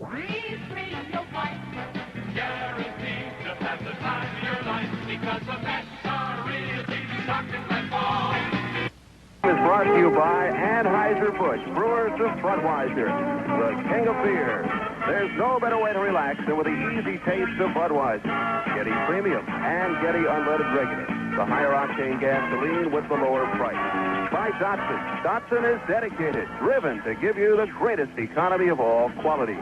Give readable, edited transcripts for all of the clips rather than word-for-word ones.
Please read your fight. Guaranteed to have the time of your life because the Mets are really shocking that ball. Is brought to you by Anheuser-Busch, brewers of Budweiser, the king of beer. There's no better way to relax than with the easy taste of Budweiser. Getty Premium and Getty Unleaded Regular, the higher octane gasoline with the lower price. By Datsun. Datsun is dedicated, driven to give you the greatest economy of all quality.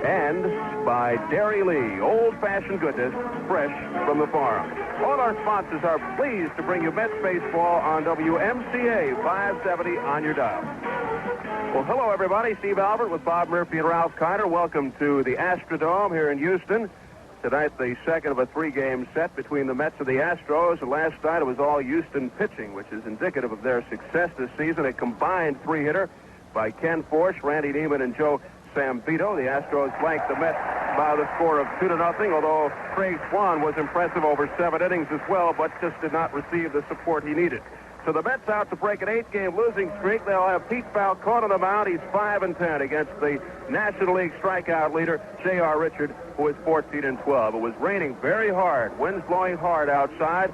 And by Dairy Lee, old-fashioned goodness, fresh from the farm. All our sponsors are pleased to bring you Mets baseball on WMCA 570 on your dial. Well, hello, everybody. Steve Albert with Bob Murphy and Ralph Kiner. Welcome to the Astrodome here in Houston. Tonight, the second of a three-game set between the Mets and the Astros. And last night, it was all Houston pitching, which is indicative of their success this season. A combined three-hitter by Ken Forsch, Randy Neiman, and Joe Sambito. The Astros blanked the Mets by the score of 2-0, although Craig Swan was impressive over 7 innings as well, but just did not receive the support he needed. So the Mets out to break an 8-game losing streak. They'll have Pete Falcone on the mound. He's 5-10 against the National League strikeout leader, J.R. Richard, who is 14-12. It was raining very hard, winds blowing hard outside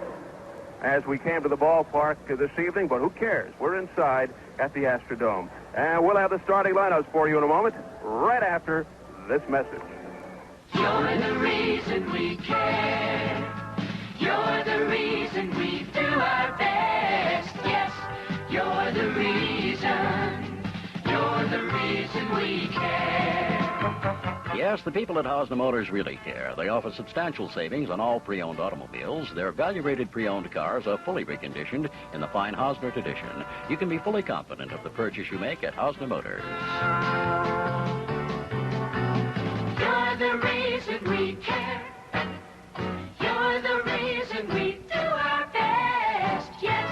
as we came to the ballpark this evening, but who cares? We're inside at the Astrodome. And we'll have the starting lineups for you in a moment, right after this message. You're the reason we care. You're the reason we do our best. Yes, you're the reason. You're the reason we care. Yes, the people at Hosner Motors really care. They offer substantial savings on all pre-owned automobiles. Their value-rated pre-owned cars are fully reconditioned in the fine Hosner tradition. You can be fully confident of the purchase you make at Hosner Motors. You're the reason we care. You're the reason we do our best. Yes,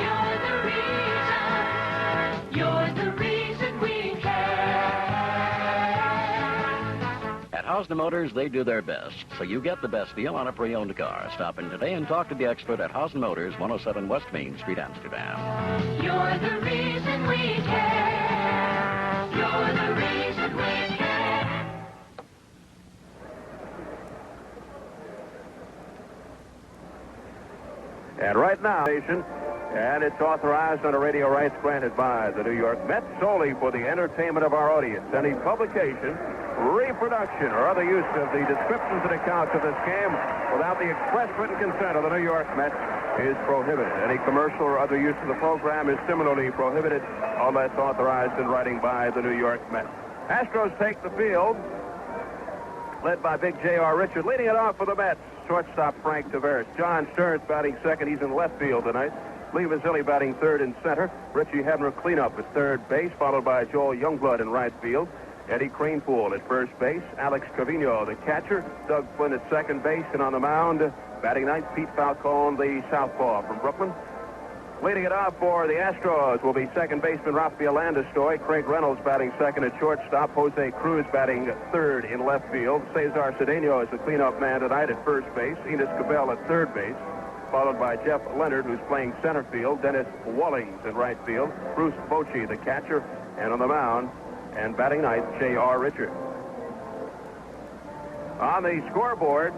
you're the reason. You're the reason we care. At Hosner Motors, they do their best, so you get the best deal on a pre-owned car. Stop in today and talk to the expert at Hosner Motors, 107 West Main Street, Amsterdam. You're the reason we care. You're the reason we care. And right now, and it's authorized under radio rights granted by the New York Mets solely for the entertainment of our audience. Any publication, reproduction, or other use of the descriptions and accounts of this game without the express written consent of the New York Mets is prohibited. Any commercial or other use of the program is similarly prohibited unless authorized in writing by the New York Mets. Astros take the field, led by big J.R. Richard, leading it off for the Mets. Shortstop Frank Taveras. John Stearns batting second. He's in left field tonight. Lee Mazzilli batting third and center. Richie Hebner cleanup at third base, followed by Joel Youngblood in right field. Ed Kranepool at first base. Alex Trevino, the catcher. Doug Flynn at second base, and on the mound, batting ninth, Pete Falcone, the southpaw from Brooklyn. Leading it off for the Astros will be second baseman Rafael Landestoy. Craig Reynolds batting second at shortstop. Jose Cruz batting third in left field. Cesar Cedeno is the cleanup man tonight at first base. Enos Cabell at third base, followed by Jeff Leonard, who's playing center field. Denny Walling in right field. Bruce Bochy, the catcher, and on the mound and batting ninth, J.R. Richard. On the scoreboard,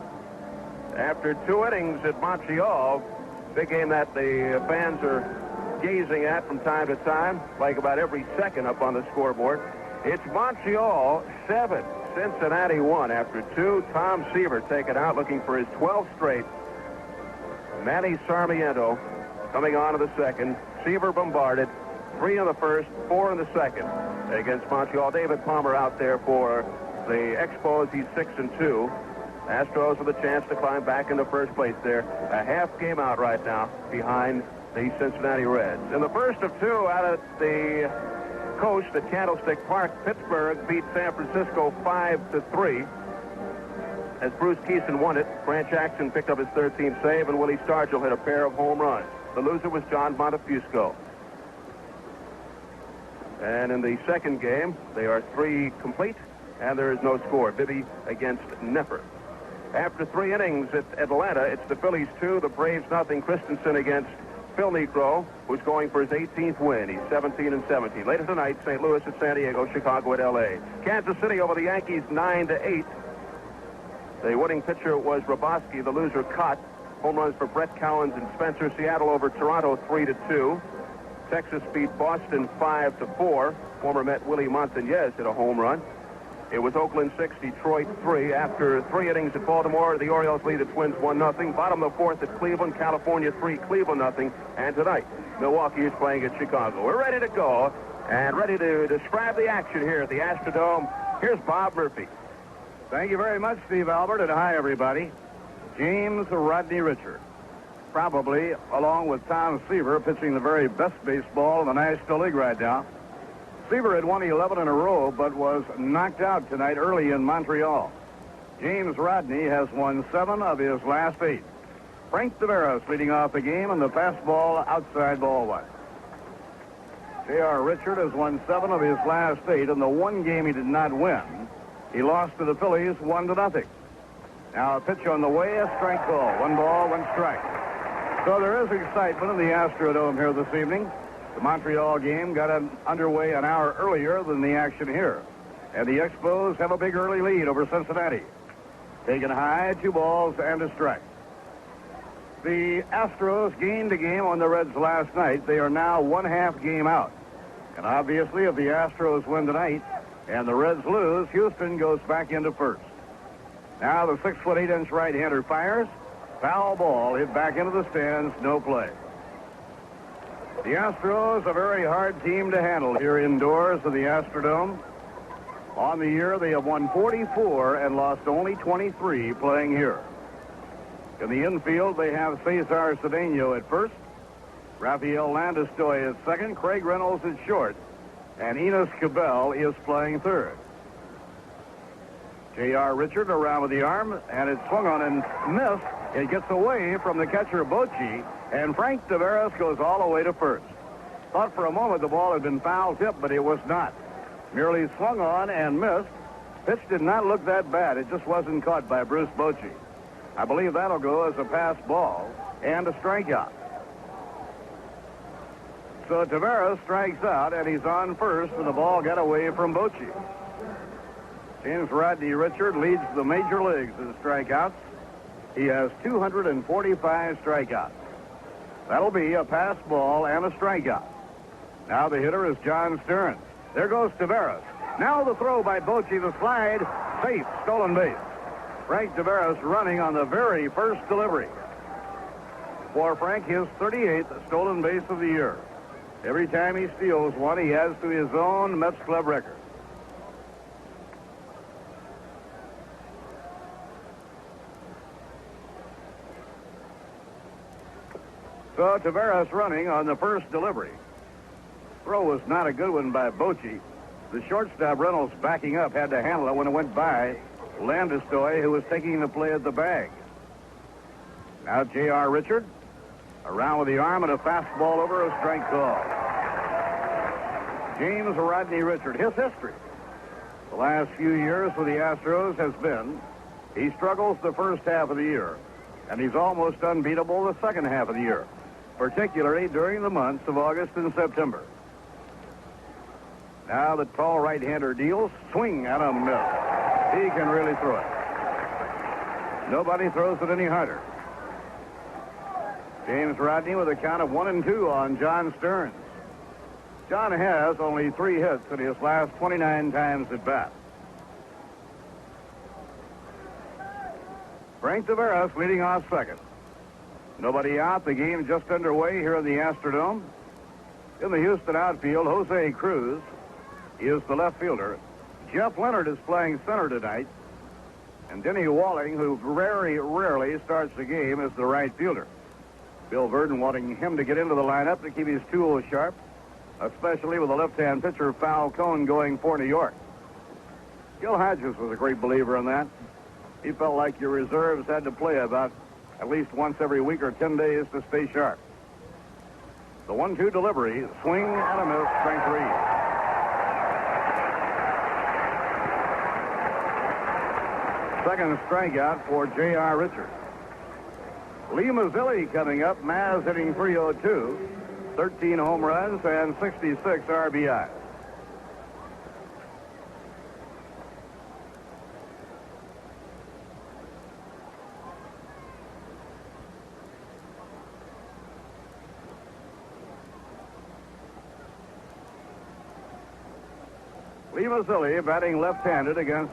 after 2 innings at Montreal, big game that the fans are gazing at from time to time, like about every second up on the scoreboard. It's Montreal 7, Cincinnati 1 after 2. Tom Seaver taken out, looking for his 12th straight. Manny Sarmiento coming on in the second. Seaver bombarded. 3 in the first, 4 in the second against Montreal. David Palmer out there for the Expos. He's 6-2. Astros with a chance to climb back into first place there. A half game out right now behind the Cincinnati Reds. In the first of 2 out at the coast at Candlestick Park, Pittsburgh beat San Francisco 5-3. As Bruce Keeson won it, Grant Jackson picked up his 13th save, and Willie Stargell hit a pair of home runs. The loser was John Montefusco. And in the second game, they are 3 complete, and there is no score. Bibby against Neffer. After 3 innings at Atlanta, it's the Phillies 2, the Braves nothing. Christensen against Phil Niekro, who's going for his 18th win. He's 17-17. Later tonight, St. Louis at San Diego, Chicago at L.A. Kansas City over the Yankees 9-8. The winning pitcher was Roboski. The loser, Cott. Home runs for Brett Cowens and Spencer. Seattle over Toronto 3-2. Texas beat Boston 5-4. Former Met Willie Montañez hit a home run. It was Oakland 6, Detroit 3. After 3 innings at Baltimore, the Orioles lead the Twins 1-0. Bottom of the 4th at Cleveland, California 3, Cleveland 0. And tonight, Milwaukee is playing at Chicago. We're ready to go and ready to describe the action here at the Astrodome. Here's Bob Murphy. Thank you very much, Steve Albert, and hi, everybody. James Rodney Richard, probably, along with Tom Seaver, pitching the very best baseball in the National League right now. Seaver had won 11 in a row, but was knocked out tonight early in Montreal. James Rodney has won 7 of his last 8. Frank Taveras leading off the game on the fastball outside ball one. J.R. Richard has won 7 of his last 8. In the one game he did not win, he lost to the Phillies 1-0. Now a pitch on the way, a strike call. 1 ball, 1 strike. So there is excitement in the Astrodome here this evening. The Montreal game got underway an hour earlier than the action here. And the Expos have a big early lead over Cincinnati. Taken high, 2 balls and a strike. The Astros gained a game on the Reds last night. They are now 1/2 game out. And obviously, if the Astros win tonight and the Reds lose, Houston goes back into first. Now the 6'8" right-hander fires. Foul ball hit back into the stands, no play. The Astros, a very hard team to handle here indoors of the Astrodome. On the year, they have won 44 and lost only 23 playing here. In the infield, they have Cesar Cedeno at first, Rafael Landestoy at second, Craig Reynolds at short, and Enos Cabell is playing third. J.R. Richard around with the arm, and it's swung on and missed. It gets away from the catcher, Bochy, and Frank Taveras goes all the way to first. Thought for a moment the ball had been foul tipped, but it was not. Merely swung on and missed. Pitch did not look that bad. It just wasn't caught by Bruce Bochy. I believe that'll go as a pass ball and a strikeout. So Taveras strikes out, and he's on first, and the ball got away from Bochy. James Rodney Richard leads the major leagues in strikeouts. He has 245 strikeouts. That'll be a pass ball and a strikeout. Now the hitter is John Stearns. There goes Taveras. Now the throw by Bochy, the slide, safe, stolen base. Frank Taveras running on the very first delivery. For Frank, his 38th stolen base of the year. Every time he steals one, he adds to his own Mets Club record. So Taveras running on the first delivery. Throw was not a good one by Bochy. The shortstop, Reynolds, backing up, had to handle it when it went by Landestoy, who was taking the play at the bag. Now J.R. Richard around with the arm and a fastball over, a strike call. James Rodney Richard, his history the last few years with the Astros has been he struggles the first half of the year, and he's almost unbeatable the second half of the year, particularly during the months of August and September. Now the tall right-hander deals, swing and a miss. He can really throw it. Nobody throws it any harder. James Rodney with a count of 1-2 on John Stearns. John has only 3 hits in his last 29 times at bat. Frank Taveras leading off second. Nobody out. The game just underway here in the Astrodome. In the Houston outfield, Jose Cruz is the left fielder. Jeff Leonard is playing center tonight. And Denny Walling, who very rarely starts the game, is the right fielder. Bill Verdon wanting him to get into the lineup to keep his tools sharp, especially with the left-hand pitcher Falcone going for New York. Gil Hodges was a great believer in that. He felt like your reserves had to play about at least once every week or 10 days to stay sharp. The 1-2 delivery, swing and a miss, strike 3. Second strikeout for J.R. Richard. Lee Mazzilli coming up. Maz hitting 302, 13 home runs and 66 RBIs. Lee Mazzilli batting left-handed against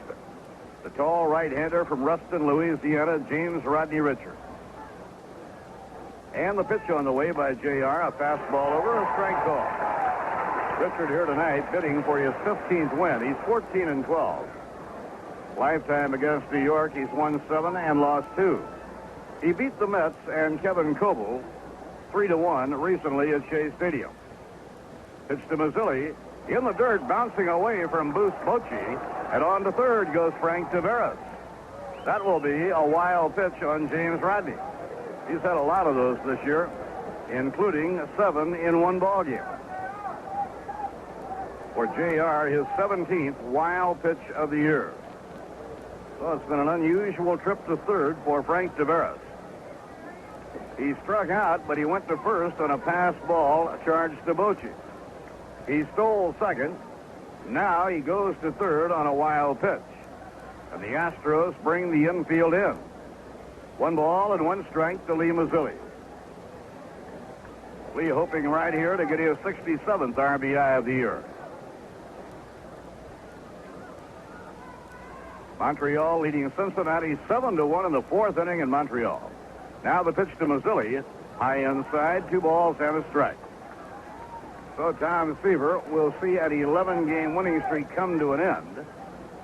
the tall right-hander from Ruston, Louisiana, James Rodney Richard. And the pitch on the way by JR, a fastball over, a strike call. Richard here tonight bidding for his 15th win. He's 14-12. Lifetime against New York, he's won 7 and lost 2. He beat the Mets and Kevin Coble 3-1 recently at Shea Stadium. Pitch to Mazzilli. In the dirt, bouncing away from Bruce Bochy, and on to third goes Frank Taveras. That will be a wild pitch on James Rodney. He's had a lot of those this year, including 7 in one ball game. For JR, his 17th wild pitch of the year. So it's been an unusual trip to third for Frank Taveras. He struck out, but he went to first on a pass ball charged to Bochy. He stole second. Now he goes to third on a wild pitch. And the Astros bring the infield in. 1 ball and 1 strike to Lee Mazzilli. Lee hoping right here to get his 67th RBI of the year. Montreal leading Cincinnati 7-1 in the 4th inning in Montreal. Now the pitch to Mazzilli. High inside, 2 balls and a strike. So Tom Seaver will see an 11-game winning streak come to an end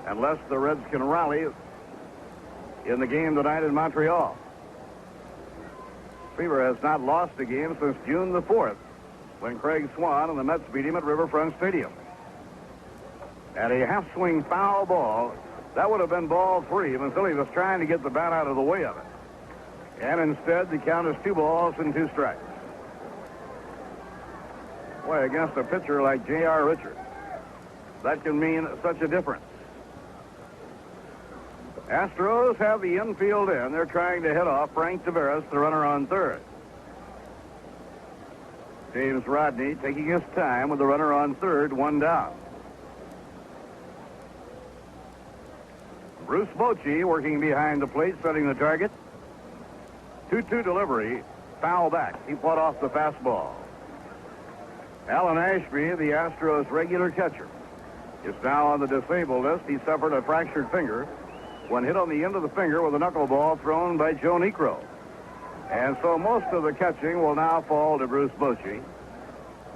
unless the Reds can rally in the game tonight in Montreal. Seaver has not lost a game since June the 4th when Craig Swan and the Mets beat him at Riverfront Stadium. At a half-swing foul ball, that would have been ball 3. Mazzilli was trying to get the bat out of the way of it. And instead, the count is 2 balls and 2 strikes. Boy, against a pitcher like J.R. Richard, that can mean such a difference. Astros have the infield in. They're trying to hit off Frank Taveras, the runner on third. James Rodney taking his time with the runner on third, 1 down. Bruce Bochy working behind the plate, setting the target. 2-2 delivery, foul back. He fought off the fastball. Alan Ashby, the Astros' regular catcher, is now on the disabled list. He suffered a fractured finger when hit on the end of the finger with a knuckleball thrown by Joe Niekro. And so most of the catching will now fall to Bruce Bochy.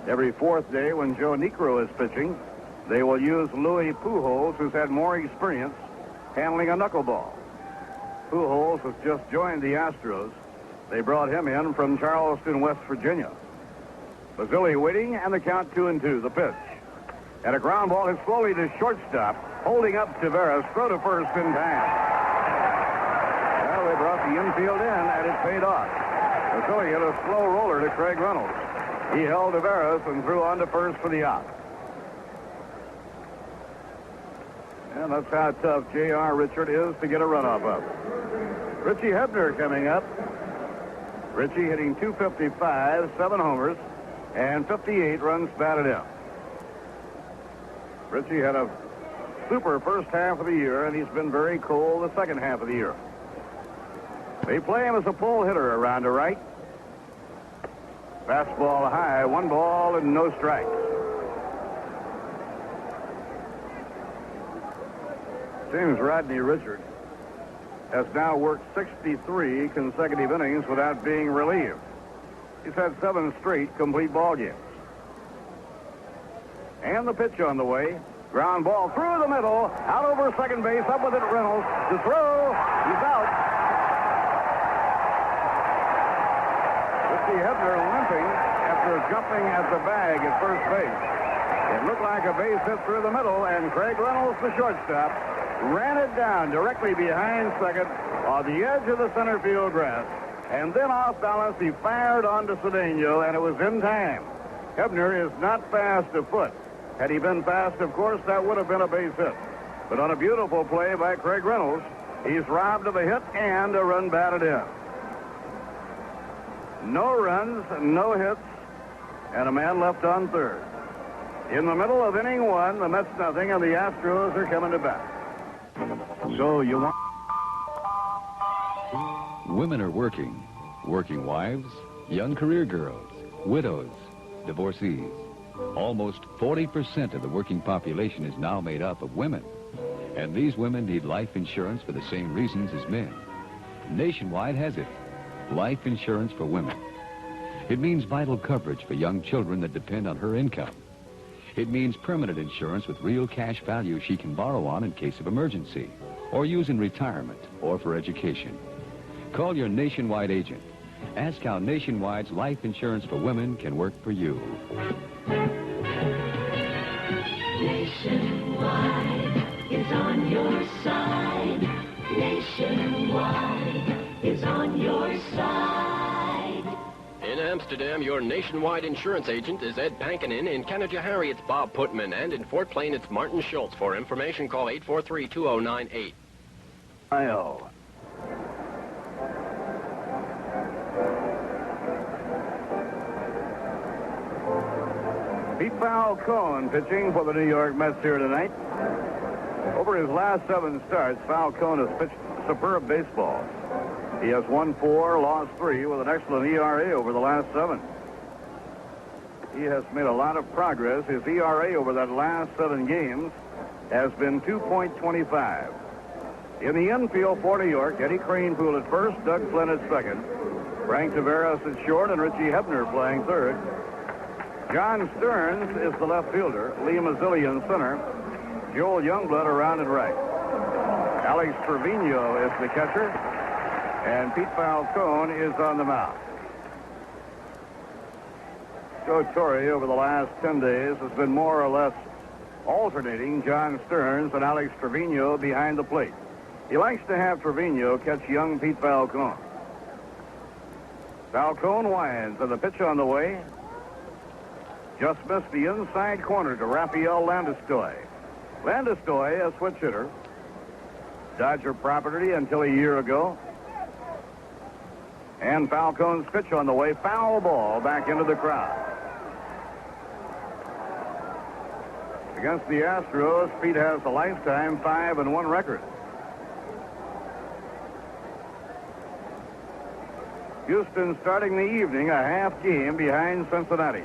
Every 4th day when Joe Niekro is pitching, they will use Louis Pujols, who's had more experience handling a knuckleball. Pujols has just joined the Astros. They brought him in from Charleston, West Virginia. Mazzilli waiting, and the count 2-2, the pitch. And a ground ball is slowly to shortstop, holding up Taveras, throw to first in time. Well, they brought the infield in, and it paid off. Mazzilli hit a slow roller to Craig Reynolds. He held Taveras and threw on to first for the out. And that's how tough J.R. Richard is to get a runoff of. Richie Hebner coming up. Richie hitting .255, 7 homers, and 58 runs batted in. Richie had a super first half of the year, and he's been very cool the second half of the year. They play him as a pull hitter around to right. Fastball high, 1 ball and no strikes. James Rodney Richard has now worked 63 consecutive innings without being relieved. He's had 7 straight complete ball games. And the pitch on the way. Ground ball through the middle, out over second base, up with it Reynolds. To throw, he's out. Richie Hebner limping after jumping at the bag at first base. It looked like a base hit through the middle, and Craig Reynolds, the shortstop, ran it down directly behind second on the edge of the center field grass. And then off balance, he fired onto Cedeno, and it was in time. Hebner is not fast afoot. Had he been fast, of course, that would have been a base hit. But on a beautiful play by Craig Reynolds, he's robbed of a hit and a run batted in. No runs, no hits, and a man left on third. In the middle of inning one, the Mets nothing, and the Astros are coming to bat. So you want... Women are working. Working wives, young career girls, widows, divorcees. Almost 40% of the working population is now made up of women. And these women need life insurance for the same reasons as men. Nationwide has it. Life insurance for women. It means vital coverage for young children that depend on her income. It means permanent insurance with real cash value she can borrow on in case of emergency, or use in retirement, or for education. Call your Nationwide agent. Ask how Nationwide's life insurance for women can work for you. Nationwide is on your side. Nationwide is on your side. In Amsterdam, your Nationwide insurance agent is Ed Pankinen. In Canajoharie, it's Bob Putman. And in Fort Plain, it's Martin Schultz. For information, call 843-2098. IO. Pete Falcone pitching for the New York Mets here tonight. Over his last 7 starts, Falcone has pitched superb baseball. He has won 4, lost 3 with an excellent ERA over the last 7. He has made a lot of progress. His ERA over that last 7 games has been 2.25. In the infield for New York, Ed Kranepool at first, Doug Flynn at second, Frank Taveras at short, and Richie Hebner playing third. John Stearns is the left fielder, Lee Mazzilli in center, Joel Youngblood around and right. Alex Trevino is the catcher, and Pete Falcone is on the mound. Joe Torre over the last 10 days has been more or less alternating John Stearns and Alex Trevino behind the plate. He likes to have Trevino catch young Pete Falcone. Falcone winds, and the pitch on the way. Just missed the inside corner to Rafael Landestoy. Landestoy, a switch hitter. Dodger property until a year ago. And Falcone's pitch on the way. Foul ball back into the crowd. Against the Astros, Pete has a lifetime 5-1 record. Houston starting the evening, a half game behind Cincinnati.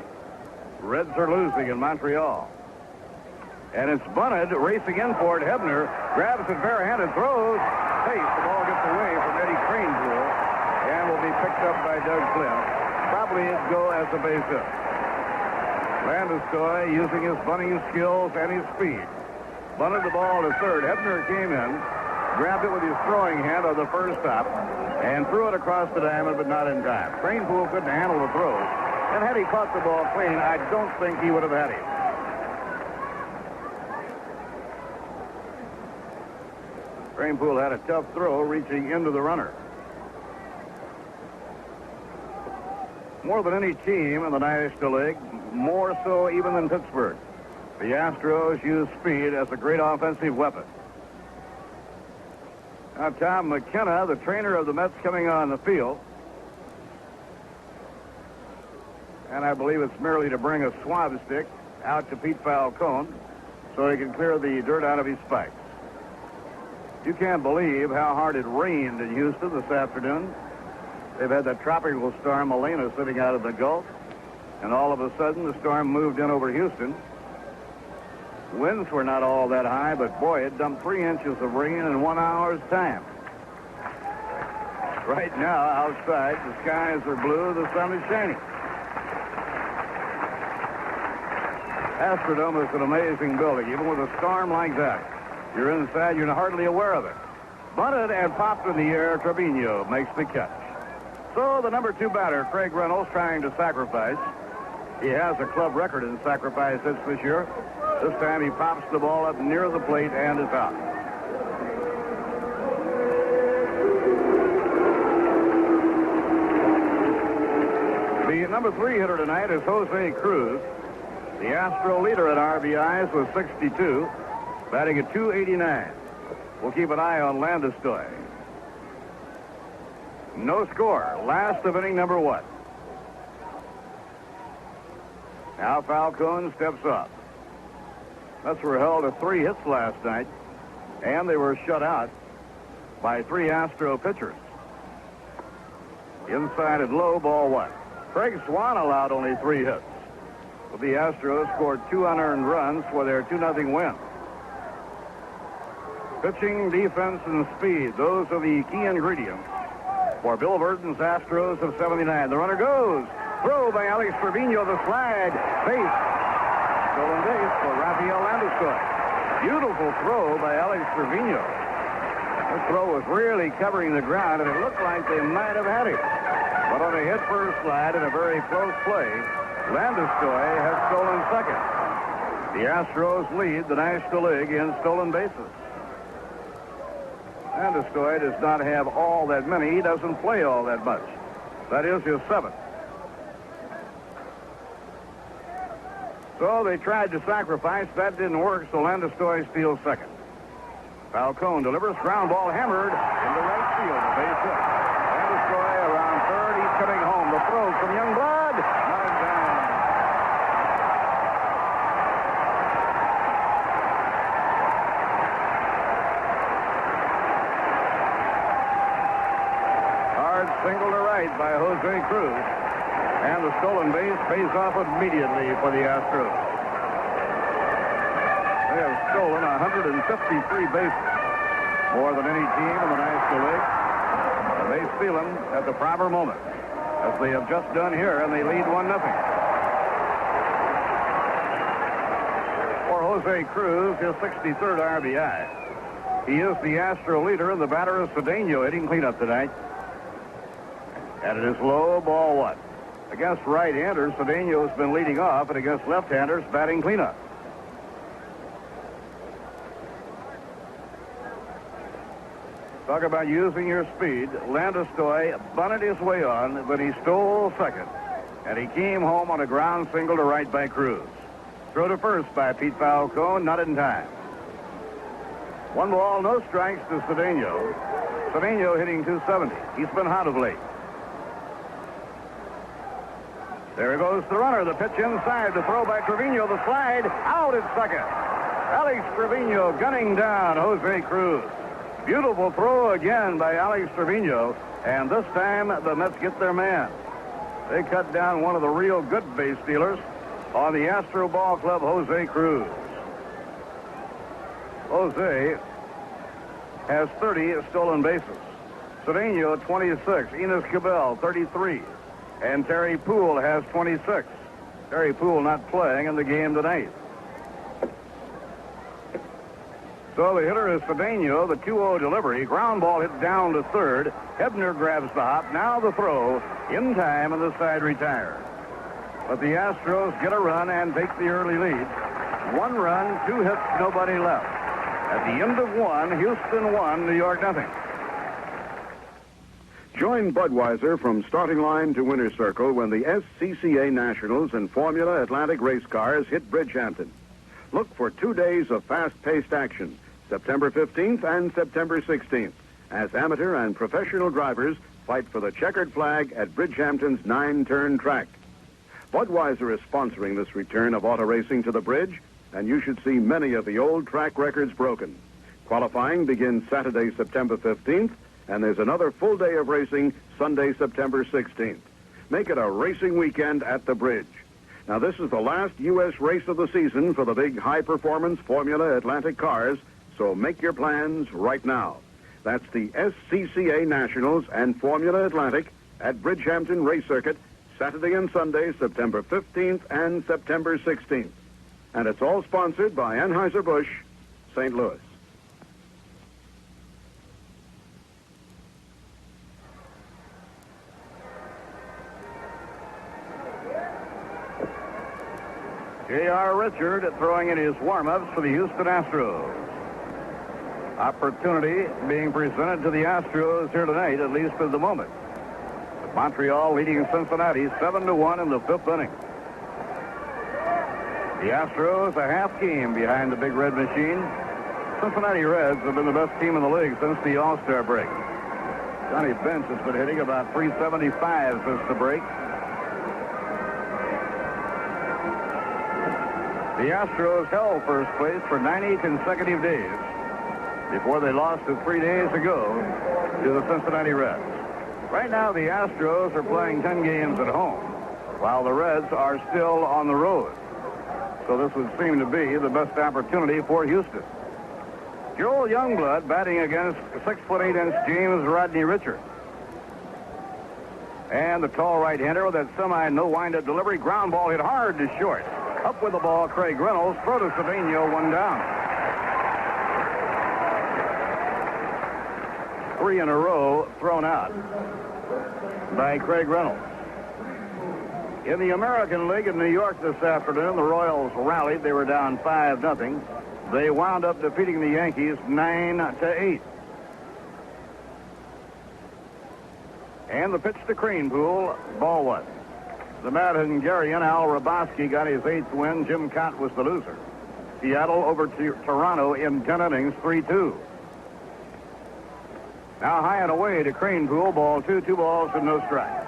Reds are losing in Montreal. And it's bunted, racing in for it. Hebner grabs it barehanded, throws. Face, the ball gets away from Ed Kranepool and will be picked up by Doug Flynn. Probably it'd go as a base hit. Landestoy using his bunting skills and his speed. Bunted the ball to third. Hebner came in, grabbed it with his throwing hand on the first stop, and threw it across the diamond, but not in time. Kranepool couldn't handle the throw. And had he caught the ball clean, I don't think he would have had him. Kranepool had a tough throw reaching into the runner. More than any team in the National League, more so even than Pittsburgh, the Astros use speed as a great offensive weapon. Now, Tom McKenna, the trainer of the Mets, coming on the field. And I believe it's merely to bring a swab stick out to Pete Falcone so he can clear the dirt out of his spikes. You can't believe how hard it rained in Houston this afternoon. They've had that tropical storm, Elena, sitting out of the Gulf. And all of a sudden, the storm moved in over Houston. Winds were not all that high, but boy, it dumped 3 inches of rain in 1 hour's time. Right now, outside, the skies are blue, the sun is shining. Astrodome is an amazing building. Even with a storm like that, you're inside, you're hardly aware of it. Bunted and popped in the air, Trevino makes the catch. So the number 2 batter, Craig Reynolds, trying to sacrifice. He has a club record in sacrifice hits this year. This time he pops the ball up near the plate and is out. The number 3 hitter tonight is Jose Cruz. The Astro leader at RBIs was 62, batting at .289. We'll keep an eye on Landestoy. No score. Last of inning number 1. Now Falcone steps up. Mets were held to 3 hits last night, and they were shut out by 3 Astro pitchers. Inside at low, ball 1. Craig Swan allowed only 3 hits. But the Astros scored 2 unearned runs for their 2-0 win. Pitching, defense, and speed, those are the key ingredients for Bill Burton's Astros of 79. The runner goes. Throw by Alex Trevino, the slide. Base. Stolen base for Rafael Landestoy. Beautiful throw by Alex Trevino. This throw was really covering the ground, and it looked like they might have had it. But on a hit first slide in a very close play, Landestoy has stolen second. The Astros lead the National League in stolen bases. Landestoy does not have all that many. He doesn't play all that much. That is his 7th. So they tried to sacrifice. That didn't work, so Landestoy steals second. Falcone delivers. Ground ball hammered into right field. A base hit. Landestoy around third. He's coming home. The throw from Youngblood. Knocked down. Hard single to right by Jose Cruz. And the stolen base pays off immediately for the Astros. They have stolen 153 bases, more than any team in the National League. And they steal them at the proper moment, as they have just done here, and they lead 1-0. For Jose Cruz, his 63rd RBI. He is the Astro leader, and the batter is Cedeno hitting cleanup tonight. And it is low, ball 1. Against right-handers, Cedeno has been leading off, and against left-handers, batting cleanup. Talk about using your speed. Landestoy bunted his way on, but he stole second. And he came home on a ground single to right by Cruz. Throw to first by Pete Falcone, not in time. 1 ball, no strikes to Cedeno. Cedeno hitting .270. He's been hot of late. There goes the runner. The pitch inside. The throw by Trevino. The slide. Out at second. Alex Trevino gunning down Jose Cruz. Beautiful throw again by Alex Trevino. And this time the Mets get their man. They cut down one of the real good base stealers on the Astro Ball Club, Jose Cruz. Jose has 30 stolen bases. Cedeno, 26. Enos Cabell, 33. And Terry Poole has 26. Terry Poole not playing in the game tonight. So the hitter is Cedeno, the 2-0 delivery. Ground ball hit down to third. Hebner grabs the hop. Now the throw in time, and the side retired. But the Astros get a run and take the early lead. 1 run, 2 hits, nobody left. At the end of 1, Houston 1, New York nothing. Join Budweiser from starting line to winner's circle when the SCCA Nationals and Formula Atlantic race cars hit Bridgehampton. Look for 2 days of fast-paced action, September 15th and September 16th, as amateur and professional drivers fight for the checkered flag at Bridgehampton's 9-turn track. Budweiser is sponsoring this return of auto racing to the bridge, and you should see many of the old track records broken. Qualifying begins Saturday, September 15th, and there's another full day of racing Sunday, September 16th. Make it a racing weekend at the bridge. Now, this is the last U.S. race of the season for the big high-performance Formula Atlantic cars, so make your plans right now. That's the SCCA Nationals and Formula Atlantic at Bridgehampton Race Circuit, Saturday and Sunday, September 15th and September 16th. And it's all sponsored by Anheuser-Busch, St. Louis. J.R. Richard throwing in his warm-ups for the Houston Astros. Opportunity being presented to the Astros here tonight, at least for the moment. Montreal leading Cincinnati 7-1 in the 5th inning. The Astros a half game behind the Big Red Machine. Cincinnati Reds have been the best team in the league since the All-Star break. Johnny Bench has been hitting about .375 since the break. The Astros held first place for 90 consecutive days before they lost it 3 days ago to the Cincinnati Reds. Right now, the Astros are playing 10 games at home, while the Reds are still on the road. So this would seem to be the best opportunity for Houston. Joel Youngblood batting against 6'8" James Rodney Richard. And the tall right-hander with that semi-no wind-up delivery. Ground ball hit hard to short. Up with the ball, Craig Reynolds. Throw to Cedeno, 1 down. 3 in a row thrown out by Craig Reynolds. In the American League in New York this afternoon, the Royals rallied. They were down 5-0. They wound up defeating the Yankees 9-8. And the pitch to Kranepool, ball 1. The Mad Hungarian Al Raboski got his 8th win. Jim Cott was the loser. Seattle over to Toronto in 10 innings, 3-2. Now high and away to Kranepool, ball 2, 2 balls and no strikes.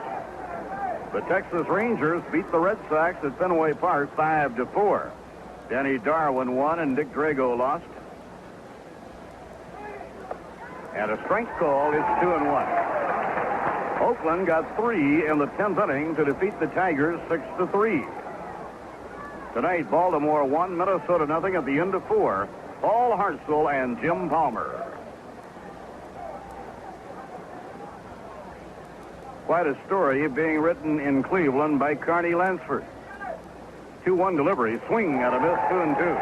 The Texas Rangers beat the Red Sox at Fenway Park 5-4. Denny Darwin won and Dick Drago lost. And a strength call, it's 2-1. Oakland got 3 in the 10th inning to defeat the Tigers 6-3. Tonight, Baltimore 1, Minnesota 0 at the end of 4. Paul Hartzell and Jim Palmer. Quite a story being written in Cleveland by Carney Lansford. 2-1 delivery, swing at a miss, 2-2.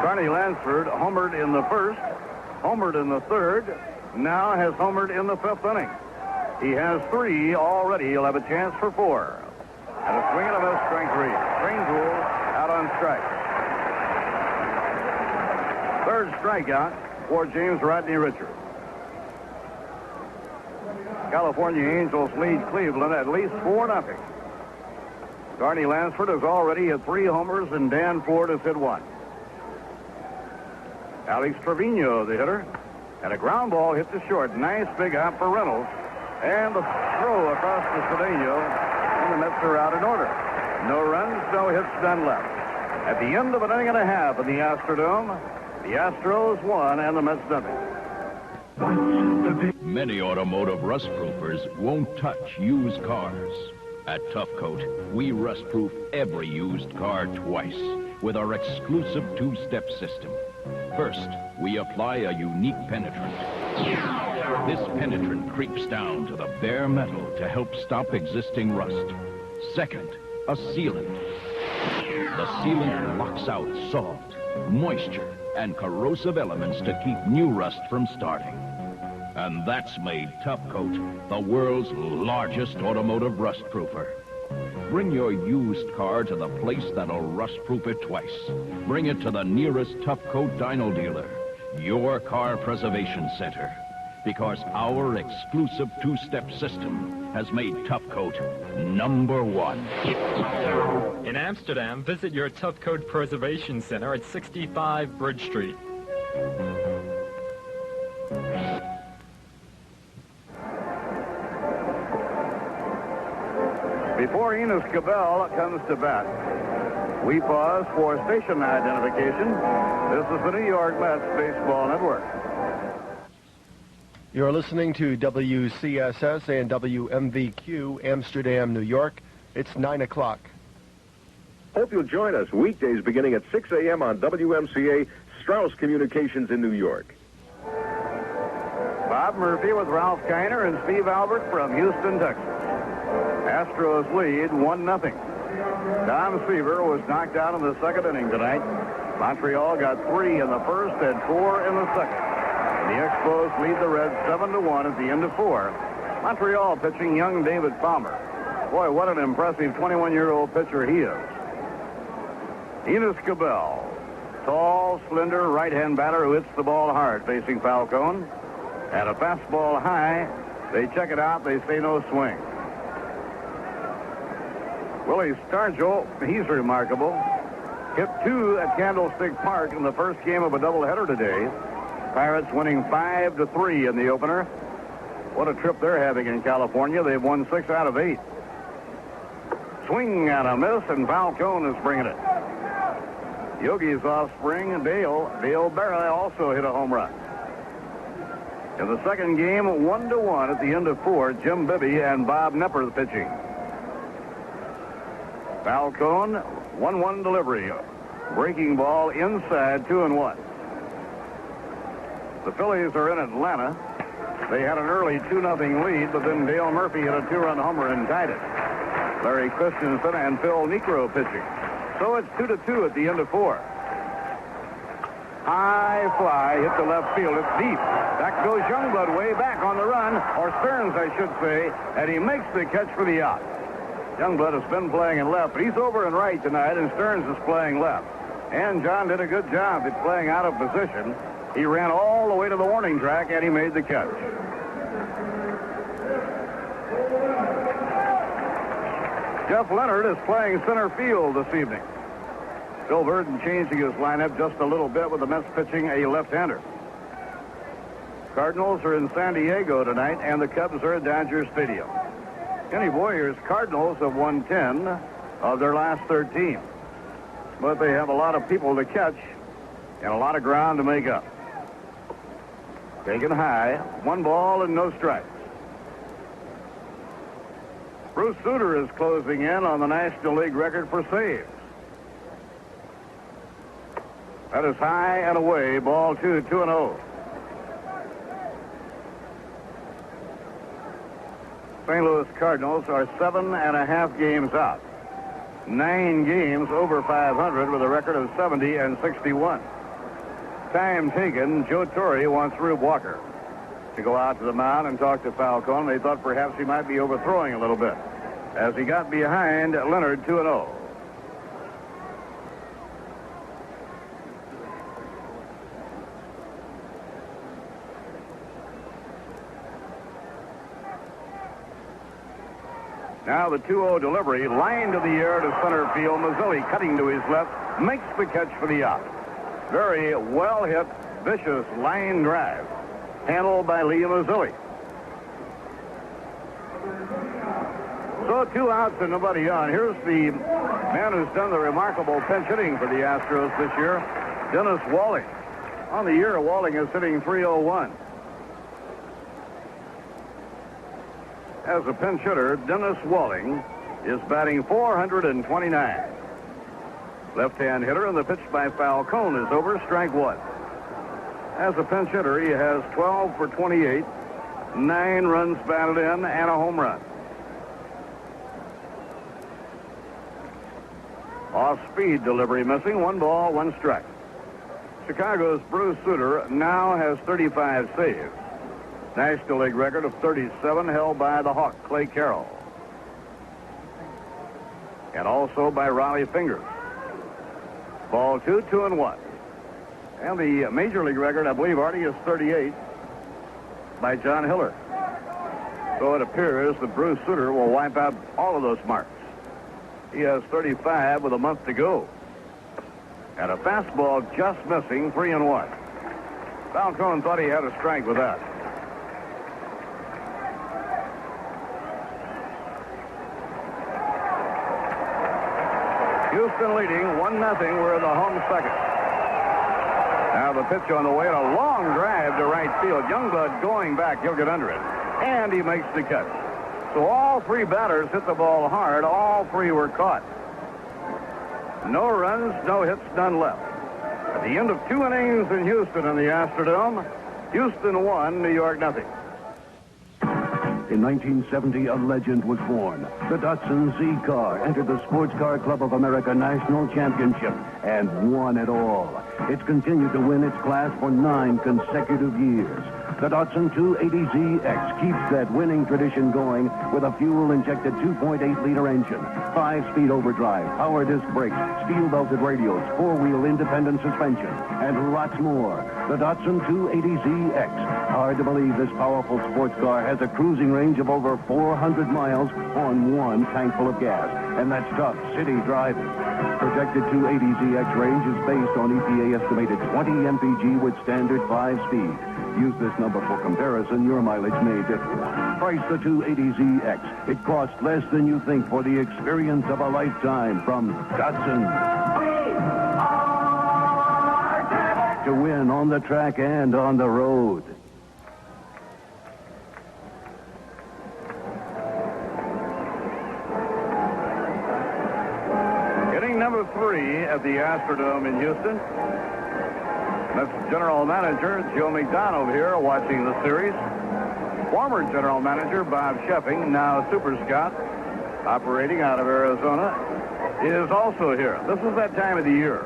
Carney Lansford homered in the first, homered in the third, now has homered in the 5th inning. He has 3 already. He'll have a chance for 4. And a swing and a miss, strike 3. Kranepool out on strike. 3rd strikeout for James Rodney Richard. California Angels lead Cleveland at least 4-0. Carney Lansford has already hit 3 homers, and Dan Ford has hit 1. Alex Trevino, the hitter, and a ground ball hit to short. Nice big hop for Reynolds. And the throw across to Cedeno, and the Mets are out in order. No runs, no hits, none left. At the end of an inning and a half in the Astrodome, the Astros won and the Mets nothing. Many automotive rust-proofers won't touch used cars. At Tough Coat, we rust-proof every used car twice with our exclusive 2-step system. First, we apply a unique penetrant. This penetrant creeps down to the bare metal to help stop existing rust. Second, a sealant. The sealant locks out salt, moisture, and corrosive elements to keep new rust from starting. And that's made Tough Coat the world's largest automotive rust-proofer. Bring your used car to the place that'll rust-proof it twice. Bring it to the nearest Tough Coat dyno dealer, your car preservation center. Because our exclusive 2-step system has made Tough Coat #1. In Amsterdam, visit your Tough Coat Preservation Center at 65 Bridge Street. Before Enos Cabell comes to bat, we pause for station identification. This is the New York Mets Baseball Network. You're listening to WCSS and WMVQ, Amsterdam, New York. It's 9 o'clock. Hope you'll join us weekdays beginning at 6 a.m. on WMCA, Strauss Communications in New York. Bob Murphy with Ralph Kiner and Steve Albert from Houston, Texas. Astros lead 1-0. Tom Seaver was knocked out in the 2nd inning tonight. Montreal got 3 in the first and 4 in the 2nd. The Expos lead the Reds 7-1 at the end of 4. Montreal pitching young David Palmer. Boy, what an impressive 21-year-old pitcher he is. Enos Cabell, tall, slender, right-hand batter who hits the ball hard, facing Falcone. And a fastball high. They check it out. They say no swing. Willie Stargell, he's remarkable. Hit 2 at Candlestick Park in the first game of a doubleheader today. Pirates winning 5-3 in the opener. What a trip they're having in California. They've won 6 out of 8. Swing and a miss, and Falcone is bringing it. Yogi's offspring, Dale Barry, also hit a home run. In the second game, 1-1 at the end of 4, Jim Bibby and Bob Nepper pitching. Falcone, 1-1 delivery. Breaking ball inside, 2-1. The Phillies are in Atlanta. They had an early 2-0 lead, but then Dale Murphy hit a 2-run homer and tied it. Larry Christensen and Phil Necro pitching. So it's 2-2 at the end of 4. High fly, hit the left field. It's deep. Back goes Youngblood way back on the run, or Stearns, I should say, and he makes the catch for the out. Youngblood has been playing in left, but he's over in right tonight, and Stearns is playing left. And John did a good job at playing out of position. He ran all the way to the warning track, and he made the catch. Jeff Leonard is playing center field this evening. Bill Burden changing his lineup just a little bit with the Mets pitching a left-hander. Cardinals are in San Diego tonight, and the Cubs are at Dodger Stadium. Kenny Boyer's Cardinals have won 10 of their last 13. But they have a lot of people to catch and a lot of ground to make up. Taken high, 1 ball and no strikes. Bruce Sutter is closing in on the National League record for saves. That is high and away, ball 2, 2-0. St. Louis Cardinals are 7.5 games out. 9 games over 500 with a record of 70 and 61. Time taken, Joe Torre wants Rube Walker to go out to the mound and talk to Falcone. They thought perhaps he might be overthrowing a little bit as he got behind Leonard 2-0. Now the 2-0 delivery, line to the air to center field. Mazzilli cutting to his left, makes the catch for the out. Very well hit, vicious line drive, handled by Lee Mazzilli. So 2 outs and nobody on. Here's the man who's done the remarkable pinch hitting for the Astros this year, Dennis Walling. On the year, Walling is hitting .301. As a pinch hitter, Dennis Walling is batting .429. Left-hand hitter, and the pitch by Falcone is over, strike 1. As a pinch hitter, he has 12 for 28, 9 runs batted in, and a home run. Off-speed delivery missing, 1 ball, 1 strike. Chicago's Bruce Sutter now has 35 saves. National League record of 37 held by the Hawk, Clay Carroll. And also by Riley Fingers. Ball 2, 2-1. And the Major League record, I believe, Artie, is 38 by John Hiller. So it appears that Bruce Sutter will wipe out all of those marks. He has 35 with a month to go. And a fastball just missing, 3-1. Falcone thought he had a strike with that. Houston leading 1-0. We're in the home second. Now the pitch on the way, and a long drive to right field. Youngblood going back. He'll get under it. And he makes the catch. So all 3 batters hit the ball hard. All 3 were caught. No runs, no hits, none left. At the end of 2 innings in Houston in the Astrodome, Houston 1, New York 0. In 1970, a legend was born. The Datsun Z car entered the Sports Car Club of America National Championship and won it all. It's continued to win its class for 9 consecutive years. The Datsun 280ZX keeps that winning tradition going with a fuel-injected 2.8-liter engine, 5-speed overdrive, power disc brakes, steel-belted radios, 4-wheel independent suspension, and lots more. The Datsun 280ZX. Hard to believe this powerful sports car has a cruising range of over 400 miles on 1 tank full of gas, and that's tough city driving. Projected 280ZX range is based on EPA estimated 20 mpg with standard 5-speed. Use this number for comparison. Your mileage may differ. Price the 280ZX. It costs less than you think for the experience of a lifetime from Datsun. to win on the track and on the road. Hitting number 3 at the Astrodome in Houston. That's General Manager Joe McDonald here watching the series. Former General Manager Bob Sheffing, now Super Scout, operating out of Arizona, is also here. This is that time of the year.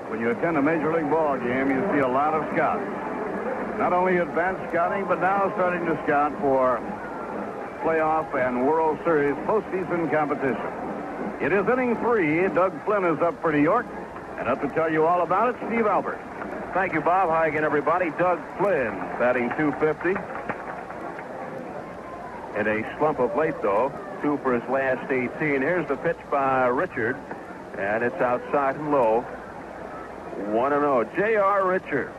When you attend a Major League ball game, you see a lot of scouts. Not only advanced scouting, but now starting to scout for playoff and World Series postseason competition. It is inning 3. Doug Flynn is up for New York. And up to tell you all about it, Steve Albert. Thank you, Bob. Hi again, everybody. Doug Flynn, batting .250. In a slump of late, though. 2 for his last 18. Here's the pitch by Richard. And it's outside and low. 1-0. J.R. Richard.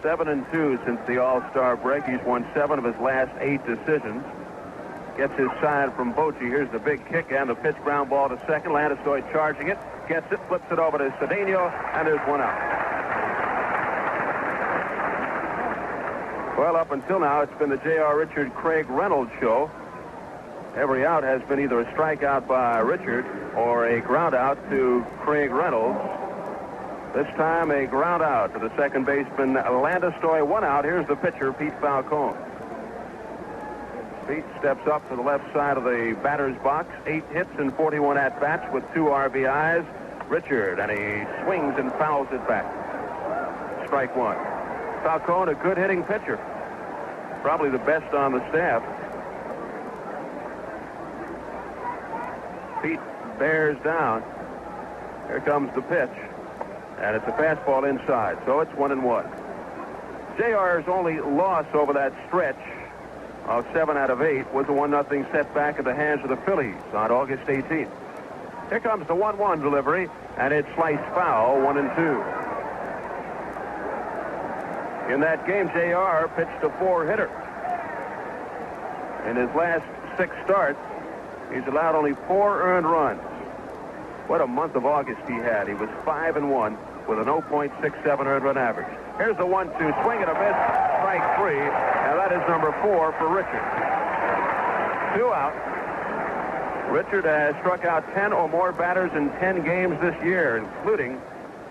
7-2 since the All-Star break. He's won 7 of his last 8 decisions. Gets his sign from Bochy. Here's the big kick and the pitch, ground ball to second. Landestoy charging it. Gets it, flips it over to Cedeno, and there's 1 out. Well, up until now, it's been the J.R. Richard Craig Reynolds show. Every out has been either a strikeout by Richard or a ground out to Craig Reynolds. This time, a ground out to the second baseman, Landestoy. 1 out. Here's the pitcher, Pete Falcone. Pete steps up to the left side of the batter's box. 8 hits and 41 at-bats with 2 RBIs. Richard, and he swings and fouls it back. Strike 1. Falcone, a good hitting pitcher. Probably the best on the staff. Pete bears down. Here comes the pitch. And it's a fastball inside, so it's 1-1. JR's only loss over that stretch of 7 out of 8 was a 1-0 setback at the hands of the Phillies on August 18th. Here comes the 1-1 delivery, and it's sliced foul, 1-2. In that game, JR pitched a 4-hitter. In his last 6 starts, he's allowed only 4 earned runs. What a month of August he had. He was 5-1 with a 0.67 earned run average. Here's the 1-2, swing and a miss, strike 3, and that is number 4 for Richard. 2 out. Richard has struck out 10 or more batters in 10 games this year, including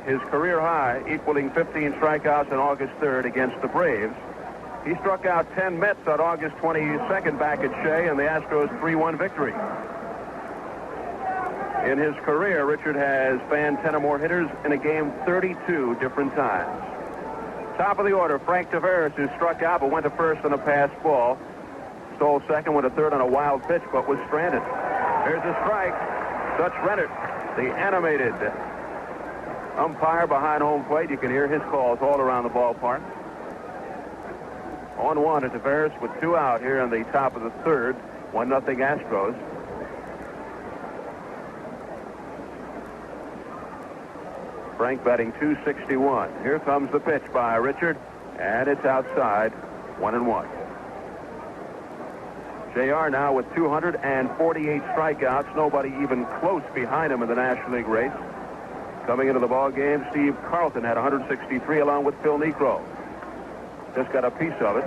his career high, equaling 15 strikeouts on August 3rd against the Braves. He struck out 10 Mets on August 22nd back at Shea in the Astros 3-1 victory. In his career, Richard has fanned 10 or more hitters in a game 32 different times. Top of the order, Frank Taveras, who struck out but went to first on a pass ball. Stole second, went to third on a wild pitch, but was stranded. Here's a strike. Dutch Rennert, the animated umpire behind home plate. You can hear his calls all around the ballpark. 1-1 to Taveras with 2 out here in the top of the third. 1-0 Astros. Frank batting .261. Here comes the pitch by Richard, and it's outside. 1-1. JR now with 248 strikeouts. Nobody even close behind him in the National League race. Coming into the ball game, Steve Carlton had 163 along with Phil Niekro. Just got a piece of it.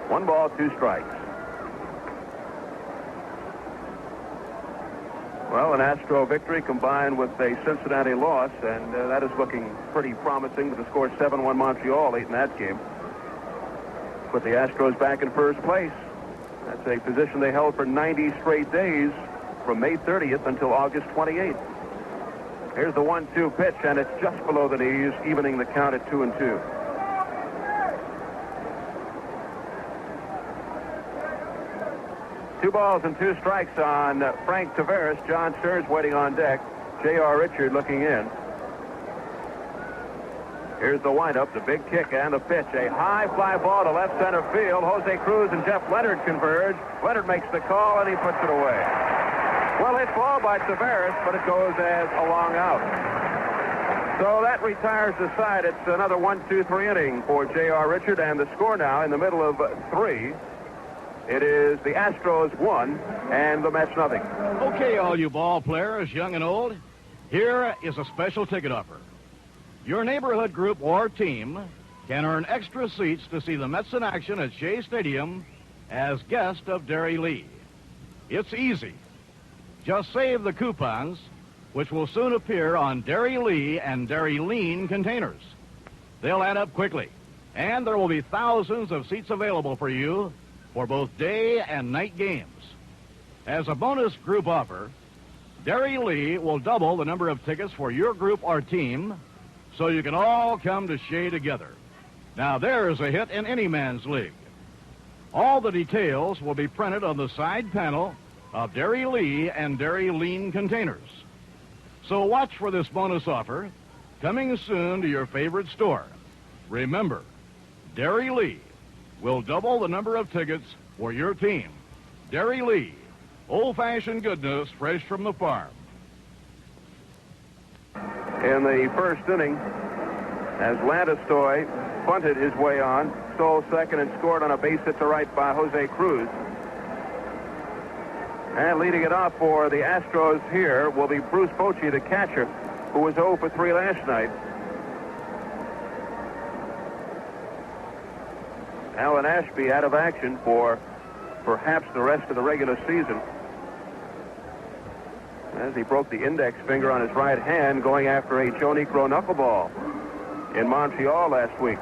1 ball, 2 strikes. Well, an Astro victory combined with a Cincinnati loss, and that is looking pretty promising with the score 7-1 Montreal late in that game. Put the Astros back in first place. That's a position they held for 90 straight days from May 30th until August 28th. Here's the 1-2 pitch, and it's just below the knees, evening the count at 2-2. Two balls and 2 strikes on Frank Taveras. John Stearns waiting on deck. J.R. Richard looking in. Here's the windup, the big kick and the pitch. A high fly ball to left center field. Jose Cruz and Jeff Leonard converge. Leonard makes the call, and he puts it away. Well hit ball by Taveras, but it goes as a long out. So that retires the side. It's another 1-2-3 inning for J.R. Richard, and the score now in the middle of 3. It is the Astros 1 and the Mets nothing. Okay, all you ball players, young and old, here is a special ticket offer. Your neighborhood group or team can earn extra seats to see the Mets in action at Shea Stadium as guest of Derry Lee. It's easy. Just save the coupons, which will soon appear on Derry Lee and Derry Lean containers. They'll add up quickly, and there will be thousands of seats available for you for both day and night games. As a bonus group offer, Derry Lee will double the number of tickets for your group or team so you can all come to Shea together. Now there's a hit in any man's league. All the details will be printed on the side panel of Derry Lee and Derry Lean containers. So watch for this bonus offer coming soon to your favorite store. Remember, Derry Lee will double the number of tickets for your team. Derry Lee, old-fashioned goodness fresh from the farm. In the first inning, as Landestoy bunted his way on, stole second and scored on a base hit to right by Jose Cruz. And leading it off for the Astros here will be Bruce Bochy, the catcher, who was 0 for 3 last night. Alan Ashby out of action for perhaps the rest of the regular season, as he broke the index finger on his right hand going after a Joe Negro knuckleball in Montreal last week.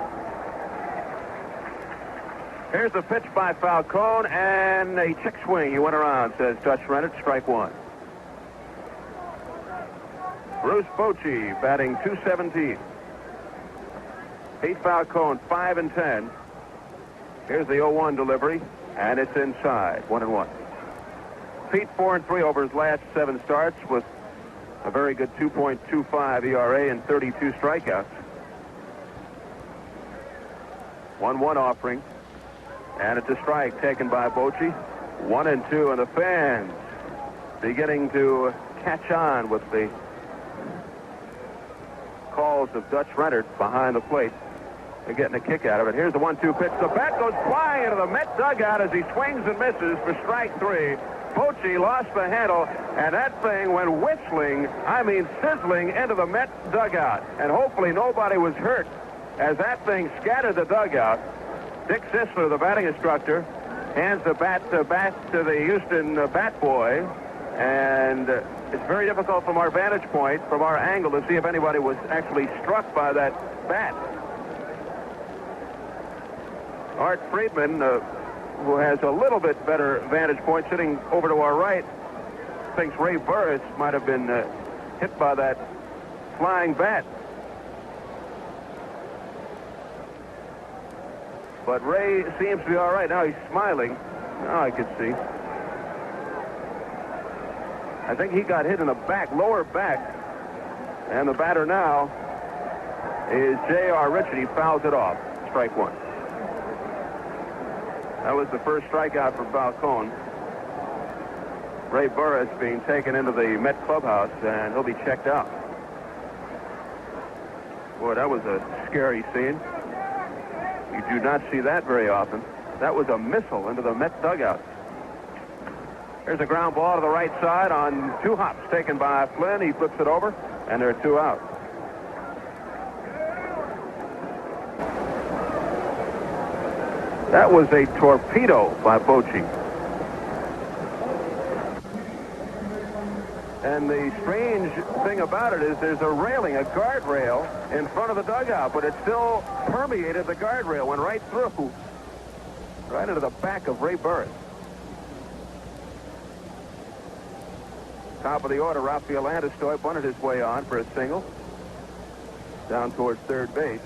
Here's the pitch by Falcone, and a check swing. He went around, says Dutch Reynolds, strike one. Bruce Bochy batting .217. Pete Falcone 5 and 10. Here's the 0-1 delivery, and it's inside, 1-1. Pete 4 and 3 over his last 7 starts with a very good 2.25 ERA and 32 strikeouts. 1-1 offering. And it's a strike taken by Bochy. 1 and 2, and the fans beginning to catch on with the calls of Dutch Reynolds behind the plate. They're getting a kick out of it. Here's the 1-2 pitch. The bat goes flying into the Met dugout as he swings and misses for strike 3. Bochy lost the handle, and that thing went whistling, I mean sizzling, into the Met dugout. And hopefully nobody was hurt as that thing scattered the dugout. Dick Sisler, the batting instructor, hands the bat to the Houston bat boy, and it's very difficult from our vantage point, from our angle, to see if anybody was actually struck by that bat. Art Friedman, who has a little bit better vantage point, sitting over to our right, thinks Ray Burris might have been hit by that flying bat. But Ray seems to be all right. Now he's smiling. Now I can see. I think he got hit in the back, lower back. And the batter now is J.R. Richard. He fouls it off. Strike 1. That was the first strikeout for Falcone. Ray Burris being taken into the Met clubhouse, and he'll be checked out. Boy, that was a scary scene. You do not see that very often. That was a missile into the Met dugout. There's a ground ball to the right side on 2 hops taken by Flynn. He flips it over, and there are 2 out. That was a torpedo by Bochy. And the strange thing about it is there's a railing, a guardrail, in front of the dugout, but it still permeated the guardrail, went right through, right into the back of Ray Burris. Top of the order, Rafael Landestoy bunted his way on for a single, down towards third base.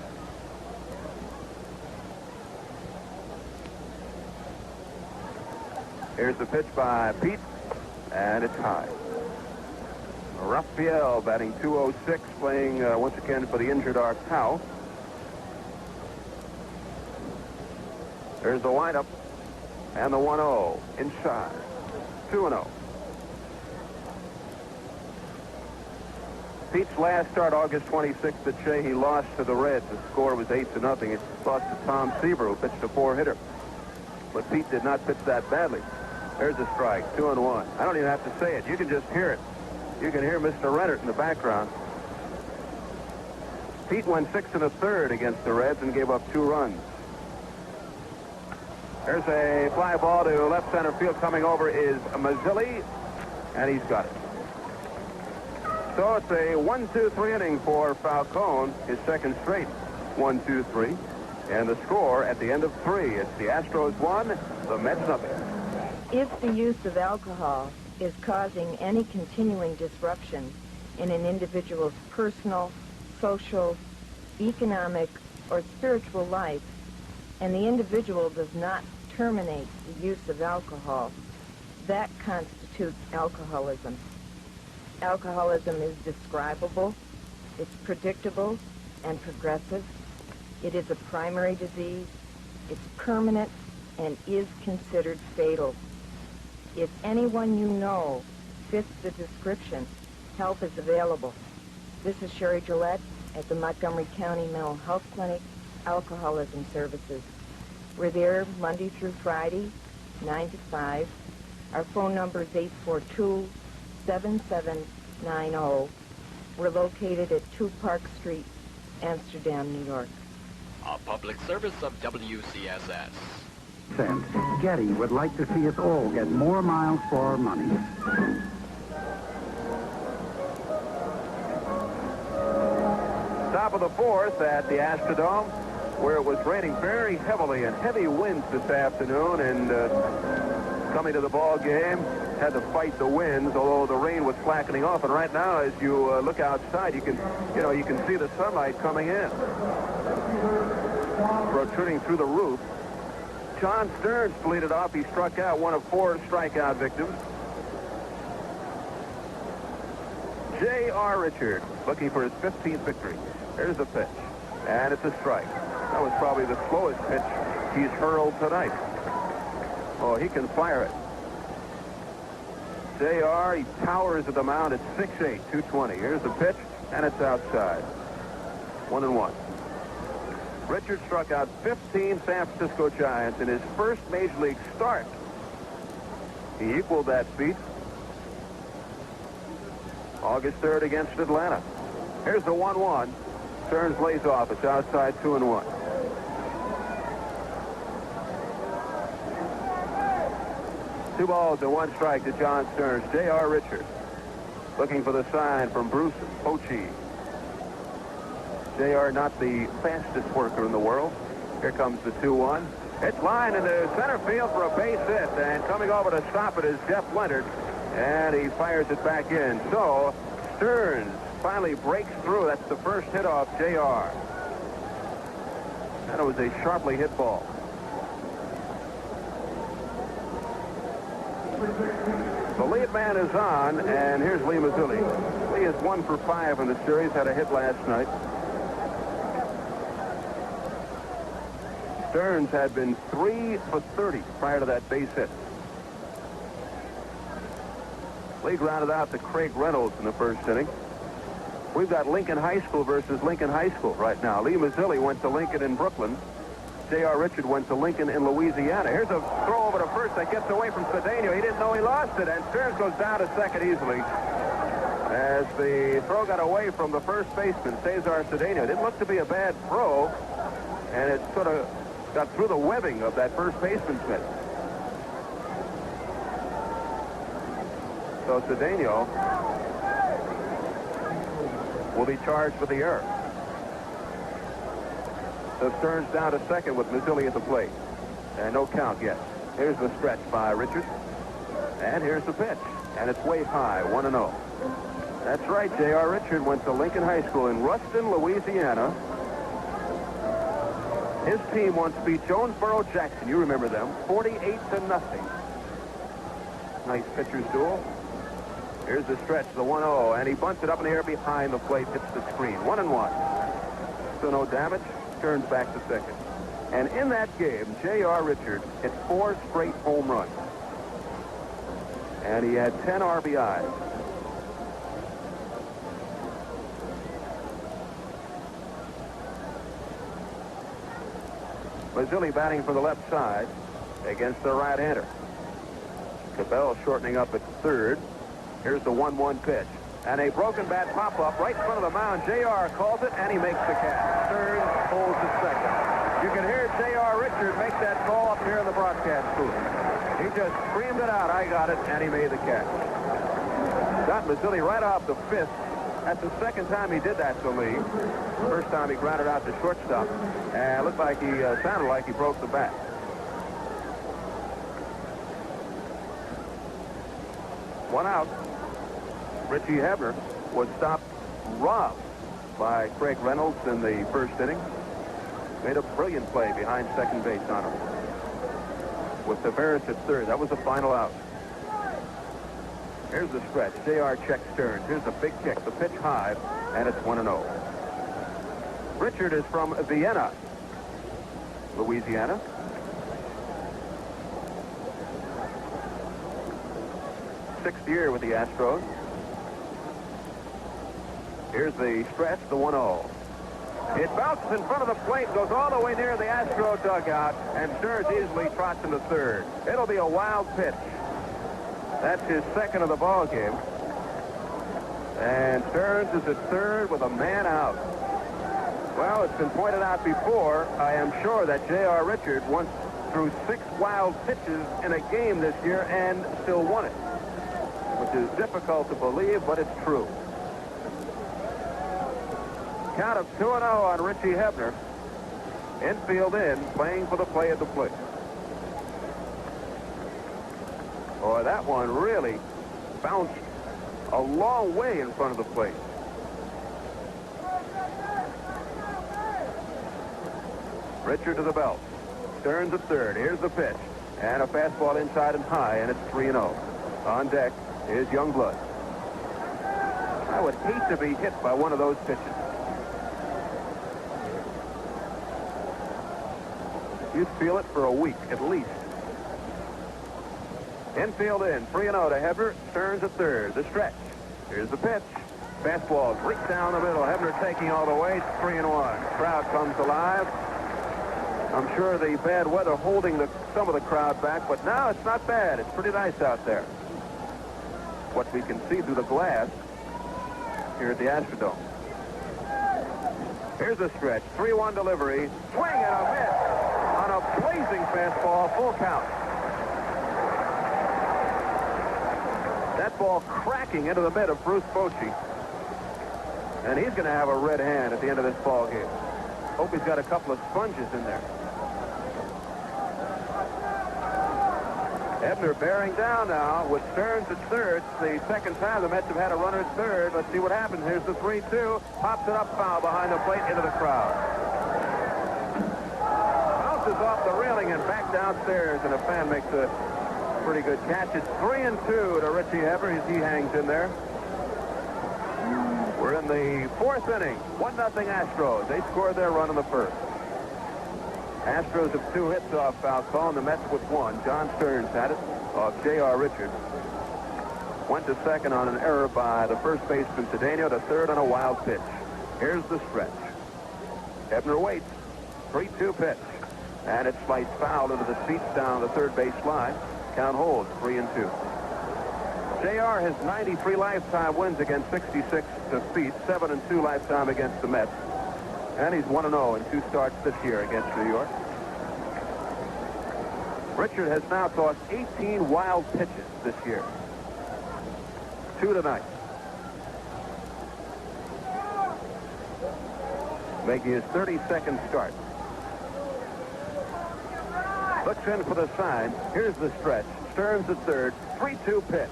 Here's the pitch by Pete, and it's high. Rafael batting .206, playing once again for the injured Art Howe. There's the windup, and the 1-0 inside. 2-0. Pete's last start, August 26th at Shea, he lost to the Reds. The score was 8-0. He lost to Tom Seaver, who pitched a 4-hitter. But Pete did not pitch that badly. There's a strike, 2-1. I don't even have to say it. You can just hear it. You can hear Mr. Rennert in the background. Pete went 6 1/3 against the Reds and gave up 2 runs. There's a fly ball to left center field. Coming over is Mazzilli, and he's got it. So it's a 1-2-3 inning for Falcone, his second straight 1-2-3. And the score at the end of 3, it's the Astros 1, the Mets nothing. If the use of alcohol is causing any continuing disruption in an individual's personal, social, economic, or spiritual life, and the individual does not terminate the use of alcohol, that constitutes alcoholism. Alcoholism is describable, it's predictable and progressive. It is a primary disease, it's permanent, and is considered fatal. If anyone you know fits the description, help is available. This is Sherry Gillette at the Montgomery County Mental Health Clinic, Alcoholism Services. We're there Monday through Friday, 9 to 5. Our phone number is 842-7790. We're located at 2 Park Street, Amsterdam, New York. A public service of WCSS. Getty would like to see us all get more miles for our money. Top of the 4th at the Astrodome, where it was raining very heavily and heavy winds this afternoon, and coming to the ball game, had to fight the winds, although the rain was slackening off. And right now, as you look outside, you can see the sunlight coming in, protruding through the roof. John Stearns leaded off. He struck out, one of 4 strikeout victims. J.R. Richard looking for his 15th victory. There's the pitch, and it's a strike. That was probably the slowest pitch he's hurled tonight. Oh, he can fire it. J.R., he towers at the mound at 6'8", 220. Here's the pitch, and it's outside. 1-1. Richard struck out 15 San Francisco Giants in his first Major League start. He equaled that feat August 3rd against Atlanta. Here's the 1-1. Stearns lays off. It's outside, 2-1. Two balls and 1 strike to John Stearns. J.R. Richard looking for the sign from Bruce Bochy. J.R. not the fastest worker in the world. Here comes the 2-1. It's line into center field for a base hit, and coming over to stop it is Jeff Leonard, and he fires it back in. So Stearns finally breaks through. That's the first hit off J.R. And it was a sharply hit ball. The lead man is on, and here's Lee Mazzilli. Lee is 1 for 5 in the series, had a hit last night. Stearns had been 3 for 30 prior to that base hit. Lee grounded out to Craig Reynolds in the first inning. We've got Lincoln High School versus Lincoln High School right now. Lee Mazzilli went to Lincoln in Brooklyn. J.R. Richard went to Lincoln in Louisiana. Here's a throw over to first that gets away from Cedeno. He didn't know he lost it, and Stearns goes down to second easily. As the throw got away from the first baseman, Cesar Cedeno. It didn't look to be a bad throw, and it sort of got through the webbing of that first baseman's mitt. So Cedeno will be charged with the error. So Stearns down to second with Mazzilli at the plate. And no count yet. Here's the stretch by Richard. And here's the pitch. And it's way high, 1-0. That's right, J.R. Richard went to Lincoln High School in Ruston, Louisiana. His team once beat Jonesboro Jackson. You remember them. 48-0. Nice pitcher's duel. Here's the stretch, the 1-0. And he bunts it up in the air behind the plate. Hits the screen. 1-1. So no damage. Turns back to second. And in that game, J.R. Richard hit 4 straight home runs. And he had 10 RBIs. Mazzilli batting for the left side against the right-hander. Cabell shortening up at third. Here's the 1-1 pitch. And a broken bat pop-up right in front of the mound. J.R. calls it, and he makes the catch. Stearns holds the second. You can hear J.R. Richard make that call up here in the broadcast booth. He just screamed it out, I got it, and he made the catch. Got Mazzilli right off the fifth. That's the second time he did that to Lee. First time he grounded out the shortstop. And it looked like he sounded like he broke the bat. One out. Richie Hebner was robbed by Craig Reynolds in the first inning. Made a brilliant play behind second base on him. With Taveras at third. That was the final out. Here's the stretch. J.R. checks Stearns. Here's the big kick. The pitch high, and it's 1-0. Richard is from Vienna, Louisiana. Sixth year with the Astros. Here's the stretch, the 1-0. It bounces in front of the plate, goes all the way near the Astro dugout, and Stearns easily trots into third. It'll be a wild pitch. That's his second of the ball game. And Stearns is at third with a man out. Well, it's been pointed out before, I am sure that J.R. Richard once threw 6 wild pitches in a game this year and still won it, which is difficult to believe, but it's true. Count of 2-0 on Richie Hebner. Infield in, playing for the play at the plate. Boy, that one really bounced a long way in front of the plate. Richard to the belt. Stearns at third. Here's the pitch. And a fastball inside and high, and it's 3-0. On deck is Youngblood. I would hate to be hit by one of those pitches. You'd feel it for a week, at least. Infield in, 3-0 to Hebner. Stearns at third. The stretch. Here's the pitch. Fastball right down the middle. Hebner taking all the way. It's 3-1. Crowd comes alive. I'm sure the bad weather holding some of the crowd back, but now it's not bad. It's pretty nice out there. What we can see through the glass here at the Astrodome. Here's the stretch. 3-1 delivery. Swing and a miss on a blazing fastball. Full count. That ball cracking into the mid of Bruce Bochy. And he's going to have a red hand at the end of this ball game. Hope he's got a couple of sponges in there. Hebner bearing down now with Stearns at third. It's the second time the Mets have had a runner at third. Let's see what happens. Here's the 3-2. Pops it up foul behind the plate into the crowd. Bounces off the railing and back downstairs, and a fan makes a pretty good catch. It's 3-2 to Richie Hebner as he hangs in there. We're in the fourth inning. 1-0 Astros. They scored their run in the first. Astros have 2 hits off Falcone. The Mets with 1. John Stearns had it off J.R. Richard. Went to second on an error by the first baseman Cedeno, to third on a wild pitch. Here's the stretch. Hebner waits. 3-2 pitch. And it slides foul into the seats down the third base line. Count holds 3-2. J.R. has 93 lifetime wins against 66 defeats, 7-2 lifetime against the Mets. And he's 1-0 in 2 starts this year against New York. Richard has now tossed 18 wild pitches this year. 2 tonight. Making his 32nd start. Looks in for the sign. Here's the stretch. Stearns at third. 3-2 pitch.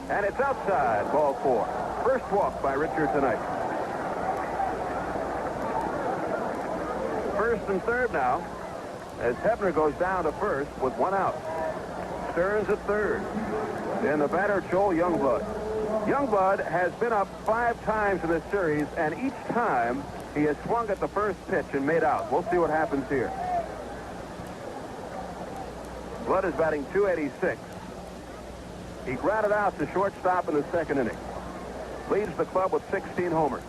And it's outside. Ball 4. First walk by Richard tonight. First and third now, as Hebner goes down to first with 1 out. Stearns at third. And the batter, Joel Youngblood. Youngblood has been up 5 times in this series, and each time he has swung at the first pitch and made out. We'll see what happens here. Blood is batting .286. He grounded out to shortstop in the second inning. Leads the club with 16 homers.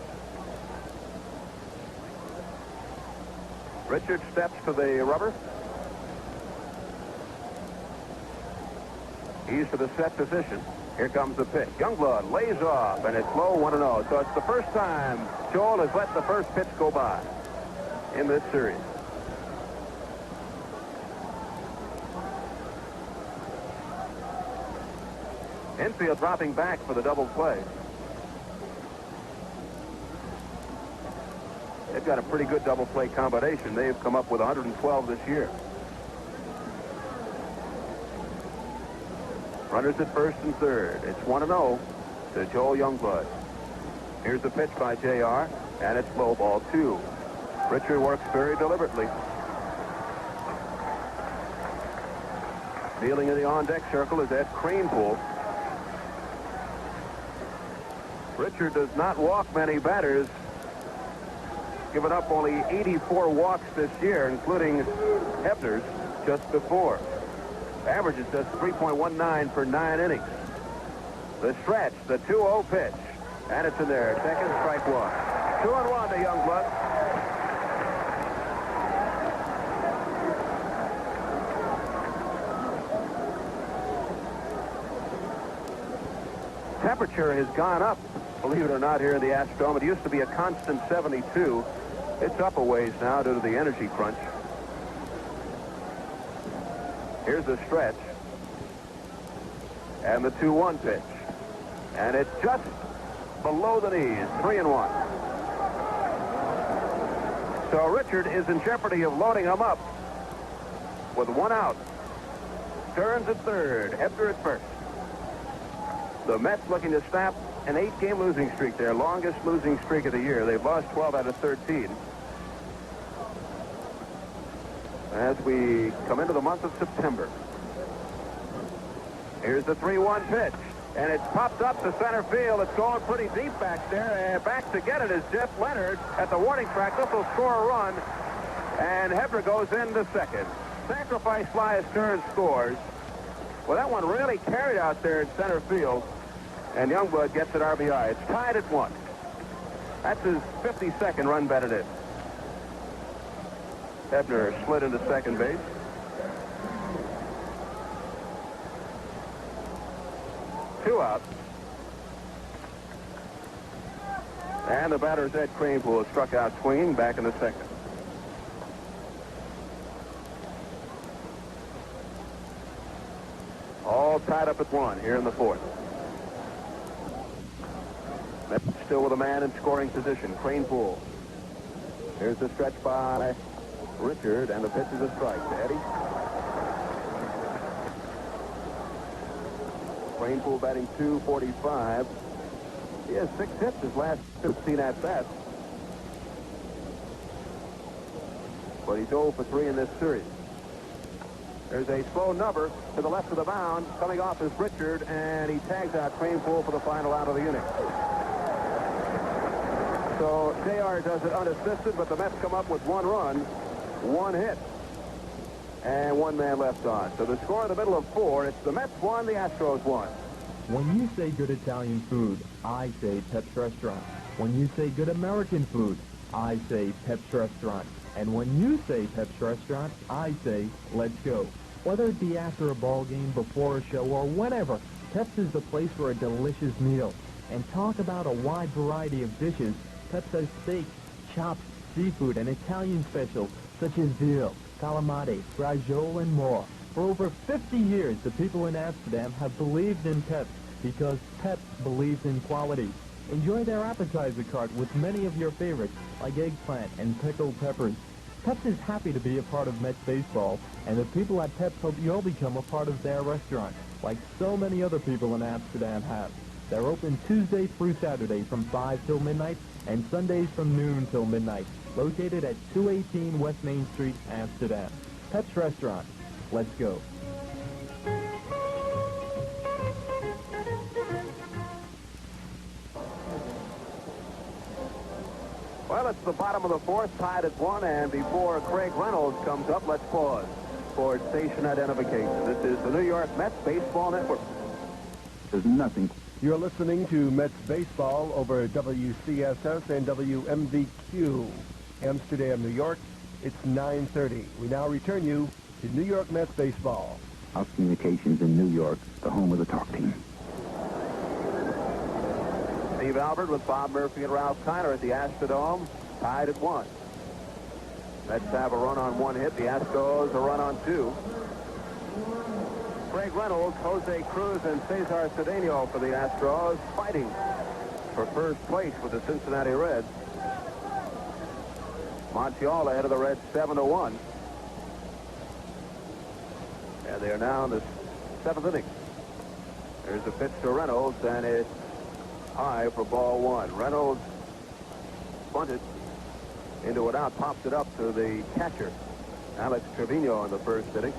Richard steps to the rubber. He's to the set position. Here comes the pitch. Youngblood lays off, and it's low 1-0. So it's the first time Joel has let the first pitch go by in this series. Infield dropping back for the double play. They've got a pretty good double play combination. They've come up with 112 this year. Runners at first and third. It's 1-0 to Joel Youngblood. Here's the pitch by JR, and it's low ball 2. Richard works very deliberately. Dealing in the on-deck circle is Ed Kranepool. Richard does not walk many batters. Given up only 84 walks this year, including Hebner's just before. Average is just 3.19 per 9 innings. The stretch, the 2-0 pitch, and it's in there. Second, strike one. 2-1 to Youngblood. Temperature has gone up, believe it or not, here in the Astrodome. It used to be a constant 72. It's up a ways now due to the energy crunch. Here's the stretch. And the 2-1 pitch. And it's just below the knees. 3-1. So Richard is in jeopardy of loading him up with 1 out. Stearns at third. Hebner at first. The Mets looking to snap an 8-game losing streak, their longest losing streak of the year. They've lost 12 out of 13. As we come into the month of September. Here's the 3-1 pitch. And it's popped up to center field. It's going pretty deep back there. And back to get it is Jeff Leonard at the warning track. This will score a run. And Hebner goes into second. Sacrifice fly as Stearns scores. Well, that one really carried out there in center field. And Youngblood gets an RBI. It's tied at 1. That's his 52nd run batted in. Hebner slid into second base. Two out. And the batter's Ed Kranepool struck out swinging back in the second. All tied up at 1 here in the fourth. Mets still with a man in scoring position. Kranepool. Here's the stretch by Richard, and the pitch is a strike to Eddie. Kranepool batting .245. He has 6 hits his last 15 at-bats. But he's 0 for 3 in this series. There's a slow number to the left of the mound. Coming off is Richard, and he tags out Kranepool for the final out of the inning. So JR does it unassisted, but the Mets come up with 1 run, 1 hit, and 1 man left on. So the score in the middle of 4, it's the Mets 1, the Astros 1. When you say good Italian food, I say Pep's Restaurant. When you say good American food, I say Pep's Restaurant. And when you say Pep's Restaurant, I say, let's go. Whether it be after a ball game, before a show, or whenever, Pep's is the place for a delicious meal. And talk about a wide variety of dishes. Pep's has steak, chops, seafood, and Italian specials such as veal, calamari, braciole, and more. For over 50 years, the people in Amsterdam have believed in Pep's because Pep's believes in quality. Enjoy their appetizer cart with many of your favorites, like eggplant and pickled peppers. Pep's is happy to be a part of Mets baseball, and the people at Pep's hope you'll become a part of their restaurant, like so many other people in Amsterdam have. They're open Tuesday through Saturday from 5 till midnight, and Sundays from noon till midnight. Located at 218 West Main Street, Amsterdam. Pep's Restaurant. Let's go. Well, it's the bottom of the fourth, tied at 1, and before Craig Reynolds comes up, let's pause for station identification. This is the New York Mets Baseball Network. There's nothing. You're listening to Mets Baseball over WCSS and WMVQ. Amsterdam, New York. It's 9:30. We now return you to New York Mets Baseball. House Communications in New York, the home of the talk team. Steve Albert with Bob Murphy and Ralph Tyler at the Astrodome, tied at 1. Mets have a run on 1 hit. The Astros a run on 2. Craig Reynolds, Jose Cruz, and Cesar Cedeno for the Astros, fighting for first place with the Cincinnati Reds. Montreal ahead of the Reds 7-1. And they are now in the 7th inning. There's a pitch to Reynolds, and it's high for ball 1. Reynolds bunted into an out, pops it up to the catcher, Alex Trevino, in the first inning.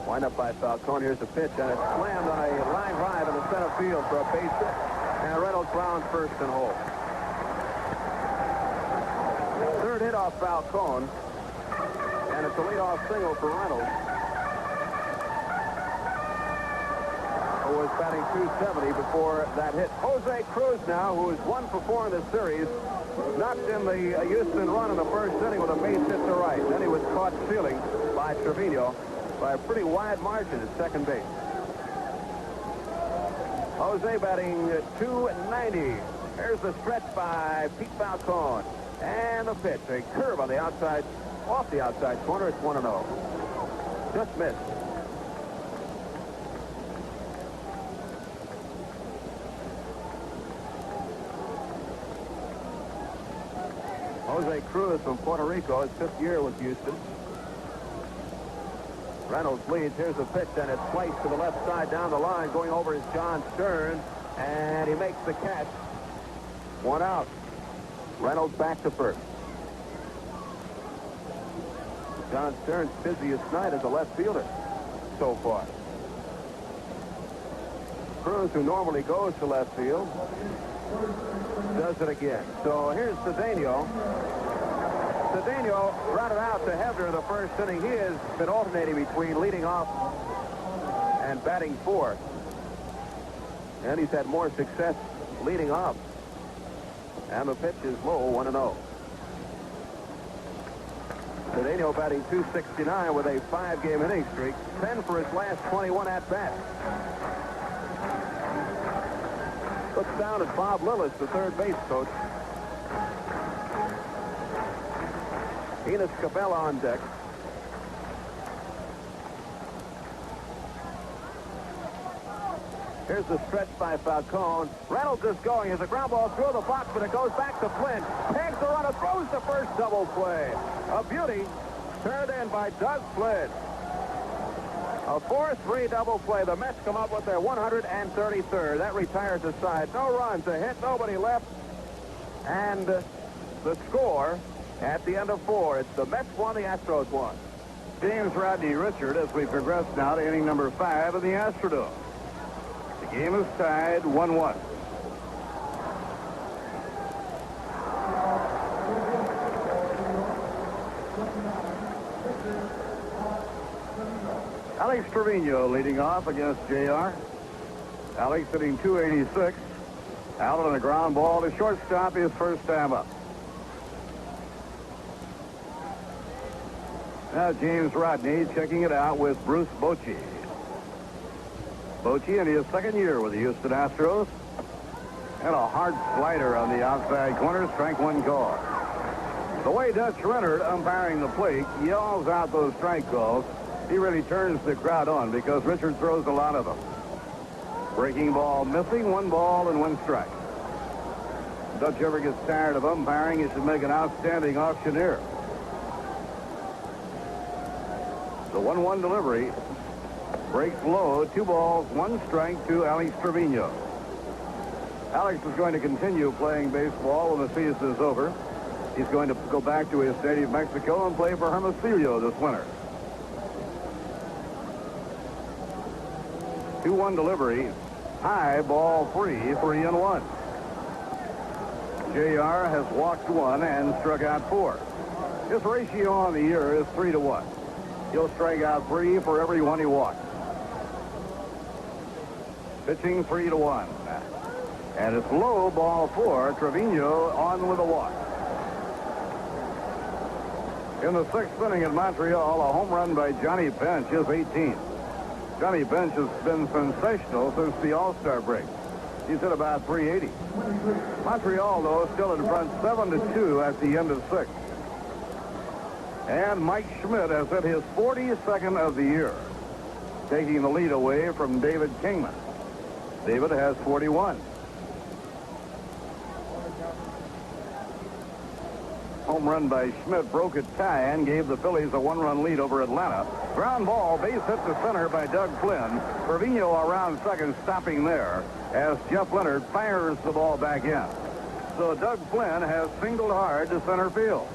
Wind up by Falcone. Here's the pitch, and it's slammed on a line drive in the center field for a base hit. And Reynolds rounds first and home. Third hit off Falcone, and it's a leadoff single for Reynolds, who was batting .270 before that hit. Jose Cruz now, who is 1 for 4 in this series, knocked in the Houston run in the first inning with a base hit to right. Then he was caught stealing by Trevino by a pretty wide margin at second base. Jose batting .290. Here's the stretch by Pete Falcone. And the pitch, a curve on the outside, off the outside corner. It's 1-0. Just missed. Jose Cruz from Puerto Rico, his 5th year with Houston. Reynolds leads. Here's the pitch, and it's sliced to the left side down the line. Going over is John Stearns, and he makes the catch. 1 out. Reynolds back to first. John Stearns' busiest night as a left fielder so far. Cruz, who normally goes to left field, does it again. So here's Cedeno. Cedeno grounded out to Hebner in the first inning. He has been alternating between leading off and batting fourth. And he's had more success leading off. And the pitch is low, 1-0. Cedeno batting .269 with a 5-game inning streak. 10 for his last 21 at-bats. Looks down at Bob Lillis, the third base coach. Enos Cabell on deck. Here's the stretch by Falcone. Reynolds is going. As a ground ball through the box, but it goes back to Flynn. Tags the runner, throws the first double play. A beauty turned in by Doug Flynn. A 4-3 double play. The Mets come up with their 133rd. That retires the side. No runs, a hit, nobody left. And the score at the end of 4. It's the Mets 1, the Astros 1. James Rodney Richard as we progress now to inning number 5 of the Astrodome. The game is tied 1-1. Alex Trevino leading off against JR. Alex hitting .286. Out on a ground ball to shortstop, his first time up. Now James Rodney checking it out with Bruce Bochy. Bochy in his 2nd year with the Houston Astros. And a hard slider on the outside corner, strike 1 call. The way Dutch Rennert, umpiring the plate, yells out those strike calls, he really turns the crowd on because Richard throws a lot of them. Breaking ball missing, 1 ball and 1 strike. If Dutch ever gets tired of umpiring, he should make an outstanding auctioneer. The 1-1 delivery breaks low, 2 balls, 1 strike to Alex Trevino. Alex is going to continue playing baseball when the season is over. He's going to go back to his native Mexico and play for Hermosillo this winter. 2-1 delivery, high, ball 3, 3-1. JR has walked 1 and struck out 4. His ratio on the year is 3-1. He'll strike out 3 for every 1 he walks. Pitching 3-1. And it's low, ball 4. Trevino on with a walk. In the 6th inning at Montreal, a home run by Johnny Bench is 18. Johnny Bench has been sensational since the All-Star break. He's hit about 380. Montreal, though, still in front 7-2 at the end of 6. And Mike Schmidt has hit his 42nd of the year, taking the lead away from David Kingman. David has 41. Home run by Schmidt broke a tie and gave the Phillies a one-run lead over Atlanta. Ground ball, base hit to center by Doug Flynn. Trevino around second, stopping there as Jeff Leonard fires the ball back in. So Doug Flynn has singled hard to center field.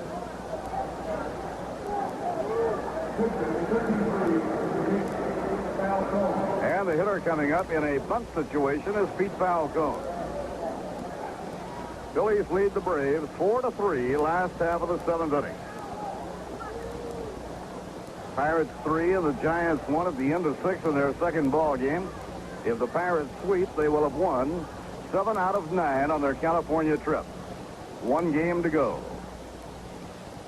And the hitter coming up in a bunt situation is Pete Falcone. Phillies lead the Braves 4-3 last half of the 7th inning. Pirates 3 and the Giants 1 at the end of 6 in their second ball game. If the Pirates sweep, they will have won 7 out of 9 on their California trip. 1 game to go.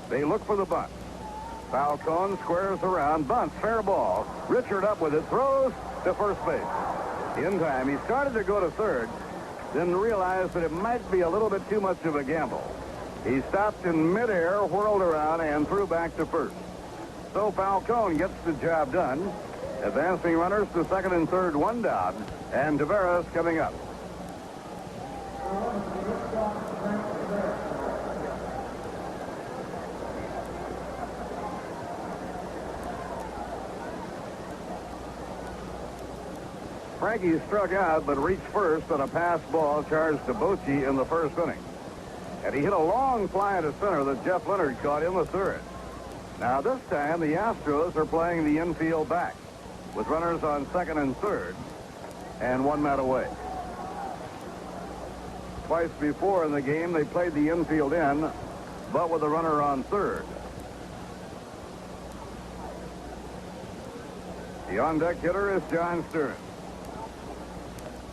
They look for the bunt. Falcone squares around, bunts, fair ball. Richard up with it, throws to first base. In time, he started to go to third, then realized that it might be a little bit too much of a gamble. He stopped in midair, whirled around, and threw back to first. So Falcone gets the job done. Advancing runners to second and third, 1 down, and Taveras coming up. Frankie struck out but reached first on a pass ball charged to Bochy in the first inning. And he hit a long fly to center that Jeff Leonard caught in the third. Now this time the Astros are playing the infield back with runners on second and third and 1 man away. Twice before in the game they played the infield in, but with a runner on third. The on-deck hitter is John Stearns.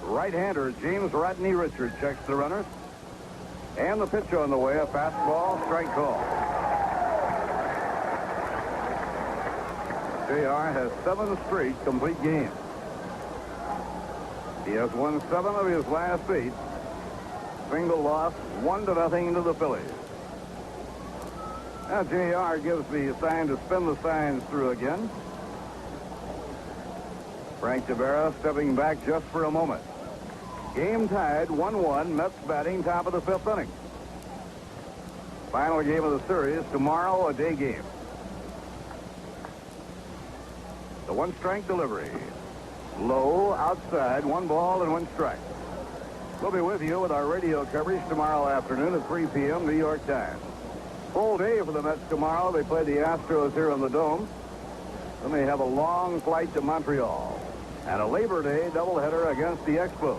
Right-hander James Rodney Richard checks the runners. And the pitch on the way, a fastball, strike call. JR has 7 straight complete games. He has won 7 of his last 8. Single loss, 1-0 to the Phillies. Now JR gives the sign to spin the signs through again. Frank Taveras stepping back just for a moment. Game tied, 1-1, Mets batting top of the 5th inning. Final game of the series, tomorrow a day game. The 1-strike delivery. Low, outside, 1 ball and 1 strike. We'll be with you with our radio coverage tomorrow afternoon at 3 p.m. New York time. Full day for the Mets tomorrow. They play the Astros here in the Dome. Then they have a long flight to Montreal. And a Labor Day doubleheader against the Expos.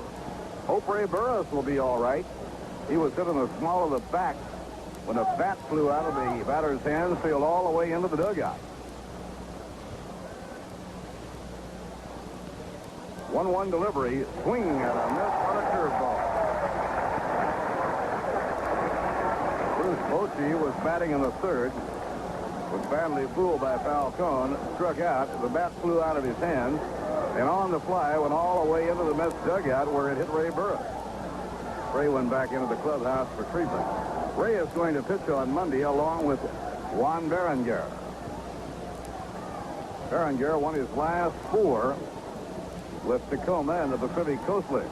Hope Ray Burris will be all right. He was hit in the small of the back when a bat flew out of the batter's hands, sailed all the way into the dugout. 1-1 delivery, swing and a miss on a curveball. Bruce Bochy was batting in the third, was badly fooled by Falcone, struck out. The bat flew out of his hands, and on the fly went all the way into the Mets dugout where it hit Ray Burris. Ray went back into the clubhouse for treatment. Ray is going to pitch on Monday along with Juan Berenguer. Berenguer won his last 4 with Tacoma and the Pacific Coast League.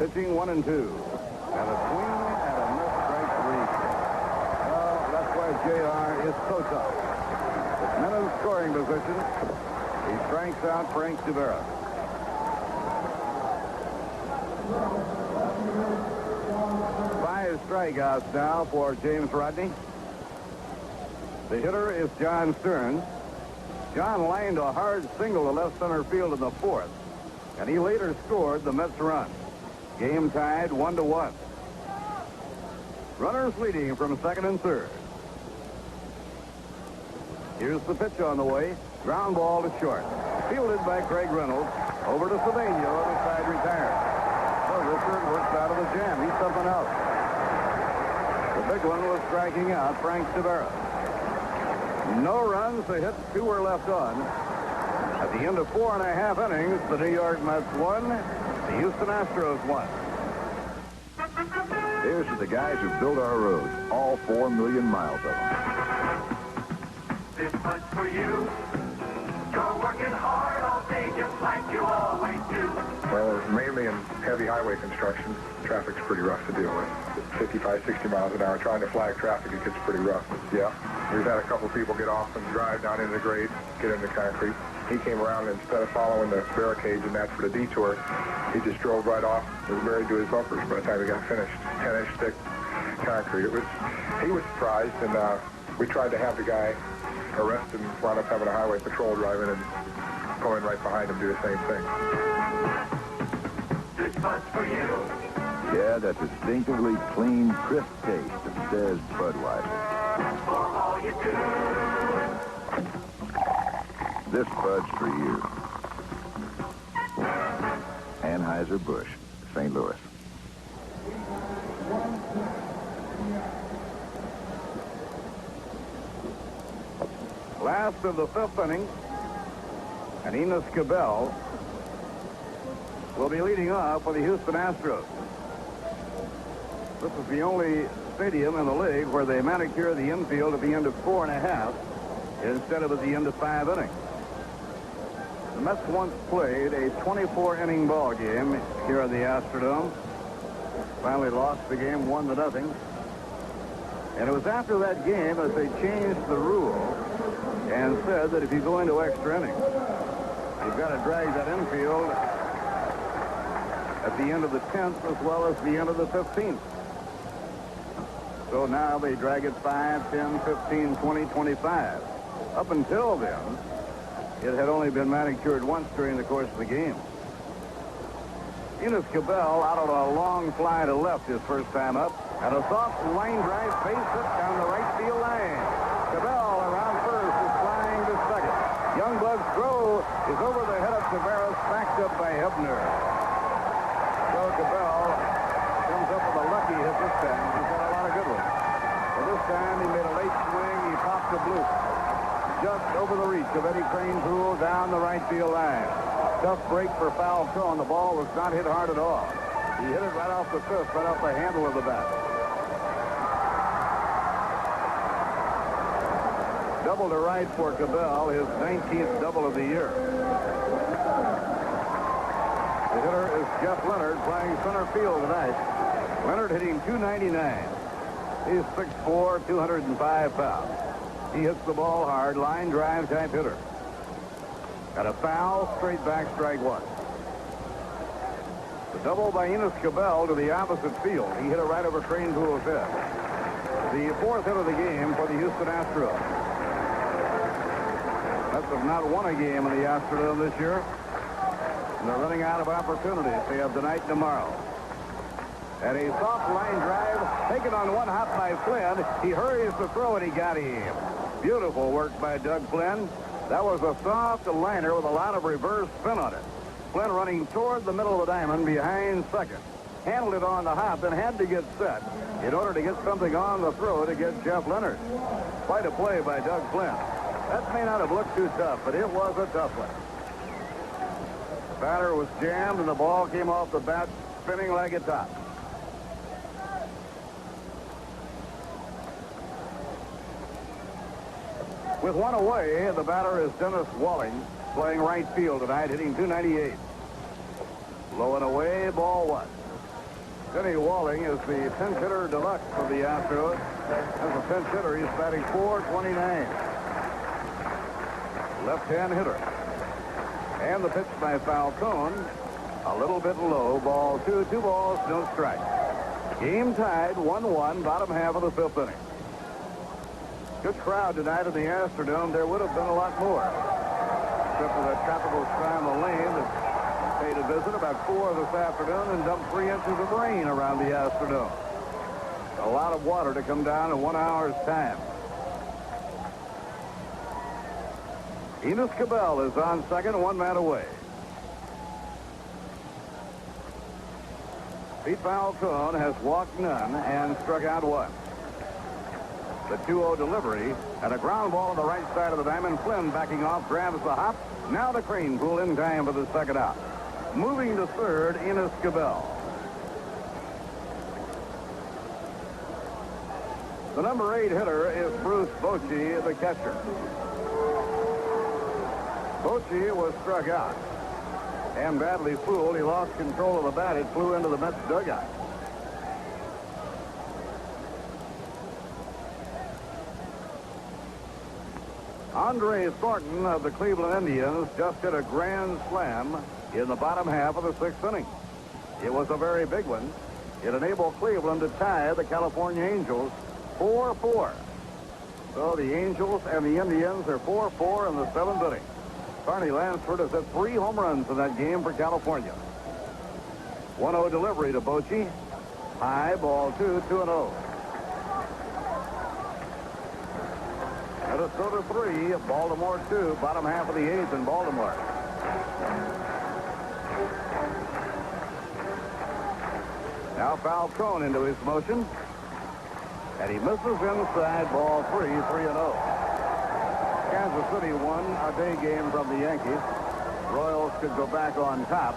Pitching 1 and 2. And a swing and a miss, strike 3. Well, that's why JR is so tough. With men in scoring position, he strikes out Frank Taveras. Five strikeouts now for James Rodney. The hitter is John Stearns. John lined a hard single to left center field in the 4th, and he later scored the Mets run. Game tied 1-1. Runners leading from second and third. Here's the pitch on the way. Ground ball to short. Fielded by Craig Reynolds. Over to Cedeno, other side retired. So Richard works out of the jam. He's something else. The big one was striking out Frank Taveras. No runs, they hit, 2 were left on. At the end of 4.5 innings, the New York Mets won, the Houston Astros won. Here's to the guys who built our roads, all 4 million miles of them. This one's for you. You're working hard all day just like you always do. Well, mainly in heavy highway construction, traffic's pretty rough to deal with. 55, 60 miles an hour, trying to flag traffic, it gets pretty rough. Yeah, we've had a couple people get off and drive down into the grade, get into concrete. He came around, and instead of following the barricades and that for the detour, he just drove right off, was buried to his bumpers by the time he got finished. 10-inch thick concrete. He was surprised, and we tried to have the guy arrested and wound up having a highway patrol drive in and go in right behind him, do the same thing. This one's for you. Yeah, that distinctively clean, crisp taste that says Budweiser. For all you do. This Bud's for you. Anheuser-Busch, St. Louis. Last of the 5th inning, and Enos Cabell will be leading off for the Houston Astros. This is the only stadium in the league where they manicure the infield at the end of 4.5 instead of at the end of 5 innings. The Mets once played a 24-inning ball game here at the Astrodome. Finally lost the game 1-0. And it was after that game that they changed the rule and said that if you go into extra innings, you've got to drag that infield at the end of the 10th as well as the end of the 15th. So now they drag it 5, 10, 15, 20, 25. Up until then, it had only been manicured once during the course of the game. Enos Cabell out on a long fly to left his first time up, and a soft line drive base hit down the right field line. Cabell around first is flying to second. Youngblood's throw is over the head of Taveras, backed up by Hebner. So Cabell comes up with a lucky hit this time. He's got a lot of good ones. But this time he made a late swing. He popped a bloop just over the reach of Ed Kranepool down the right field line. Tough break for Falcone. The ball was not hit hard at all. He hit it right off the fifth, right off the handle of the bat. Double to right for Cabell, his 19th double of the year. The hitter is Jeff Leonard, playing center field tonight. Leonard hitting .299. He's 6'4", 205 pounds. He hits the ball hard, line drive type hitter. Got a foul, straight back, strike one. The double by Enos Cabell to the opposite field. He hit it right over Kranepool's head. The 4th hit of the game for the Houston Astros. Mets have not won a game in the Astrodome this year. And they're running out of opportunities. They have tonight and tomorrow. And a soft line drive taken on one hop by Flynn. He hurries to throw, and he got him. Beautiful work by Doug Flynn. That was a soft liner with a lot of reverse spin on it. Flynn running toward the middle of the diamond behind second. Handled it on the hop and had to get set in order to get something on the throw to get Jeff Leonard. Quite a play by Doug Flynn. That may not have looked too tough, but it was a tough one. The batter was jammed, and the ball came off the bat spinning like a top. With one away, the batter is Denny Walling, playing right field tonight, hitting .298. Low and away, ball one. Denny Walling is the pinch hitter deluxe for the Astros. As a pinch hitter, he's batting .429. Left-hand hitter. And the pitch by Falcone, a little bit low, ball two. 2 balls, no strikes. Game tied, 1-1, bottom half of the 5th inning. Good crowd tonight in the Astrodome. There would have been a lot more. Except for that tropical storm, the lane that paid a visit about 4 this afternoon and dumped 3 inches of rain around the Astrodome. A lot of water to come down in 1 hour's time. Enos Cabell is on second, 1 man away. Pete Falcone has walked none and struck out 1. The 2-0 delivery and a ground ball on the right side of the diamond. Flynn backing off, grabs the hop. Now to Kranepool in time for the second out. Moving to third, Enos Cabell. The number 8 hitter is Bruce Bochy, the catcher. Bochy was struck out. And badly fooled, he lost control of the bat. It flew into the Mets dugout. Andre Thornton of the Cleveland Indians just hit a grand slam in the bottom half of the 6th inning. It was a very big one. It enabled Cleveland to tie the California Angels 4-4. So the Angels and the Indians are 4-4 in the 7th inning. Carney Lansford has hit 3 home runs in that game for California. 1-0 delivery to Bochy. High, ball 2, 2-0. Minnesota 3, Baltimore 2, bottom half of the 8th in Baltimore. Now Falcone into his motion. And he misses inside, ball 3, 3-0. Kansas City won a day game from the Yankees. Royals could go back on top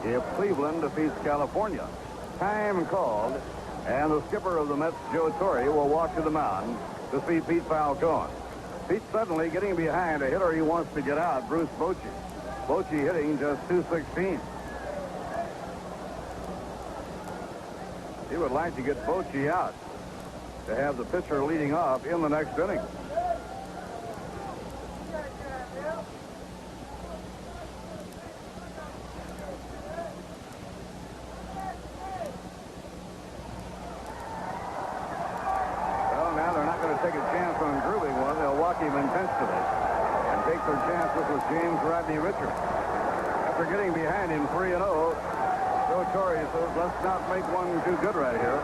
if Cleveland defeats California. Time called, and the skipper of the Mets, Joe Torre, will walk to the mound to see Pete Falcone. Pete suddenly getting behind a hitter he wants to get out, Bruce Bochy. Bochy hitting just .216. He would like to get Bochy out to have the pitcher leading off in the next inning. Take a chance on grooving one. They'll walk him intentionally and take their chances with James Rodney Richard. After getting behind him 3-0, Joe Torre says, let's not make one too good right here.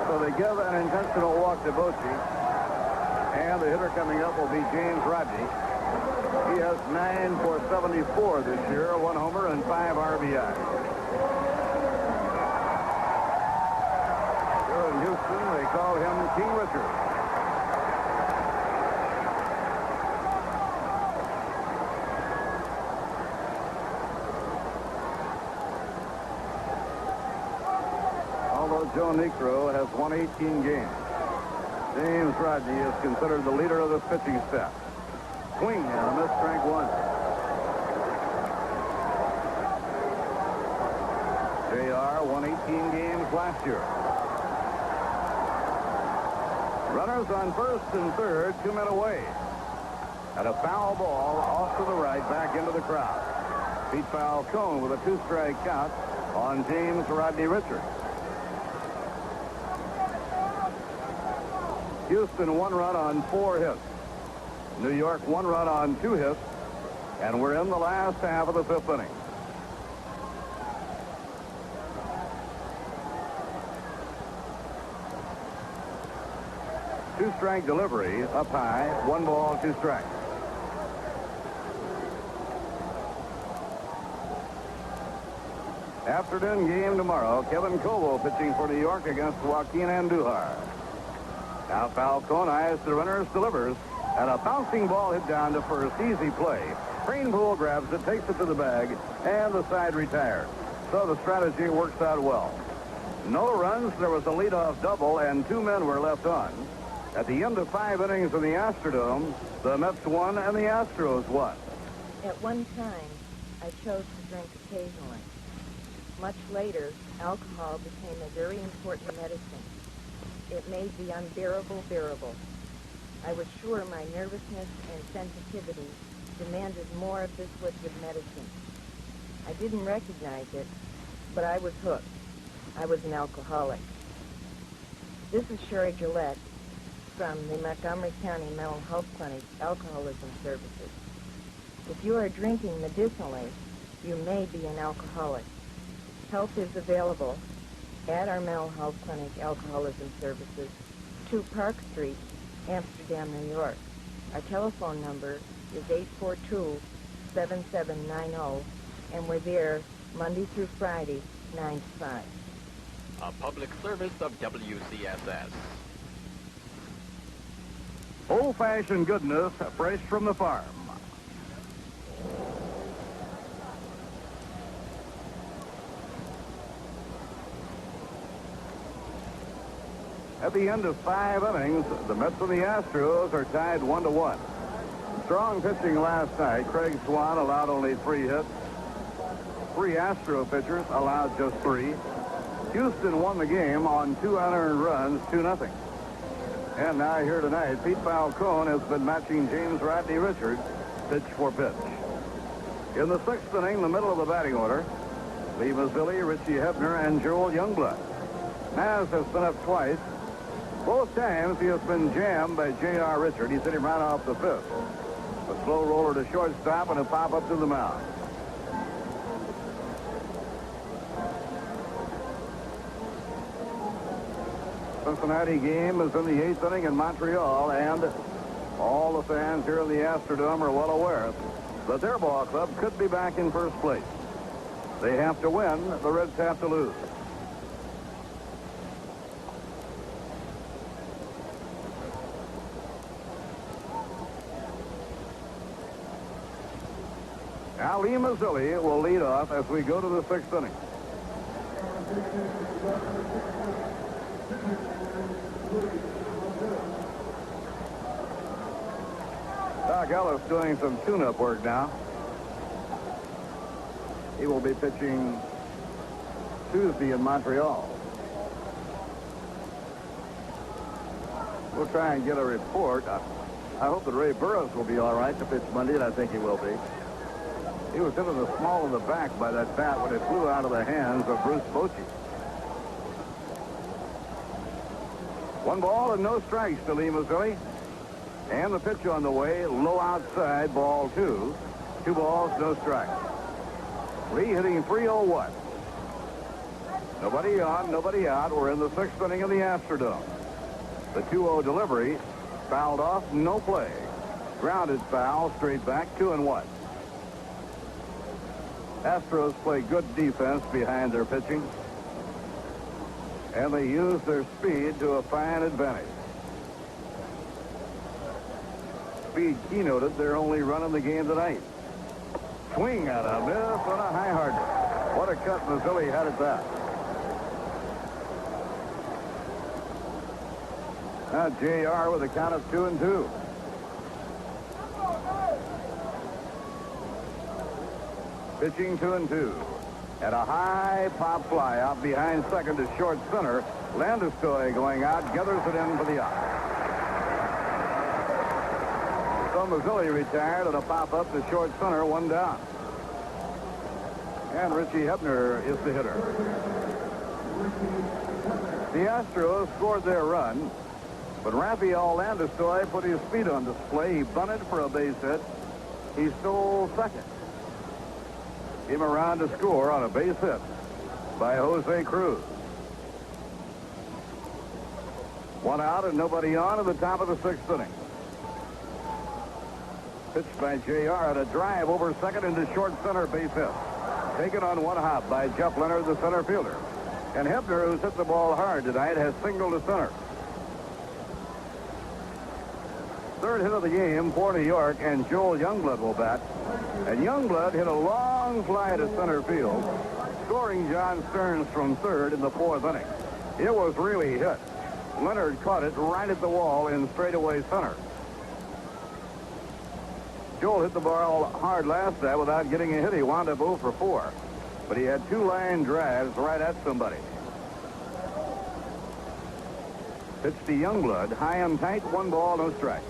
So they give an intentional walk to Bochy. And the hitter coming up will be James Rodney. He has 9 for 74 this year, 1 homer and 5 RBI. Here in Houston, they call him King Richard. Joe Niekro has won 18 games. James Rodney is considered the leader of the pitching staff. Swing and a miss, strike 1. JR won 18 games last year. Runners on first and third, 2 men away. And a foul ball off to the right, back into the crowd. Pete Falcone with a 2-strike count on James Rodney Richard. Houston 1 run on 4 hits. New York 1 run on 2 hits. And we're in the last half of the 5th inning. Two-strike delivery up high. 1 ball, 2 strikes. Afternoon game tomorrow. Kevin Cobo pitching for New York against Joaquin Andujar. Now Falcone eyes the runners, delivers, and a bouncing ball hit down to first. Easy play. Kranepool grabs it, takes it to the bag, and the side retires. So the strategy works out well. No runs. There was a leadoff double, and 2 men were left on. At the end of 5 innings in the Astrodome, the Mets won and the Astros won. At one time, I chose to drink occasionally. Much later, alcohol became a very important medicine. It made the unbearable bearable. I was sure my nervousness and sensitivity demanded more of this liquid medicine. I didn't recognize it, but I was hooked. I was an alcoholic. This is Sherry Gillette from the Montgomery County Mental Health Clinic Alcoholism Services. If you are drinking medicinally, you may be an alcoholic. Help is available at our Mental Health Clinic Alcoholism Services, 2 Park Street, Amsterdam, New York. Our telephone number is 842-7790, and we're there Monday through Friday, 9 to 5. A public service of WCSS. Old-fashioned goodness, fresh from the farm. At the end of 5 innings, the Mets and the Astros are tied 1-1. Strong pitching last night. Craig Swan allowed only 3 hits. 3 Astro pitchers allowed just 3. Houston won the game on 2 unearned runs, 2-0. And now here tonight, Pete Falcone has been matching James Rodney Richards pitch for pitch. In the 6th inning, the middle of the batting order, Lee Mazzilli, Richie Hebner, and Joel Youngblood. Maz has been up twice. Both times he has been jammed by J.R. Richard. He's hit him right off the 5th. A slow roller to shortstop and a pop up to the mound. Cincinnati game is in the 8th inning in Montreal, and all the fans here in the Astrodome are well aware that their ball club could be back in first place. They have to win. The Reds have to lose. Now Lee Mazzilli will lead off as we go to the 6th inning. Doug Ellis doing some tune-up work now. He will be pitching Tuesday in Montreal. We'll try and get a report. I hope that Ray Burroughs will be all right to pitch Monday, and I think he will be. He was hit in the small of the back by that bat when it flew out of the hands of Bruce Bochy. 1 ball and no strikes to Lee Mazzilli. And the pitch on the way, low outside, ball 2. 2 balls, no strikes. Lee hitting .301. Nobody on, nobody out. We're in the 6th inning of the Astrodome. The 2-0 delivery, fouled off, no play. Grounded foul, straight back, 2-1. Astros play good defense behind their pitching, and they use their speed to a fine advantage. Speed keynoted their only run in the game tonight. Swing out of miss on a high harder. What a cut Mazzilli had at that. Now JR with a count of 2-2. Pitching 2-2. And a high pop fly out behind second to short center. Landestoy going out, gathers it in for the out. So Mazzilli retired and a pop up to short center, 1 down. And Richie Hebner is the hitter. The Astros scored their run, but Rafael Landestoy put his speed on display. He bunted for a base hit. He stole second. Came around to score on a base hit by Jose Cruz. 1 out and nobody on at the top of the 6th inning. Pitched by JR at a drive over second into short center, base hit. Taken on 1 hop by Jeff Leonard, the center fielder. And Hebner, who's hit the ball hard tonight, has singled to center. 3rd hit of the game for New York, and Joel Youngblood will bat. And Youngblood hit a long fly to center field, scoring John Stearns from 3rd in the 4th inning. It was really hit. Leonard caught it right at the wall in straightaway center. Joel hit the ball hard last night without getting a hit. He wound up 0 for 4. But he had 2 line drives right at somebody. Pitch to Youngblood, high and tight, 1 ball, no strike.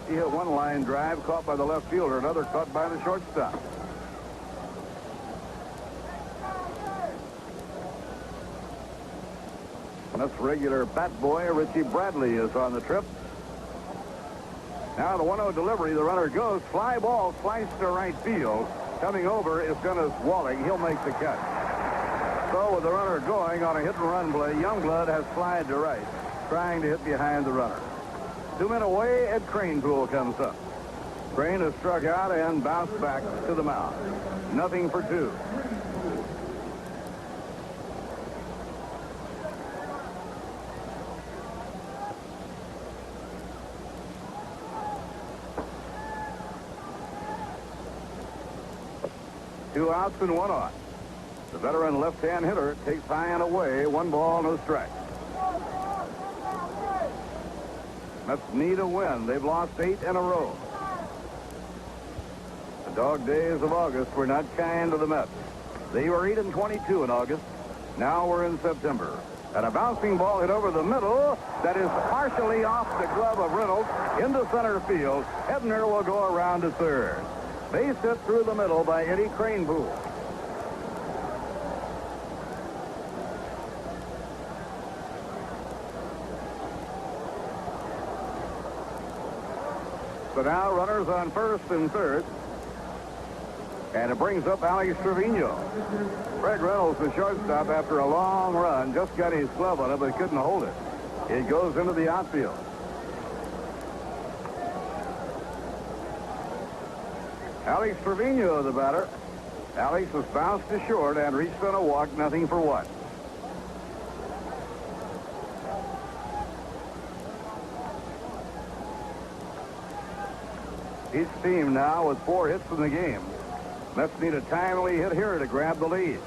He hit 1 line drive, caught by the left fielder, another caught by the shortstop. And that's regular bat boy Richie Bradley is on the trip. Now the 1-0 delivery, the runner goes, fly ball, sliced to right field. Coming over is Dennis Walling. He'll make the catch. So with the runner going on a hit-and-run play, Youngblood has slid to right, trying to hit behind the runner. 2 men away, Ed Kranepool comes up. Crane has struck out and bounced back to the mound. 0 for 2. 2 outs and 1 on. The veteran left-hand hitter takes high and away. 1 ball, no strike. Mets need a win. They've lost 8 in a row. The dog days of August were not kind to the Mets. They were 8-22 in August. Now we're in September. And a bouncing ball hit over the middle that is partially off the glove of Reynolds into center field. Hebner will go around to third. Base hit through the middle by Ed Kranepool. So now runners on first and third. And it brings up Alex Trevino. Craig Reynolds, the shortstop, after a long run, just got his glove on it, but couldn't hold it. It goes into the outfield. Alex Trevino, the batter. Alex was bounced to short and reached on a walk, nothing for one. Each team now with 4 hits in the game. Mets need a timely hit here to grab the lead.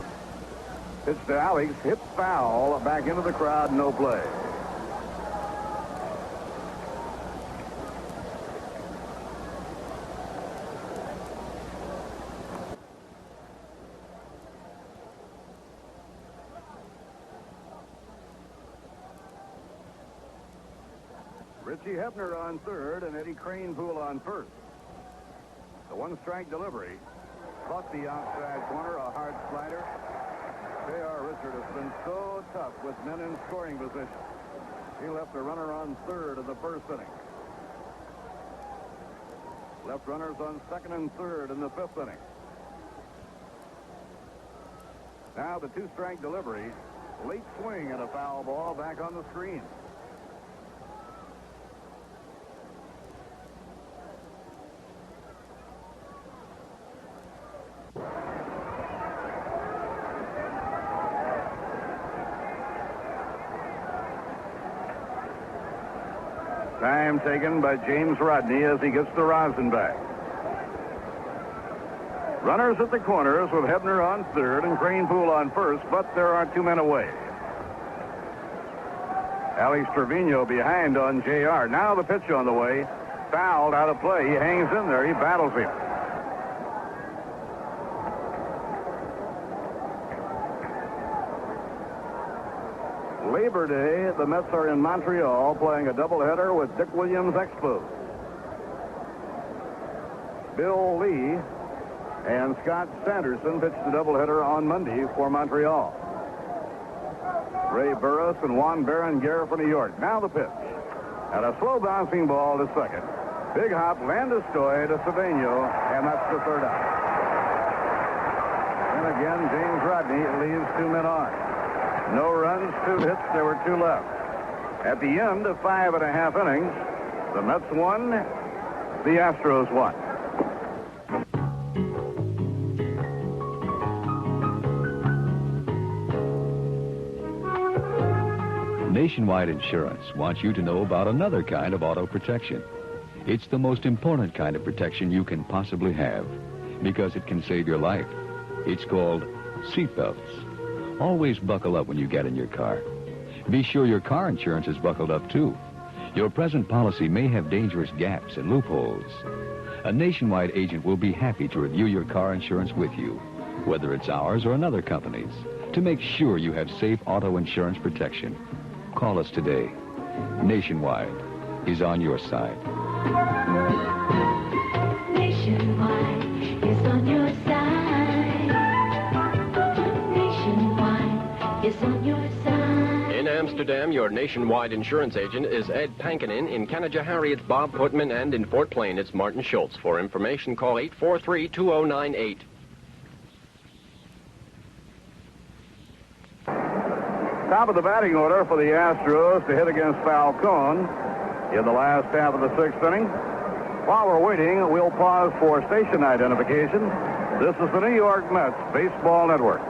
Pitch to Alex, hit foul, back into the crowd, no play. Richie Hebner on third and Ed Kranepool on first. The 1-strike delivery. Caught the outside corner, a hard slider. J.R. Richard has been so tough with men in scoring position. He left a runner on third in the first inning. Left runners on second and third in the 5th inning. Now the 2-strike delivery. Late swing and a foul ball back on the screen. Time taken by James Rodney as he gets the rosin back. Runners at the corners with Hebner on third and Kranepool on first, but there are 2 men away. Alex Trevino behind on J.R. Now the pitch on the way. Fouled out of play. He hangs in there. He battles him. Labor Day, the Mets are in Montreal playing a doubleheader with Dick Williams Expos. Bill Lee and Scott Sanderson pitched the doubleheader on Monday for Montreal. Ray Burris and Juan Berenguer for New York. Now the pitch. And a slow bouncing ball to second. Big hop, Landestoy to Cedeno, and that's the 3rd out. And again, James Rodney leaves 2 men on. No runs, 2 hits, there were 2 left. At the end of 5.5 innings, the Mets won, the Astros won. Nationwide Insurance wants you to know about another kind of auto protection. It's the most important kind of protection you can possibly have because it can save your life. It's called seatbelts. Always buckle up when you get in your car. Be sure your car insurance is buckled up, too. Your present policy may have dangerous gaps and loopholes. A Nationwide agent will be happy to review your car insurance with you, whether it's ours or another company's, to make sure you have safe auto insurance protection. Call us today. Nationwide is on your side. Nationwide is on your side. Is on your side. In Amsterdam, your Nationwide insurance agent is Ed Kranepool. In Canajoharie, it's Bob Putman. And in Fort Plain, it's Martin Schultz. For information, call 843-2098. Top of the batting order for the Astros to hit against Falcone in the last half of the 6th inning. While we're waiting, we'll pause for station identification. This is the New York Mets Baseball Network.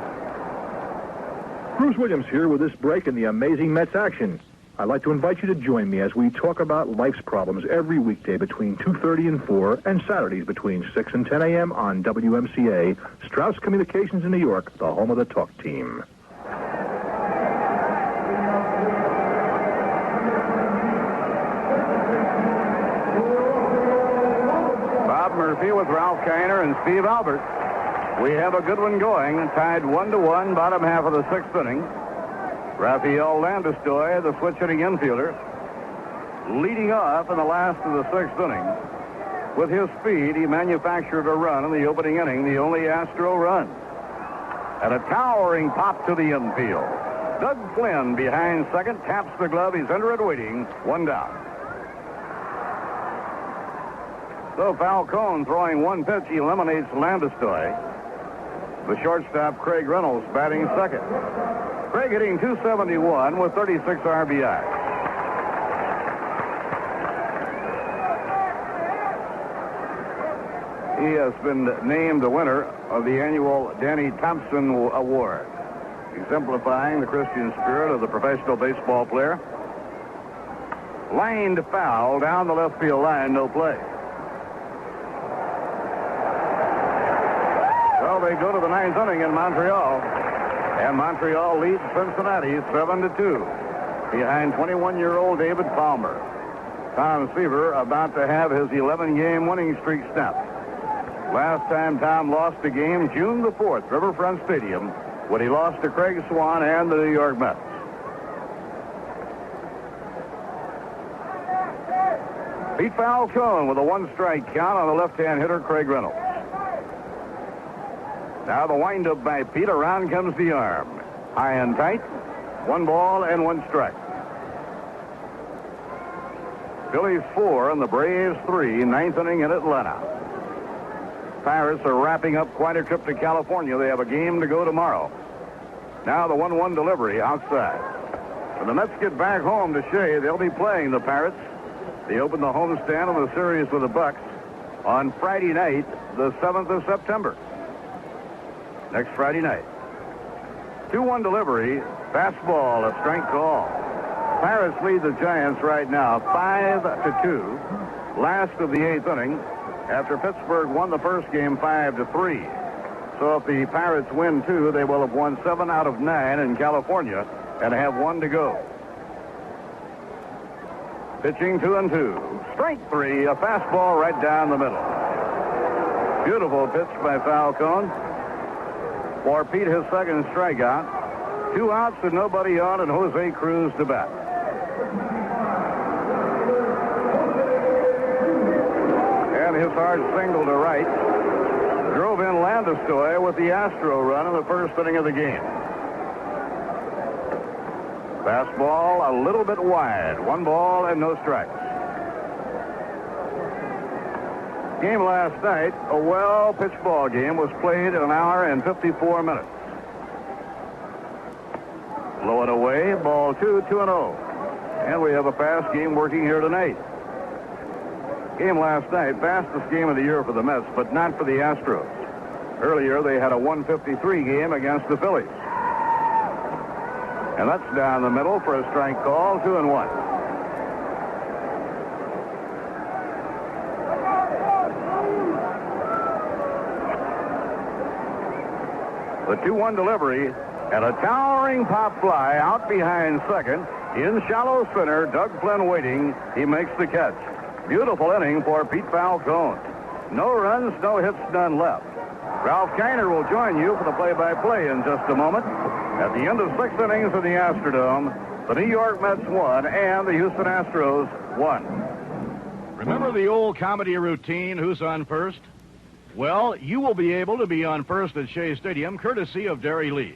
Bruce Williams here with this break in the amazing Mets action. I'd like to invite you to join me as we talk about life's problems every weekday between 2:30 and 4 and Saturdays between 6 and 10 a.m. on WMCA, Strauss Communications in New York, the home of the talk team. Bob Murphy with Ralph Kiner and Steve Albert. We have a good one going, tied 1-1, bottom half of the 6th inning. Rafael Landestoy, the switch-hitting infielder, leading off in the last of the 6th inning. With his speed, he manufactured a run in the opening inning, the only Astro run. And a towering pop to the infield. Doug Flynn behind second, taps the glove. He's under it waiting. 1 down. So Falcone throwing 1 pitch eliminates Landestoy. The shortstop, Craig Reynolds, batting second. Craig hitting .271 with 36 RBI. He has been named the winner of the annual Danny Thompson Award, exemplifying the Christian spirit of the professional baseball player. Lined foul down the left field line, no play. So they go to the 9th inning in Montreal. And Montreal leads Cincinnati 7-2 behind 21-year-old David Palmer. Tom Seaver about to have his 11-game winning streak snapped. Last time Tom lost a game, June the 4th, Riverfront Stadium, when he lost to Craig Swan and the New York Mets. Pete Falcone with a 1-strike count on the left-hand hitter, Craig Reynolds. Now the windup by Pete. Around comes the arm. High and tight. 1 ball and 1 strike. Phillies 4 and the Braves 3. 9th inning in Atlanta. Pirates are wrapping up quite a trip to California. They have a game to go tomorrow. Now the 1-1 delivery outside. When the Mets get back home to Shea, they'll be playing the Pirates. They open the homestand of the series with the Bucks on Friday night, the 7th of September. Next Friday night. 2-1 delivery. Fastball, a strike call. Pirates lead the Giants right now 5-2. Last of the 8th inning after Pittsburgh won the first game 5-3. So if the Pirates win 2, they will have won 7 out of 9 in California and have 1 to go. Pitching 2-2. Strike 3, a fastball right down the middle. Beautiful pitch by Falcone. For Pete, his second strikeout. 2 outs and nobody on, and Jose Cruz to bat. And his hard single to right drove in Landestoy with the Astro run in the first inning of the game. Fastball a little bit wide. 1 ball and no strikes. Game last night, a well-pitched ball game, was played in 1 hour and 54 minutes. Low and away, ball 2, 2-0. And we have a fast game working here tonight. Game last night, fastest game of the year for the Mets, but not for the Astros. Earlier, they had a 153 game against the Phillies. And that's down the middle for a strike call, 2-1. The 2-1 delivery and a towering pop fly out behind second. In shallow center, Doug Flynn waiting. He makes the catch. Beautiful inning for Pete Falcone. No runs, no hits, none left. Ralph Kiner will join you for the play-by-play in just a moment. At the end of 6 innings in the Astrodome, the New York Mets won and the Houston Astros won. Remember the old comedy routine, who's on first? Well, you will be able to be on first at Shea Stadium, courtesy of Derry Lee.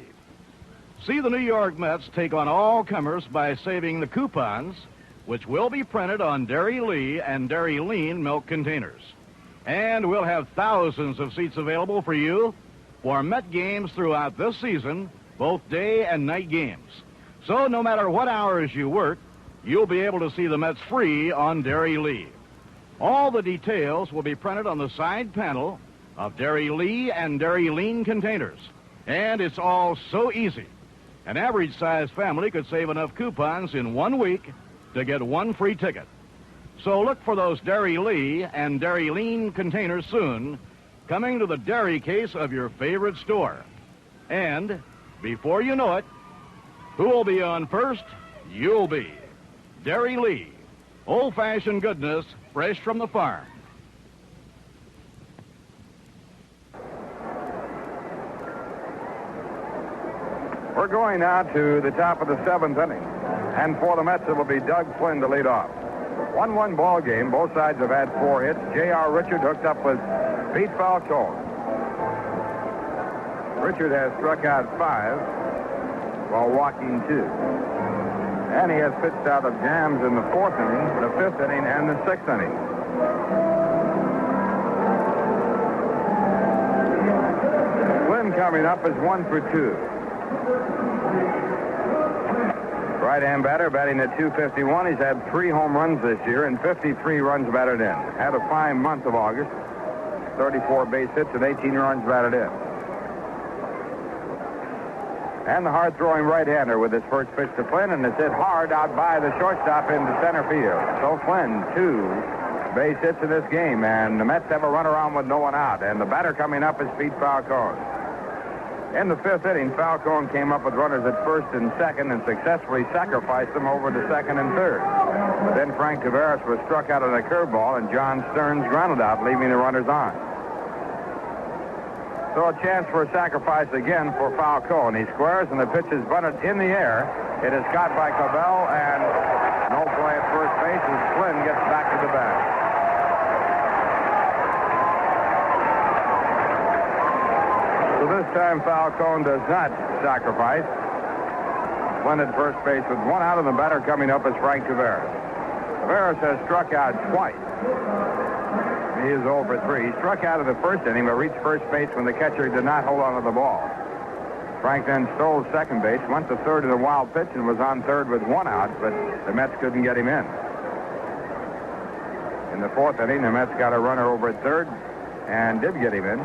See the New York Mets take on all comers by saving the coupons, which will be printed on Derry Lee and Derry Lean milk containers. And we'll have thousands of seats available for you for Met games throughout this season, both day and night games. So no matter what hours you work, you'll be able to see the Mets free on Derry Lee. All the details will be printed on the side panel of Derry Lee and Derry Lean containers. And it's all so easy. An average-sized family could save enough coupons in 1 week to get 1 free ticket. So look for those Dairy Lee and Dairy Lean containers soon, coming to the dairy case of your favorite store. And before you know it, who will be on first? You'll be. Dairy Lee. Old-fashioned goodness, fresh from the farm. We're going now to the top of the 7th inning. And for the Mets, it will be Doug Flynn to lead off. 1-1 ball game. Both sides have had 4 hits. J.R. Richard hooked up with Pete Falcone. Richard has struck out 5 while walking 2. And he has pitched out of jams in the 4th inning, the 5th inning, and the 6th inning. Flynn coming up is 1 for 2. Right-hand batter batting at .251. He's had 3 home runs this year and 53 runs batted in. Had a fine month of August. 34 base hits and 18 runs batted in. And the hard-throwing right-hander with his first pitch to Flynn, and it's hit hard out by the shortstop into center field. So Flynn, 2 base hits in this game, and the Mets have a run around with no one out. And the batter coming up is Pete Falcone. In the 5th inning, Falcone came up with runners at 1st and 2nd and successfully sacrificed them over to 2nd and 3rd. Then Frank Taveras was struck out on a curveball, and John Stearns grounded out, leaving the runners on. So a chance for a sacrifice again for Falcone. He squares, and the pitch is bunted in the air. It is caught by Cabell, and no play at first base as Flynn gets back to the bat. So this time Falcone does not sacrifice. Flynn at first base with 1 out, and the batter coming up is Frank Taveras. Taveras has struck out twice. He is 0 for 3. He struck out in the 1st inning, but reached first base when the catcher did not hold on to the ball. Frank then stole 2nd base, went to 3rd in a wild pitch, and was on 3rd with 1 out, but the Mets couldn't get him in. In the 4th inning, the Mets got a runner over at 3rd and did get him in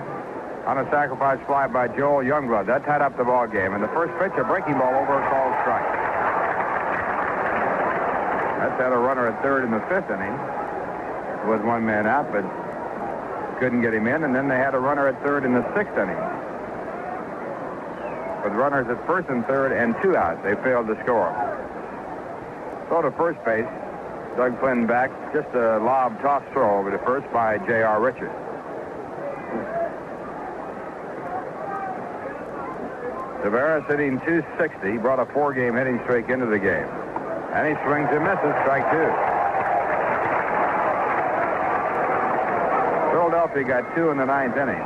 on a sacrifice fly by Joel Youngblood. That tied up the ball game. And the first pitch, a breaking ball over a called strike. Mets had a runner at 3rd in the 5th inning with 1 man out, but couldn't get him in. And then they had a runner at 3rd in the 6th inning with runners at 1st and 3rd and 2 outs. They failed to score. So to first base, Doug Flynn back. Just a lob toss throw over to first by J.R. Richard. Taveras hitting .260, brought a 4-game hitting streak into the game. And he swings and misses, strike 2. Philadelphia got 2 in the 9th inning.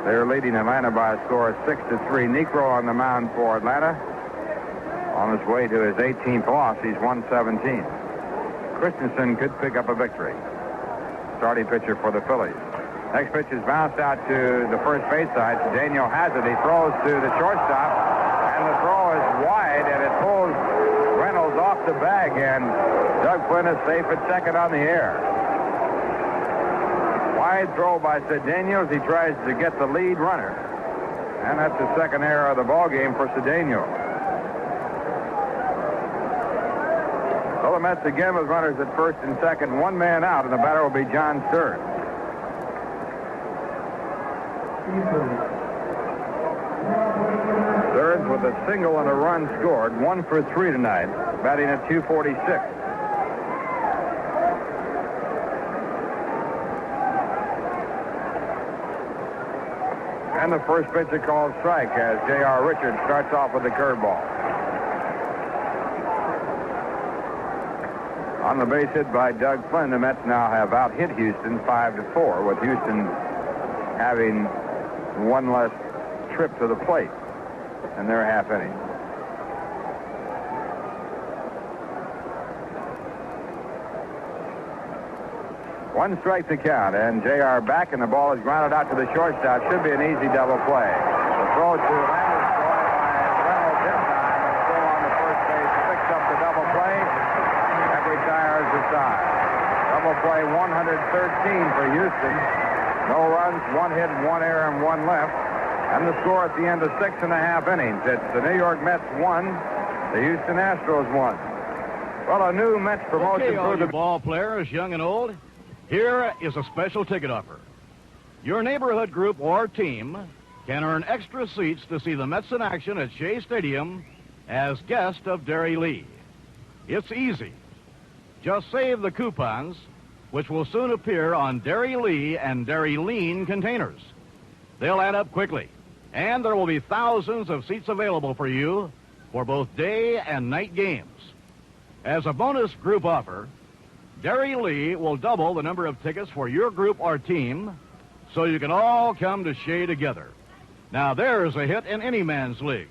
They're leading Atlanta by a score of 6-3. Negro on the mound for Atlanta. On his way to his 18th loss, he's 117. Christensen could pick up a victory. Starting pitcher for the Phillies. Next pitch is bounced out to the first base side. Cedeno has it. He throws to the shortstop, and the throw is wide, and it pulls Reynolds off the bag, and Doug Flynn is safe at 2nd on the air. Wide throw by Cedeno as he tries to get the lead runner, and that's the 2nd error of the ball game for Cedeno. So the Mets again with runners at 1st and 2nd, 1 man out, and the batter will be John Stearns. Stearns with a single and a run scored, 1 for 3 tonight, batting at .246. And the first pitch a called strike as J.R. Richard starts off with the curveball. On the base hit by Doug Flynn, the Mets now have out-hit Houston 5-4, with Houston having 1 less trip to the plate in their half inning. One strike to count, and J.R. back, and the ball is grounded out to the shortstop. Should be an easy double play. The throw to Landestoy by Reynolds in time, and still on the first base, picks up the double play and retires the side. Double play 113 for Houston. No runs, 1 hit, 1 error, and 1 left. And the score at the end of 6.5 innings. It's the New York Mets 1, the Houston Astros 1. Well, a new Mets promotion Okay, all through you the ball players, young and old, here is a special ticket offer. Your neighborhood group or team can earn extra seats to see the Mets in action at Shea Stadium as guest of Derry Lee. It's easy. Just save the coupons, which will soon appear on Derry Lee and Derry Lean containers. They'll add up quickly, and there will be thousands of seats available for you for both day and night games. As a bonus group offer, Derry Lee will double the number of tickets for your group or team so you can all come to Shea together. Now, there's a hit in any man's league.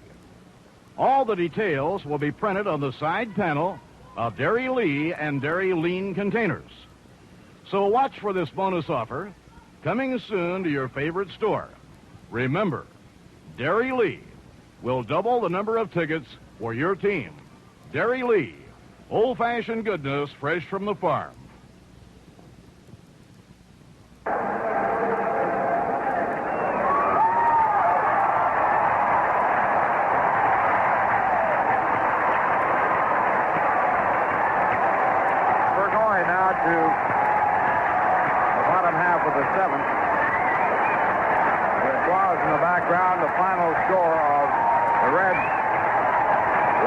All the details will be printed on the side panel of Derry Lee and Derry Lean containers. So watch for this bonus offer coming soon to your favorite store. Remember, Derry Lee will double the number of tickets for your team. Derry Lee, old-fashioned goodness fresh from the farm. We're going now to the bottom half of the seventh. It was in the background the final score of the Reds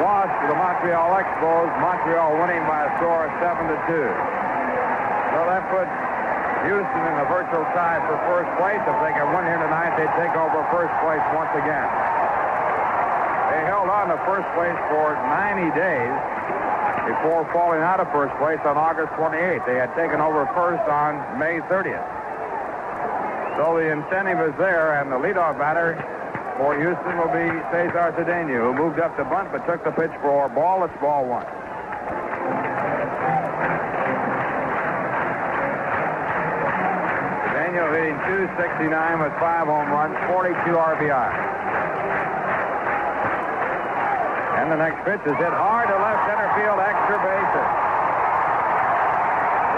loss to the Montreal Expos, Montreal winning by a score of 7-2. So that puts Houston in a virtual tie for first place. If they can win here tonight, they'd take over first place once again. They held on to first place for 90 days before falling out of first place on August 28th. They had taken over first on May 30th. So the incentive is there, and the leadoff batter for Houston will be Cesar Cedeno, who moved up to bunt but took the pitch for ball. It's ball one. Cedeno hitting .269 with 5 home runs, 42 RBI. And the next pitch is hit hard to left center field, extra bases.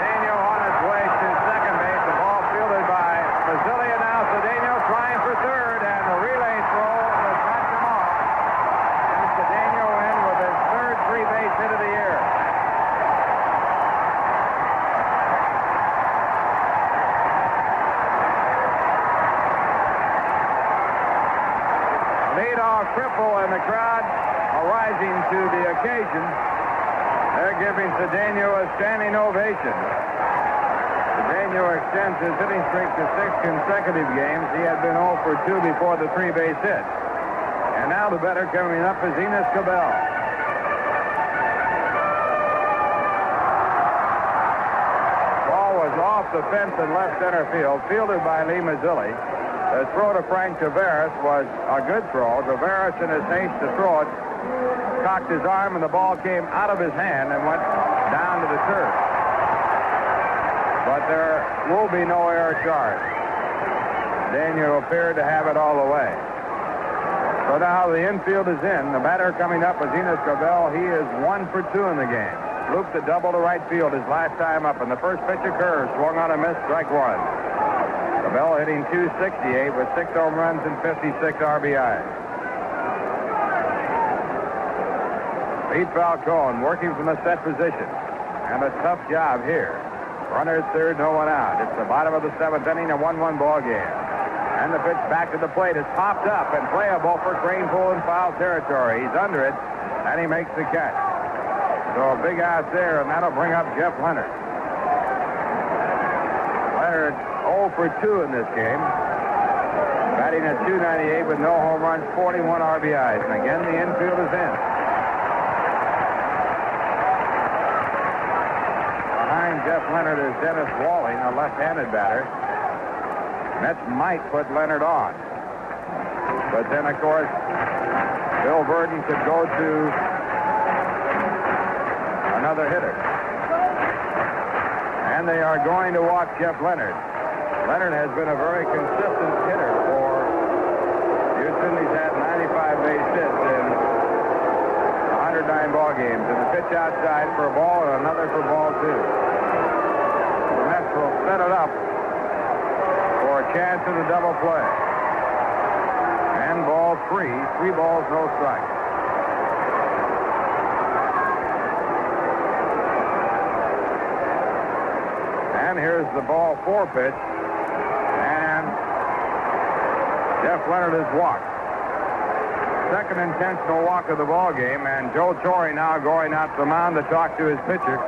Cedeno on his way to second base. The ball fielded by Mazzilli, and now Cedeno trying for third, and the relay throw was knocked him off. And Cedeno in with his third three-base hit of the year. Leadoff triple, and the crowd are rising to the occasion. They're giving Cedeno a standing ovation. Cedeno extends his hitting streak to 6 consecutive games. He had been 0 for 2 before the three-base hit. And now the batter coming up is Enos Cabell. Ball was off the fence in left center field, fielded by Lee Mazzilli. The throw to Frank Taveras was a good throw. Taveras, in his haste to throw it, cocked his arm, and the ball came out of his hand and went down to the turf. But there will be no error charge. Daniel appeared to have it all the way. So now the infield is in. The batter coming up is Enos Cabell. He is 1 for 2 in the game. Looped a double to right field his last time up, and the first pitch occurs. Swung on a miss, strike one. Cabell hitting .268 with 6 home runs and 56 RBIs. Pete Falcone working from the set position. And a tough job here. Runner at third, no one out. It's the bottom of the seventh inning, a 1-1 ball game. And the pitch back to the plate is popped up and playable for Kranepool in foul territory. He's under it, and he makes the catch. So a big out there, and that'll bring up Jeff Leonard. Leonard 0 for 2 in this game. Batting at .298 with no home runs, 41 RBIs. And again, the infield is in. Jeff Leonard is Dennis Walling, a left-handed batter. Mets might put Leonard on. But then, of course, Bill Burden could go to another hitter. And they are going to walk Jeff Leonard. Leonard has been a very consistent hitter for Houston. He's had 95 base hits in 109 ball games. And the pitch outside for a ball and another for ball two. Will set it up for a chance in the double play. ball three. 3 balls, no strikes. And here's the ball 4 pitch. And Jeff Leonard is walked. Second intentional walk of the ball game, and Joe Torre now going out to the mound to talk to his pitcher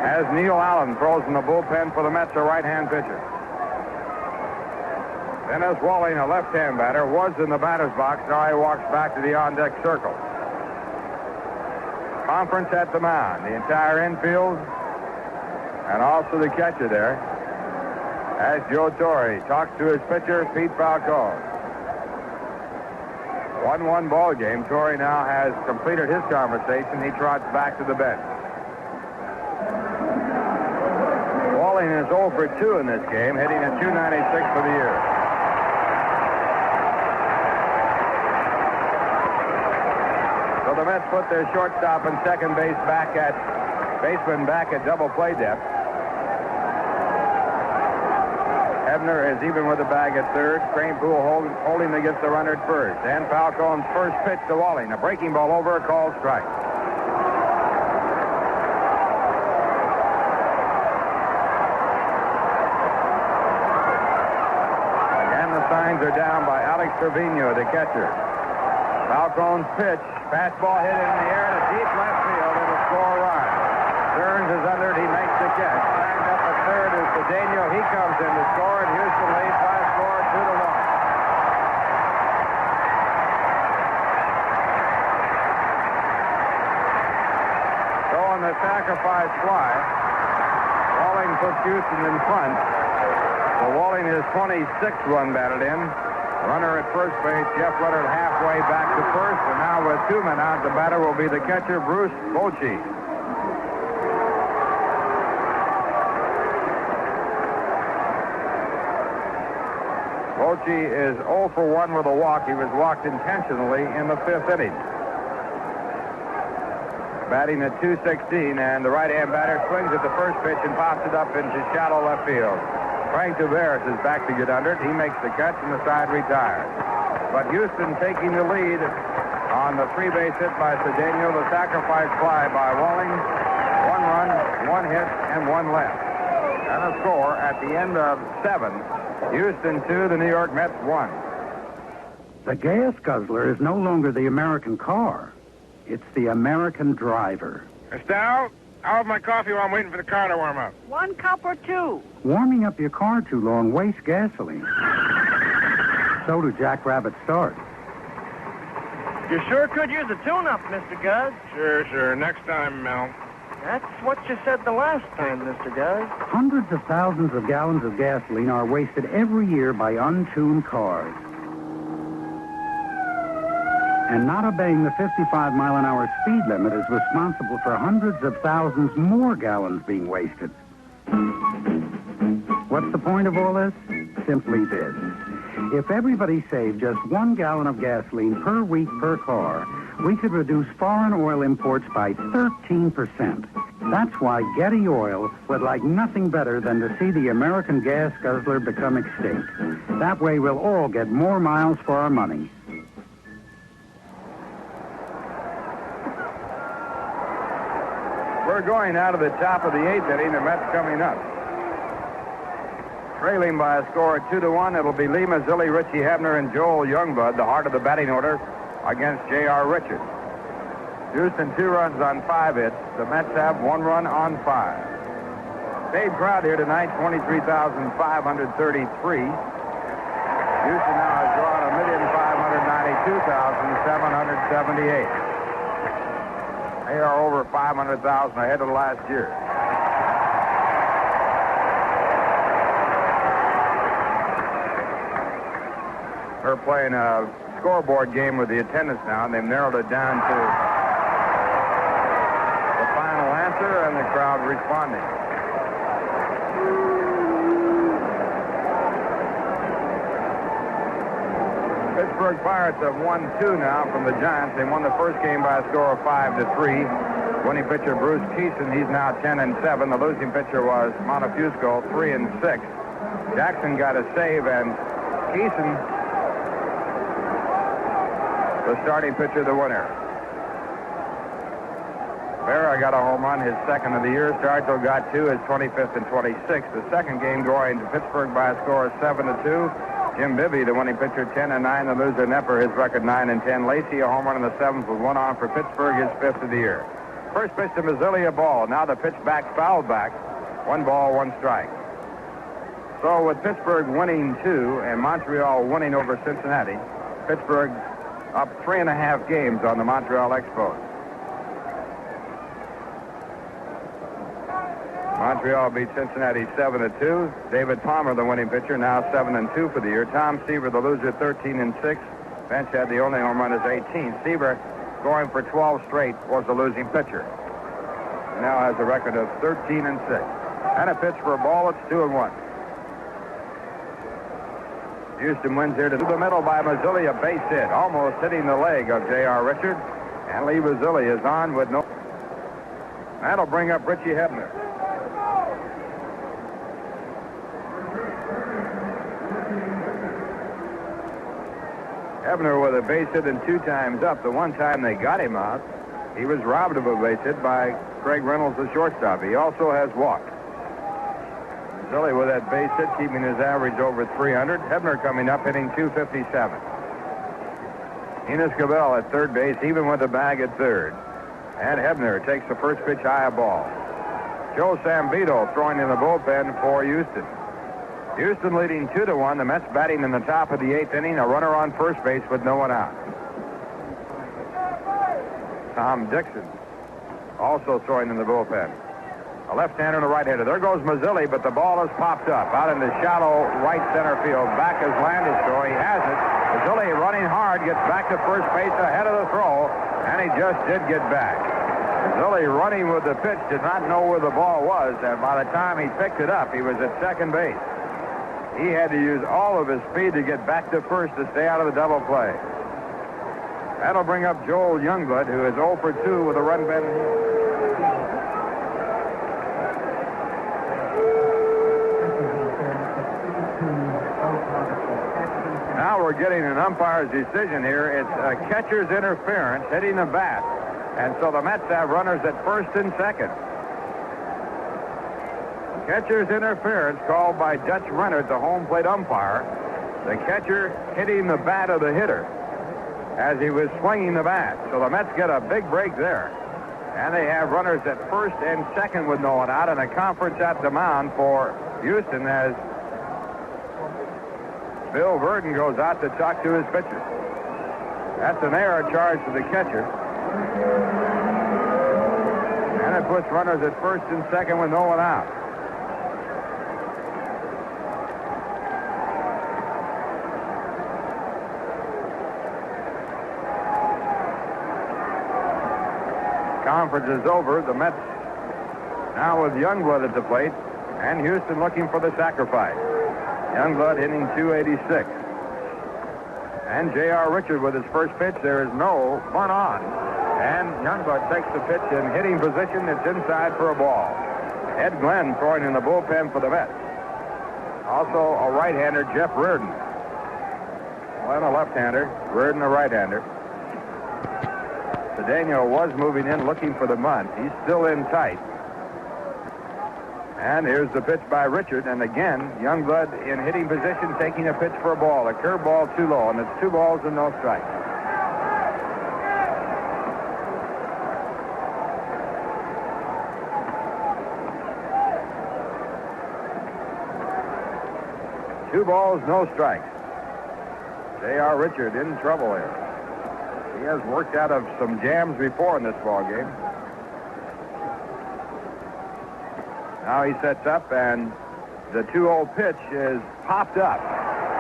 as Neil Allen throws in the bullpen for the Mets, a right-hand pitcher. Dennis Walling, a left-hand batter, was in the batter's box. Now he walks back to the on-deck circle. Conference at the mound. The entire infield and also the catcher there as Joe Torre talks to his pitcher, Pete Falcone. 1-1 ball game. Torre now has completed his conversation. He trots back to the bench. Walling is 0 for 2 in this game, hitting a .296 for the year. So the Mets put their shortstop and second baseman back at double play depth. Hebner is even with the bag at third. Kranepool holding against the runner at first. And Falcone's first pitch to Walling. A breaking ball over, a called strike. Again, the signs are down by Alex Trevino, the catcher. Falcone's pitch. Fastball hit in the air to deep left field. It'll score run. Stearns is under it. He makes the catch. Backed up at third is Cedeno. He comes in to score, and Houston leads by a score 2-1. So on the sacrifice fly, Walling puts Houston in front. So Walling is 26th run batted in. Runner at first base, Jeff Leonard halfway back to first, and now with 2 men out, the batter will be the catcher, Bruce Bochy. Bochy is 0 for 1 with a walk. He was walked intentionally in the 5th inning. Batting at .216, and the right-hand batter swings at the first pitch and pops it up into shallow left field. Frank Taveras is back to get under it. He makes the catch, and the side retires. But Houston taking the lead on the 3-base hit by Cedeno, the sacrifice fly by Walling. 1 run, 1 hit, and 1 left. And a score at the end of 7. Houston 2, the New York Mets 1. The gas guzzler is no longer the American car. It's the American driver. Estelle, I'll have my coffee while I'm waiting for the car to warm up. 1 cup or 2? Warming up your car too long wastes gasoline. So do Jackrabbit starts. You sure could use a tune-up, Mr. Guz. Sure. Next time, Mel. That's what you said the last time, Mr. Guz. Hundreds of thousands of gallons of gasoline are wasted every year by untuned cars. And not obeying the 55-mile-an-hour speed limit is responsible for hundreds of thousands more gallons being wasted. What's the point of all this? Simply this. If everybody saved just 1 gallon of gasoline per week per car, we could reduce foreign oil imports by 13%. That's why Getty Oil would like nothing better than to see the American gas guzzler become extinct. That way we'll all get more miles for our money. We're going out of the top of the 8th inning. The Mets coming up. Trailing by a score of 2-1, it'll be Lee Mazzilli, Richie Hebner, and Joel Youngblood, the heart of the batting order, against J.R. Richards. Houston 2 runs on 5 hits. The Mets have 1 run on 5. Paid crowd here tonight, 23,533. Houston now has drawn 1,592,778. They are over 500,000 ahead of last year. They're playing a scoreboard game with the attendance now, and they've narrowed it down to the final answer and the crowd responding. Pittsburgh Pirates have won 2 now from the Giants. They won the first game by a score of 5-3. Winning pitcher Bruce Keeson, he's now 10-7. The losing pitcher was Montefusco, 3-6. Jackson got a save, and Keeson the starting pitcher, the winner. Vera got a home run, his second of the year. Stargell got two, his 25th and 26th. The second game going to Pittsburgh by a score of 7-2. Jim Bibby, the winning pitcher, 10-9. The loser, Nepper, his record 9-10. Lacey, a home run in the seventh with one on for Pittsburgh, his fifth of the year. First pitch to Mazzilli, a ball. Now the pitch back, fouled back. 1 ball, 1 strike. So with Pittsburgh winning 2 and Montreal winning over Cincinnati, Pittsburgh up 3.5 games on the Montreal Expos. Montreal beat Cincinnati 7-2. David Palmer, the winning pitcher, now 7-2 for the year. Tom Seaver, the loser, 13-6. Bench had the only home run, his 18th. Seaver, going for 12 straight, was the losing pitcher. He now has a record of 13-6. And a pitch for a ball. It's 2-1. Houston wins here to the middle by Mazzilli, a base hit, almost hitting the leg of J.R. Richard. And Lee Mazzilli is on with no. That'll bring up Richie Hebner. Hebner with a base hit and 2 times up. The one time they got him out, he was robbed of a base hit by Craig Reynolds, the shortstop. He also has walked. Mazzilli with that base hit, keeping his average over 300. Hebner coming up, hitting 257. Enos Cabell at third base, even with the bag at third. And Hebner takes the first pitch high, a ball. Joe Sambito throwing in the bullpen for Houston. Houston leading 2-1. The Mets batting in the top of the 8th inning. A runner on first base with no one out. Tom Dixon also throwing in the bullpen. A left-hander and a right-hander. There goes Mazzilli, but the ball has popped up out in the shallow right center field. Back is Landestoy. He has it. Mazzilli running hard, gets back to first base ahead of the throw, and he just did get back. Mazzilli running with the pitch, did not know where the ball was, and by the time he picked it up, he was at second base. He had to use all of his speed to get back to first to stay out of the double play. That'll bring up Joel Youngblood, who is 0 for 2 with a run batted. Now we're getting an umpire's decision here. It's a catcher's interference hitting the bat. And so the Mets have runners at first and second. Catcher's interference called by Dutch Rennert, the home plate umpire. The catcher hitting the bat of the hitter as he was swinging the bat. So the Mets get a big break there. And they have runners at first and second with no one out, and a conference at the mound for Houston as Bill Verdon goes out to talk to his pitcher. That's an error charge to the catcher. And it puts runners at first and second with no one out. Conference is over. The Mets now with Youngblood at the plate, and Houston looking for the sacrifice. Youngblood hitting 286. And J.R. Richard with his first pitch. There is no run on. And Youngblood takes the pitch in hitting position. It's inside for a ball. Ed Glenn throwing in the bullpen for the Mets. Also a right-hander, Jeff Reardon. Glenn a left-hander, Reardon a right-hander. Cedeno was moving in looking for the bunt. He's still in tight. And here's the pitch by Richard. And again, Youngblood in hitting position, taking a pitch for a ball. A curveball too low, and it's 2 balls and no strikes. Two balls, no strikes. J.R. Richard in trouble here. He has worked out of some jams before in this ball game. Now he sets up, and the 2-0 pitch is popped up.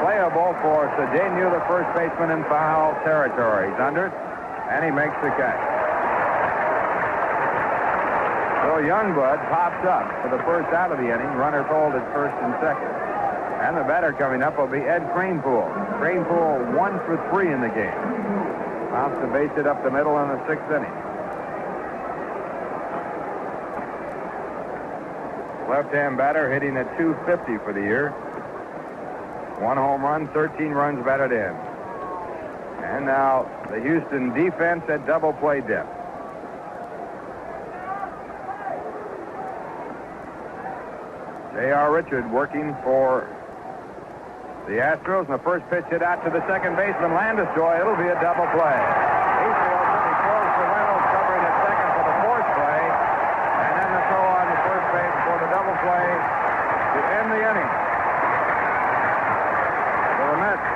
Playable for Cedeno, the first baseman, in foul territory. He's under it, and he makes the catch. So Youngblood pops up for the first out of the inning. Runners hold at first and second. And the batter coming up will be Ed Kranepool. Kranepool 1 for 3 in the game. Mounts the base hit up the middle in the 6th inning. Left-hand batter hitting at 250 for the year. 1 home run, 13 runs batted in. And now the Houston defense at double play depth. J.R. Richard working for the Astros, and the first pitch hit out to the second baseman, Landestoy. It'll be a double play. He fields it. He throws to Reynolds, covering at second for the fourth play, and then the throw on the first base for the double play to end the inning. So the Mets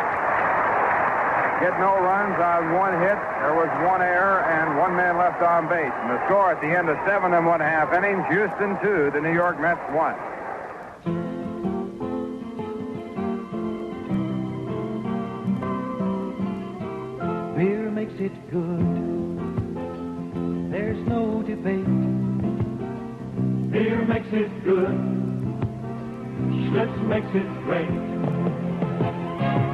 get no runs on one hit. There was one error and one man left on base. And the score at the end of 7 1/2 innings, Houston 2, the New York Mets 1. Beer makes it good. There's no debate. Beer makes it good. Schlitz makes it great.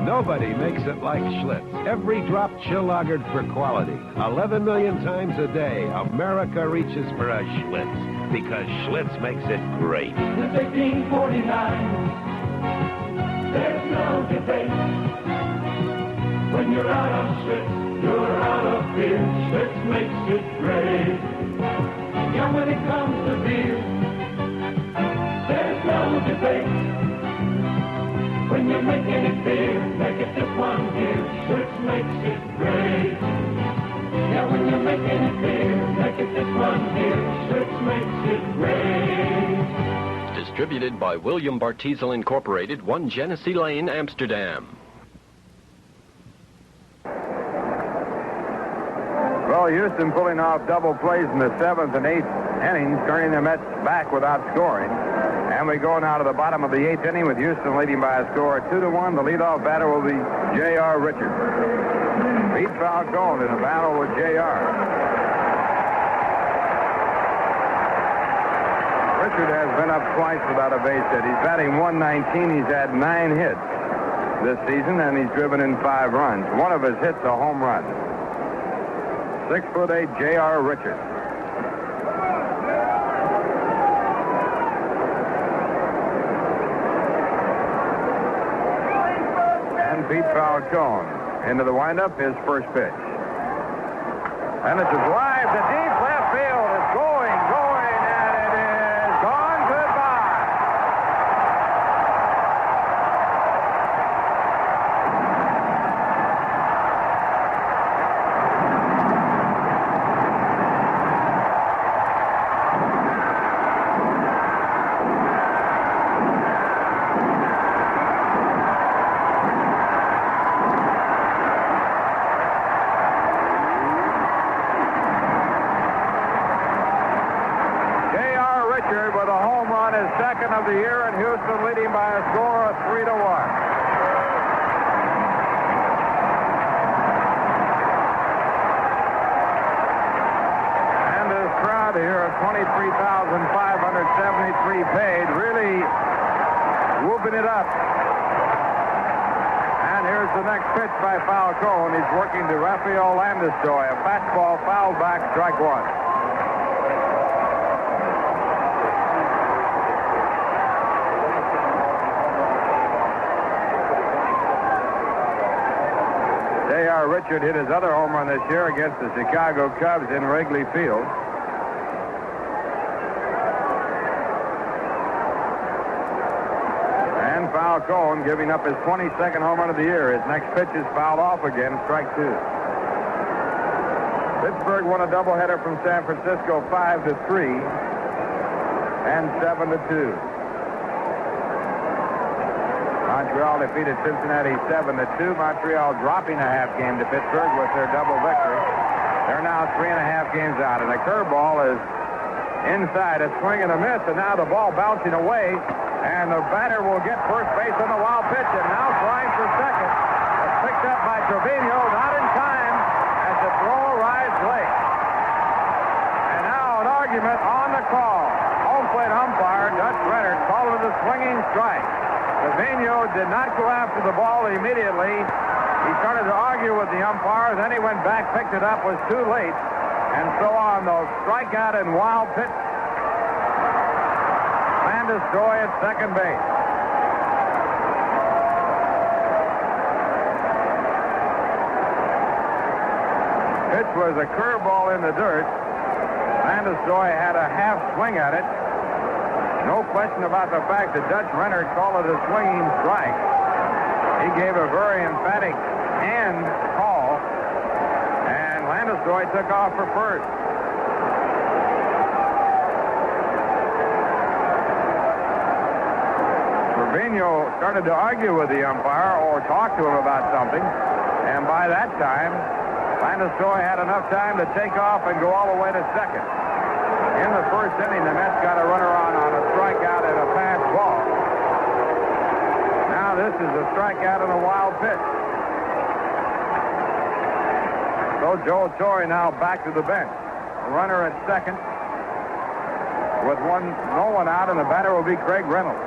Nobody makes it like Schlitz. Every drop chill lagered for quality. 11 million times a day, America reaches for a Schlitz because Schlitz makes it great. Since 1849, there's no debate. When you're out of Schlitz, you're out of beer. Schlitz makes it great. Yeah, when it comes to beer, there's no debate. When you're making it beer, make it just one beer. Schlitz makes it great. Yeah, when you're making it beer, make it just one beer. Schlitz makes it great. Distributed by William Bartizel Incorporated, 1 Genesee Lane, Amsterdam. Well, Houston pulling off double plays in the 7th and 8th innings, turning the Mets back without scoring. And we go now to the bottom of the 8th inning with Houston leading by a score of 2-1. The leadoff batter will be J.R. Richard. Pete Falcone in a battle with J.R. Richard has been up twice without a base hit. He's batting .119. He's had 9 hits this season, and he's driven in 5 runs. One of his hits a home run. 6'8" J.R. Richard. And Pete Falcone into the windup, his first pitch. And it's a drive to deep left field. It's going, and it is gone. Goodbye. Of the year, and Houston leading by a score of 3-1. And this crowd here of 23,573 paid, really whooping it up. And here's the next pitch by Falcone. He's working to Rafael Landestoy, a fastball fouled back, strike 1. J.R. Richard hit his other home run this year against the Chicago Cubs in Wrigley Field. And Falcone giving up his 22nd home run of the year. His next pitch is fouled off again, strike 2. Pittsburgh won a doubleheader from San Francisco 5-3 and 7-2. Montreal defeated Cincinnati 7-2. Montreal dropping a half game to Pittsburgh with their double victory. They're now 3.5 games out, and the curveball is inside, a swing and a miss, and now the ball bouncing away, and the batter will get first base on the wild pitch, and now flying for second. It's picked up by Trevino, not in time, as the throw arrives late. And now an argument on the call. Home plate umpire Dutch Leonard called it a swinging strike. Trevino did not go after the ball immediately. He started to argue with the umpire, then he went back, picked it up, was too late, and so on. The strikeout and wild pitch. Landestoy at second base. Pitch was a curveball in the dirt. Landestoy had a half swing at it. No question about the fact that Dutch Renner called it a swinging strike. He gave a very emphatic hand call, and Landestoy took off for first. Trevino started to argue with the umpire or talk to him about something, and by that time, Landestoy had enough time to take off and go all the way to second. In the first inning, the Mets got a runner on a strikeout and a pass ball. Now this is a strikeout and a wild pitch. So Joel Torre now back to the bench. A runner at second with no one out, and the batter will be Craig Reynolds.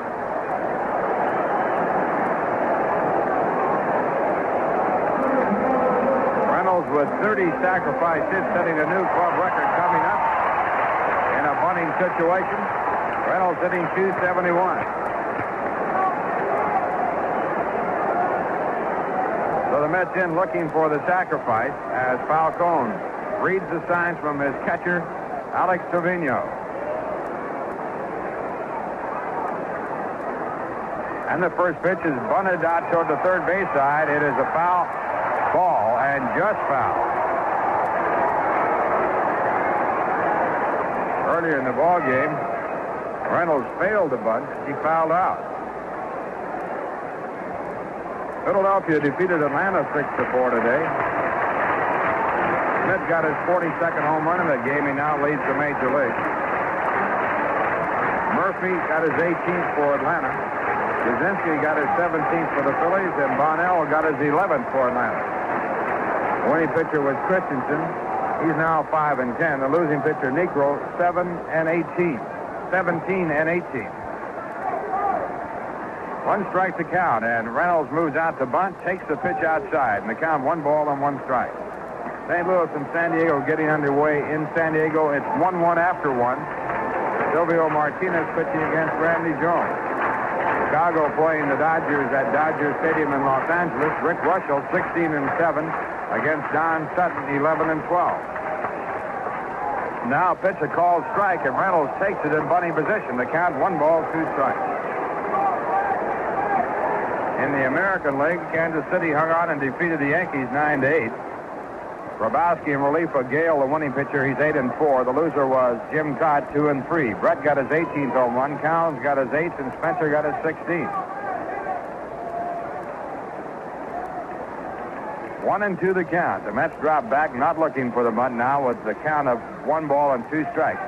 Reynolds with 30 sacrifice hits, setting a new club record coming up. In a bunting situation, Reynolds hitting .271. So the Mets in looking for the sacrifice as Falcone reads the signs from his catcher, Alex Trevino. And the first pitch is bunted out toward the third base side. It is a foul ball and just foul. Earlier in the ball game, Reynolds failed to bunt. He fouled out. Philadelphia defeated Atlanta 6-4 today. Smith got his 42nd home run in that game. He now leads the major league. Murphy got his 18th for Atlanta. Jasinski got his 17th for the Phillies, and Bonnell got his 11th for Atlanta. The winning pitcher was Christensen. He's now 5-10. The losing pitcher, Negro, 17 and 18. One strike to count, and Reynolds moves out to bunt, takes the pitch outside, and the count 1 ball and 1 strike. St. Louis and San Diego getting underway in San Diego. It's 1-1 after 1. Silvio Martinez pitching against Randy Jones. Chicago playing the Dodgers at Dodger Stadium in Los Angeles. Rick Russell 16-7 against Don Sutton 11-12. Now pitch a called strike, and Reynolds takes it in bunting position. The count 1 ball, 2 strikes. In the American League, Kansas City hung on and defeated the Yankees 9-8. Grabowski in relief of Gale, the winning pitcher. He's 8-4. The loser was Jim Cott, 2-3. Brett got his 18th home run. Collins got his 8th, and Spencer got his 16th. 1-2 the count. The Mets drop back, not looking for the bunt now, with the count of 1 ball and 2 strikes.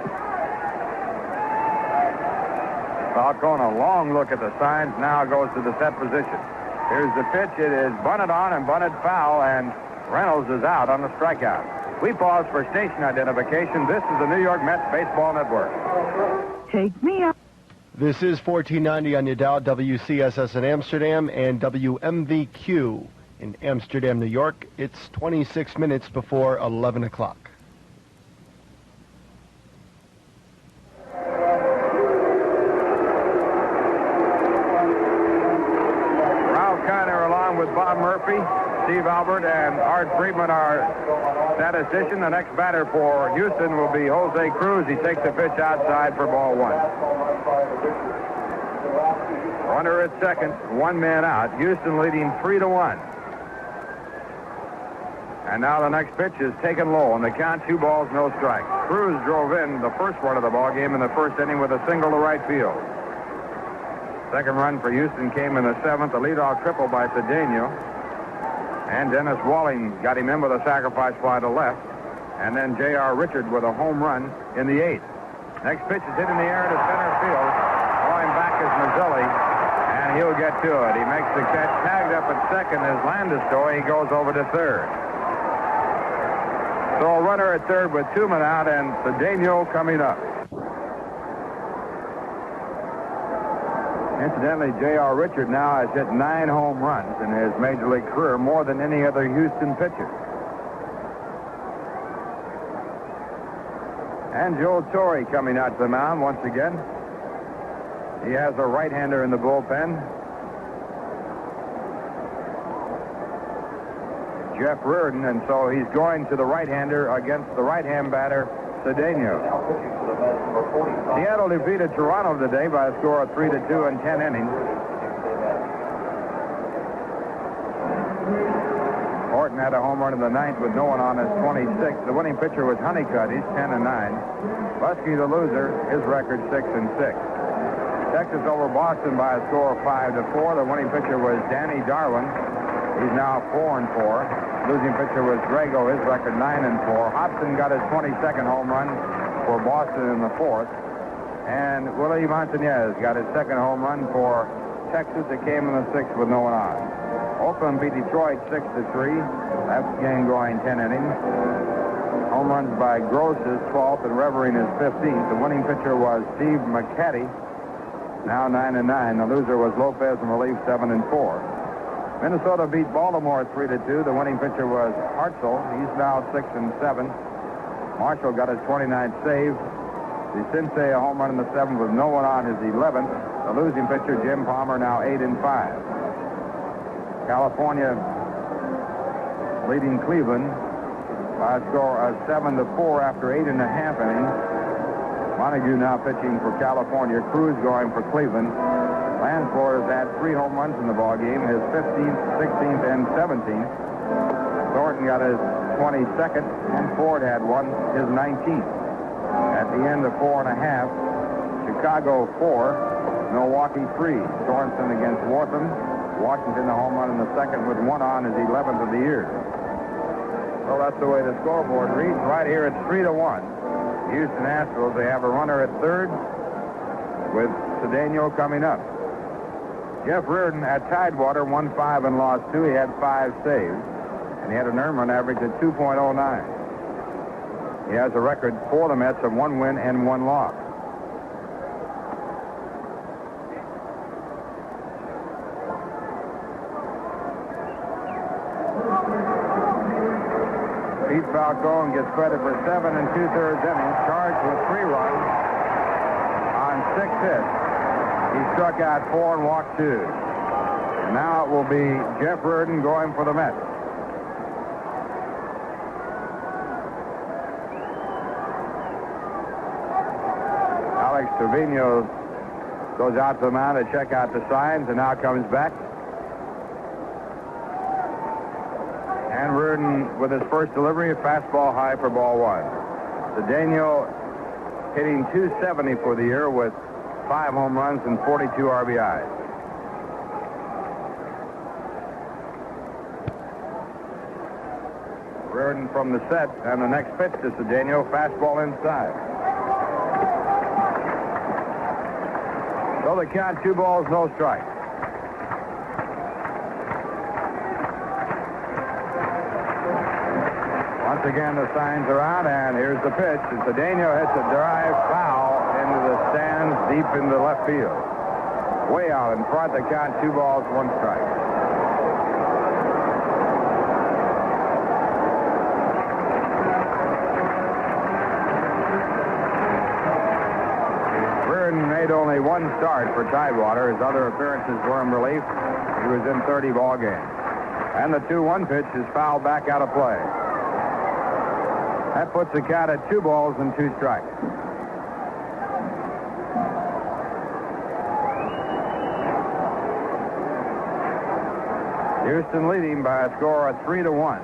Falcone, a long look at the signs, now goes to the set position. Here's the pitch. It is bunted on and bunted foul, and Reynolds is out on the strikeout. We pause for station identification. This is the New York Mets Baseball Network. Take me up. This is 1490 on your dial, WCSS in Amsterdam and WMVQ in Amsterdam, New York. It's 26 minutes before 11 o'clock. With Bob Murphy, Steve Albert, and Art Friedman, our statistician. The next batter for Houston will be Jose Cruz. He takes the pitch outside for ball 1. Runner at second, 1 man out. Houston leading 3-1. And now the next pitch is taken low, and the count 2 balls, no strike. Cruz drove in the first one of the ball game in the first inning with a single to right field. Second run for Houston came in the 7th, a leadoff triple by Cedeno. And Dennis Walling got him in with a sacrifice fly to left. And then J.R. Richard with a home run in the 8th. Next pitch is hit in the air to center field. Going back is Mazzilli, and he'll get to it. He makes the catch. Tagged up at second is Landestoy. He goes over to third. So a runner at third with 2 men out, and Cedeno coming up. Incidentally, J.R. Richard now has hit 9 home runs in his major league career, more than any other Houston pitcher. And Joel Torre coming out to the mound once again. He has a right-hander in the bullpen. Jeff Reardon, and so he's going to the right-hander against the right-hand batter, Cedeno. Seattle defeated Toronto today by a score of 3-2 in 10 innings. Horton had a home run in the ninth with no one on his 26th. The winning pitcher was Honeycutt. He's 10-9. Buskey, the loser, his record 6-6. Texas over Boston by a score of 5-4. The winning pitcher was Danny Darwin. He's now 4-4. Losing pitcher was Drago. His record 9-4. Hobson got his 22nd home run for Boston in the fourth. And Willie Montanez got his second home run for Texas. It came in the sixth with no one on. Oakland beat Detroit 6-3. That game going 10 innings. Home runs by Gross his 12th and Revering his 15th. The winning pitcher was Steve McCaddy, now 9-9. The loser was Lopez in relief, 7-4. Minnesota beat Baltimore 3-2. The winning pitcher was Hartzell. He's now 6-7. Marshall got his 29th save. The Sensei a home run in the seventh with no one on his 11th. The losing pitcher Jim Palmer now 8-5. California leading Cleveland by a score of 7-4 after 8.5 innings. Montague now pitching for California. Cruz going for Cleveland. Lansford has had 3 home runs in the ballgame, his 15th, 16th, and 17th. Thornton got his 22nd, and Ford had one, his 19th. At the end of 4.5, Chicago 4, Milwaukee 3. Sorensen against Wortham. Washington the home run in the second with one on, his 11th of the year. So that's the way the scoreboard reads. Right here it's 3-1. Houston Astros, they have a runner at third with Cedeno coming up. Jeff Reardon at Tidewater won 5 and lost 2. He had 5 saves, and he had an earned run average of 2.09. He has a record for the Mets of 1 win and 1 loss. Pete Falcone gets credit for 7 2/3 innings, charged with 3 runs on 6 hits. He struck out 4 and walked 2. And now it will be Jeff Reardon going for the Mets. Alex Trevino goes out to the mound to check out the signs and now comes back. And Reardon with his first delivery, a fastball high for ball 1. Cedeno hitting .270 for the year with 5 home runs and 42 RBIs. Reardon from the set, and the next pitch to Cedeno, fastball inside. So the count, 2 balls, no strikes. Once again, the signs are out, and here's the pitch. And Cedeno hits a drive foul into the stands deep into left field. Way out in front, the count, 2 balls, 1 strike. Reardon made only 1 start for Tidewater. His other appearances were in relief. He was in 30 ball games. And the 2-1 pitch is fouled back out of play. That puts the count at 2 balls and 2 strikes. Houston leading by a score of 3-1.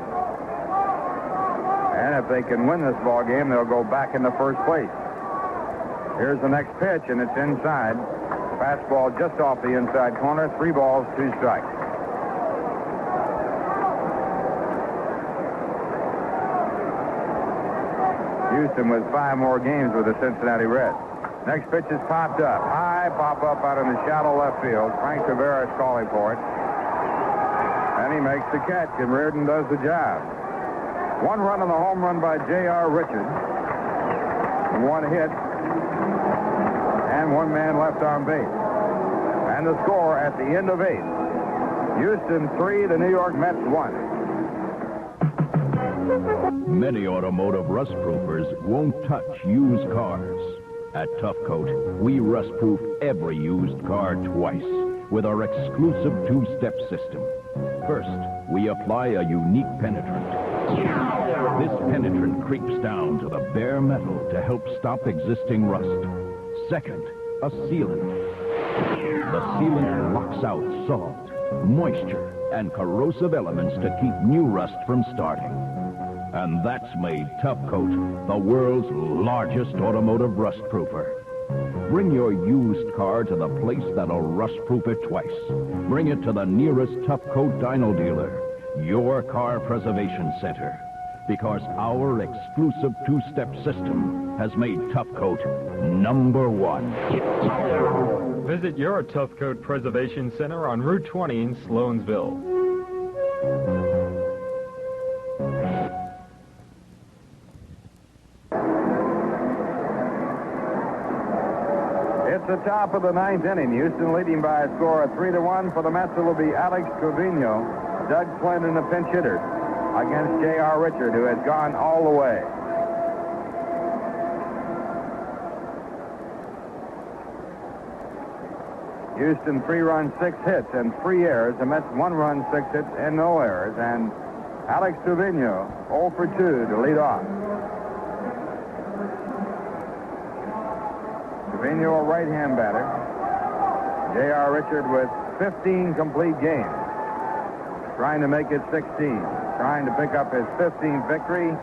And if they can win this ball game, they'll go back into first place. Here's the next pitch, and it's inside. Fastball just off the inside corner. 3 balls, 2 strikes. Houston with 5 more games with the Cincinnati Reds. Next pitch is popped up. High pop up out in the shallow left field. Frank Taveras calling for it. And he makes the catch, and Reardon does the job. 1 run on the home run by J.R. Richards. 1 hit. And 1 man left on base. And the score at the end of 8. Houston 3, the New York Mets 1. Many automotive rust-proofers won't touch used cars. At Tough Coat, we rust-proof every used car twice with our exclusive two-step system. First, we apply a unique penetrant. This penetrant creeps down to the bare metal to help stop existing rust. Second, a sealant. The sealant locks out salt, moisture, and corrosive elements to keep new rust from starting. And that's made Tough Coat the world's largest automotive rust proofer. Bring your used car to the place that'll rust proof it twice. Bring it to the nearest Tough Coat dyno dealer, your car preservation center. Because our exclusive two-step system has made Tough Coat #1. Visit your Tough Coat Preservation Center on Route 20 in Sloansville. It's the top of the ninth inning. Houston leading by a score of 3-1. For the Mets, it will be Alex Trevino, Doug Flynn in the pinch hitter against J.R. Richard, who has gone all the way. Houston 3 runs, 6 hits, and 3 errors. The Mets 1 run, 6 hits, and no errors. And Alex Trevino 0 for 2 to lead off. Trevino, a right-hand batter. J.R. Richard with 15 complete games, trying to make it 16, trying to pick up his 15th victory.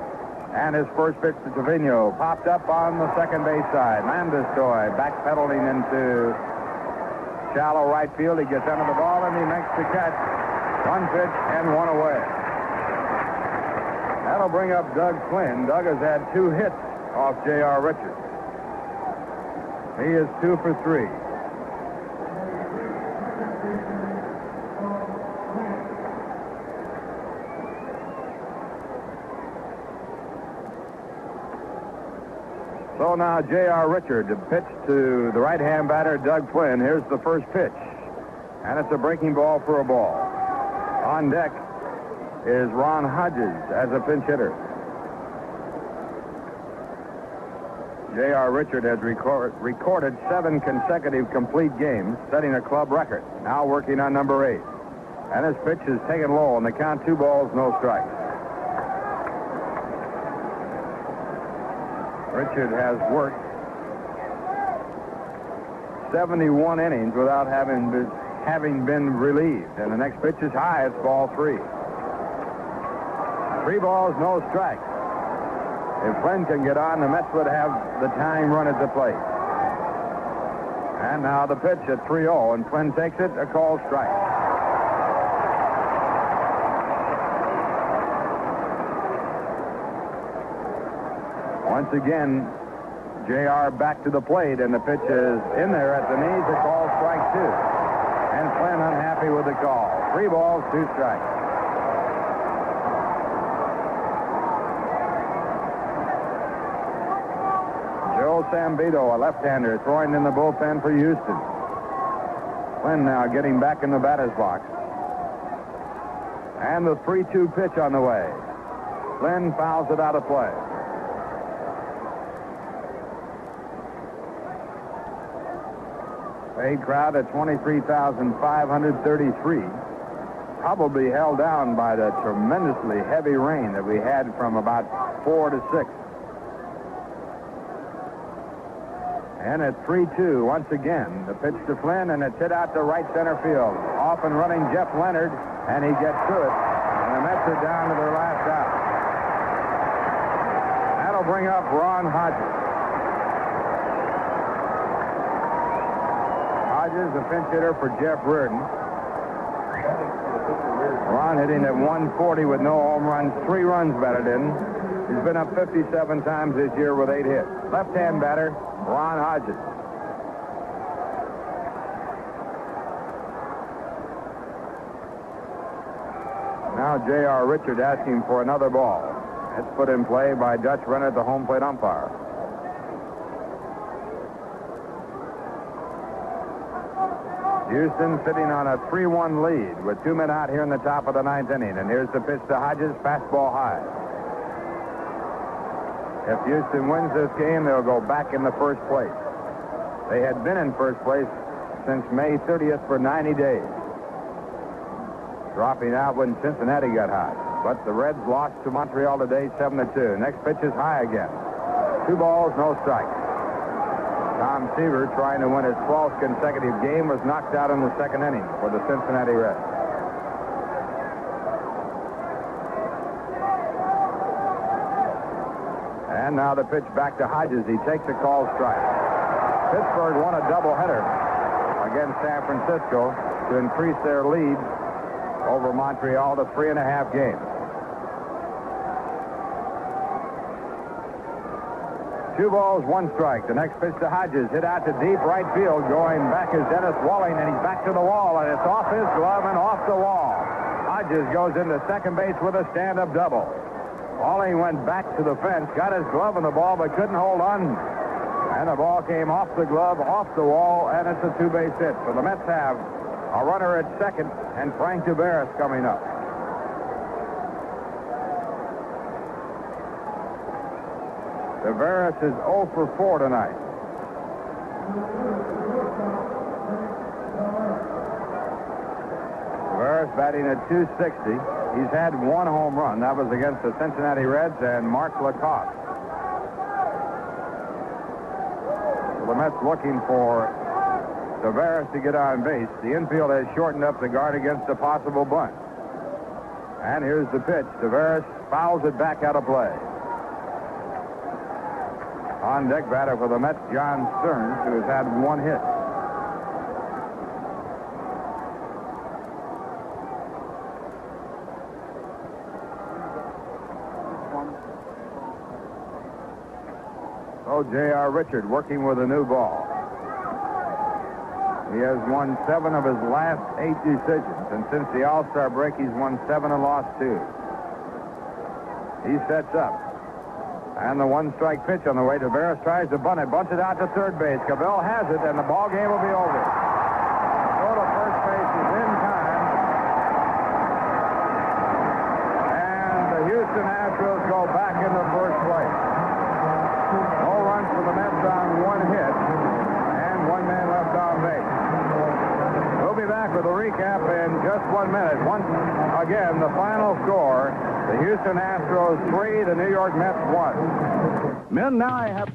And his first pitch to Trevino popped up on the second base side. Landestoy backpedaling into shallow right field. He gets under the ball and he makes the catch. 1 pitch and 1 away. That'll bring up Doug Flynn. Doug has had 2 hits off J.R. Richard. He is 2 for 3. So now J.R. Richard to pitch to the right-hand batter, Doug Flynn. Here's the first pitch. And it's a breaking ball for a ball. On deck is Ron Hodges as a pinch hitter. J.R. Richard has recorded 7 consecutive complete games, setting a club record. Now working on number 8. And his pitch is taken low on the count, 2 balls, no strikes. Richard has worked 71 innings without having been relieved. And the next pitch is high. It's ball 3. 3 balls, no strikes. If Flynn can get on, the Mets would have the tying run at the plate. And now the pitch at 3-0, and Flynn takes it, a called strike. Once again, J.R. back to the plate, and the pitch is in there at the knees, a called strike 2. And Flynn unhappy with the call. 3 balls, 2 strikes. Joe Sambito, a left-hander, throwing in the bullpen for Houston. Flynn now getting back in the batter's box. And the 3-2 pitch on the way. Flynn fouls it out of play. Paid crowd at 23,533. Probably held down by the tremendously heavy rain that we had from about 4 to 6. And at 3-2, once again, the pitch to Flynn, and it's hit out to right center field. Off and running Jeff Leonard, and he gets to it. And the Mets are down to their last out. That'll bring up Ron Hodges. Hodges, a pinch hitter for Jeff Reardon. Ron hitting at 140 with no home runs, 3 runs batted in. He's been up 57 times this year with 8 hits. Left-hand batter, Ron Hodges. Now J.R. Richard asking for another ball. It's put in play by Dutch Renner, the home plate umpire. Houston sitting on a 3-1 lead with 2 men out here in the top of the 9th inning. And here's the pitch to Hodges, fastball high. If Houston wins this game, they'll go back in the first place. They had been in first place since May 30th for 90 days. Dropping out when Cincinnati got hot. But the Reds lost to Montreal today 7-2. Next pitch is high again. 2 balls, no strikes. Tom Seaver, trying to win his 12th consecutive game, was knocked out in the second inning for the Cincinnati Reds. And now the pitch back to Hodges. He takes a called strike. Pittsburgh won a doubleheader against San Francisco to increase their lead over Montreal to 3.5 games. 2 balls, 1 strike. The next pitch to Hodges, hit out to deep right field. Going back is Denny Walling, and he's back to the wall, and it's off his glove and off the wall. Hodges goes into second base with a stand-up double. Walling went back to the fence, got his glove on the ball, but couldn't hold on. And the ball came off the glove, off the wall, and it's a 2-base hit. So the Mets have a runner at second, and Frank Taveras coming up. Taveras is 0 for 4 tonight. Taveras batting at .260. He's had 1 home run. That was against the Cincinnati Reds and Mark Lacoste. So the Mets looking for Taveras to get on base. The infield has shortened up the guard against a possible bunt. And here's the pitch. Taveras fouls it back out of play. On deck batter for the Mets, John Stearns, who has had 1 hit. So J.R. Richard working with a new ball. He has won 7 of his last 8 decisions, and since the All-Star break, he's won 7 and lost 2. He sets up. And the 1-strike pitch on the way. Taveras tries to bunt it. Bunts it out to third base. Cabell has it, and the ball game will be over. Go to first base is in time. And the Houston Astros go back into first place. No runs for the Mets on 1 hit, and 1 man left on base. We'll be back with a recap in just 1 minute. Once again, the final score. The Houston Astros 3, the New York Mets 1. Men, now I have...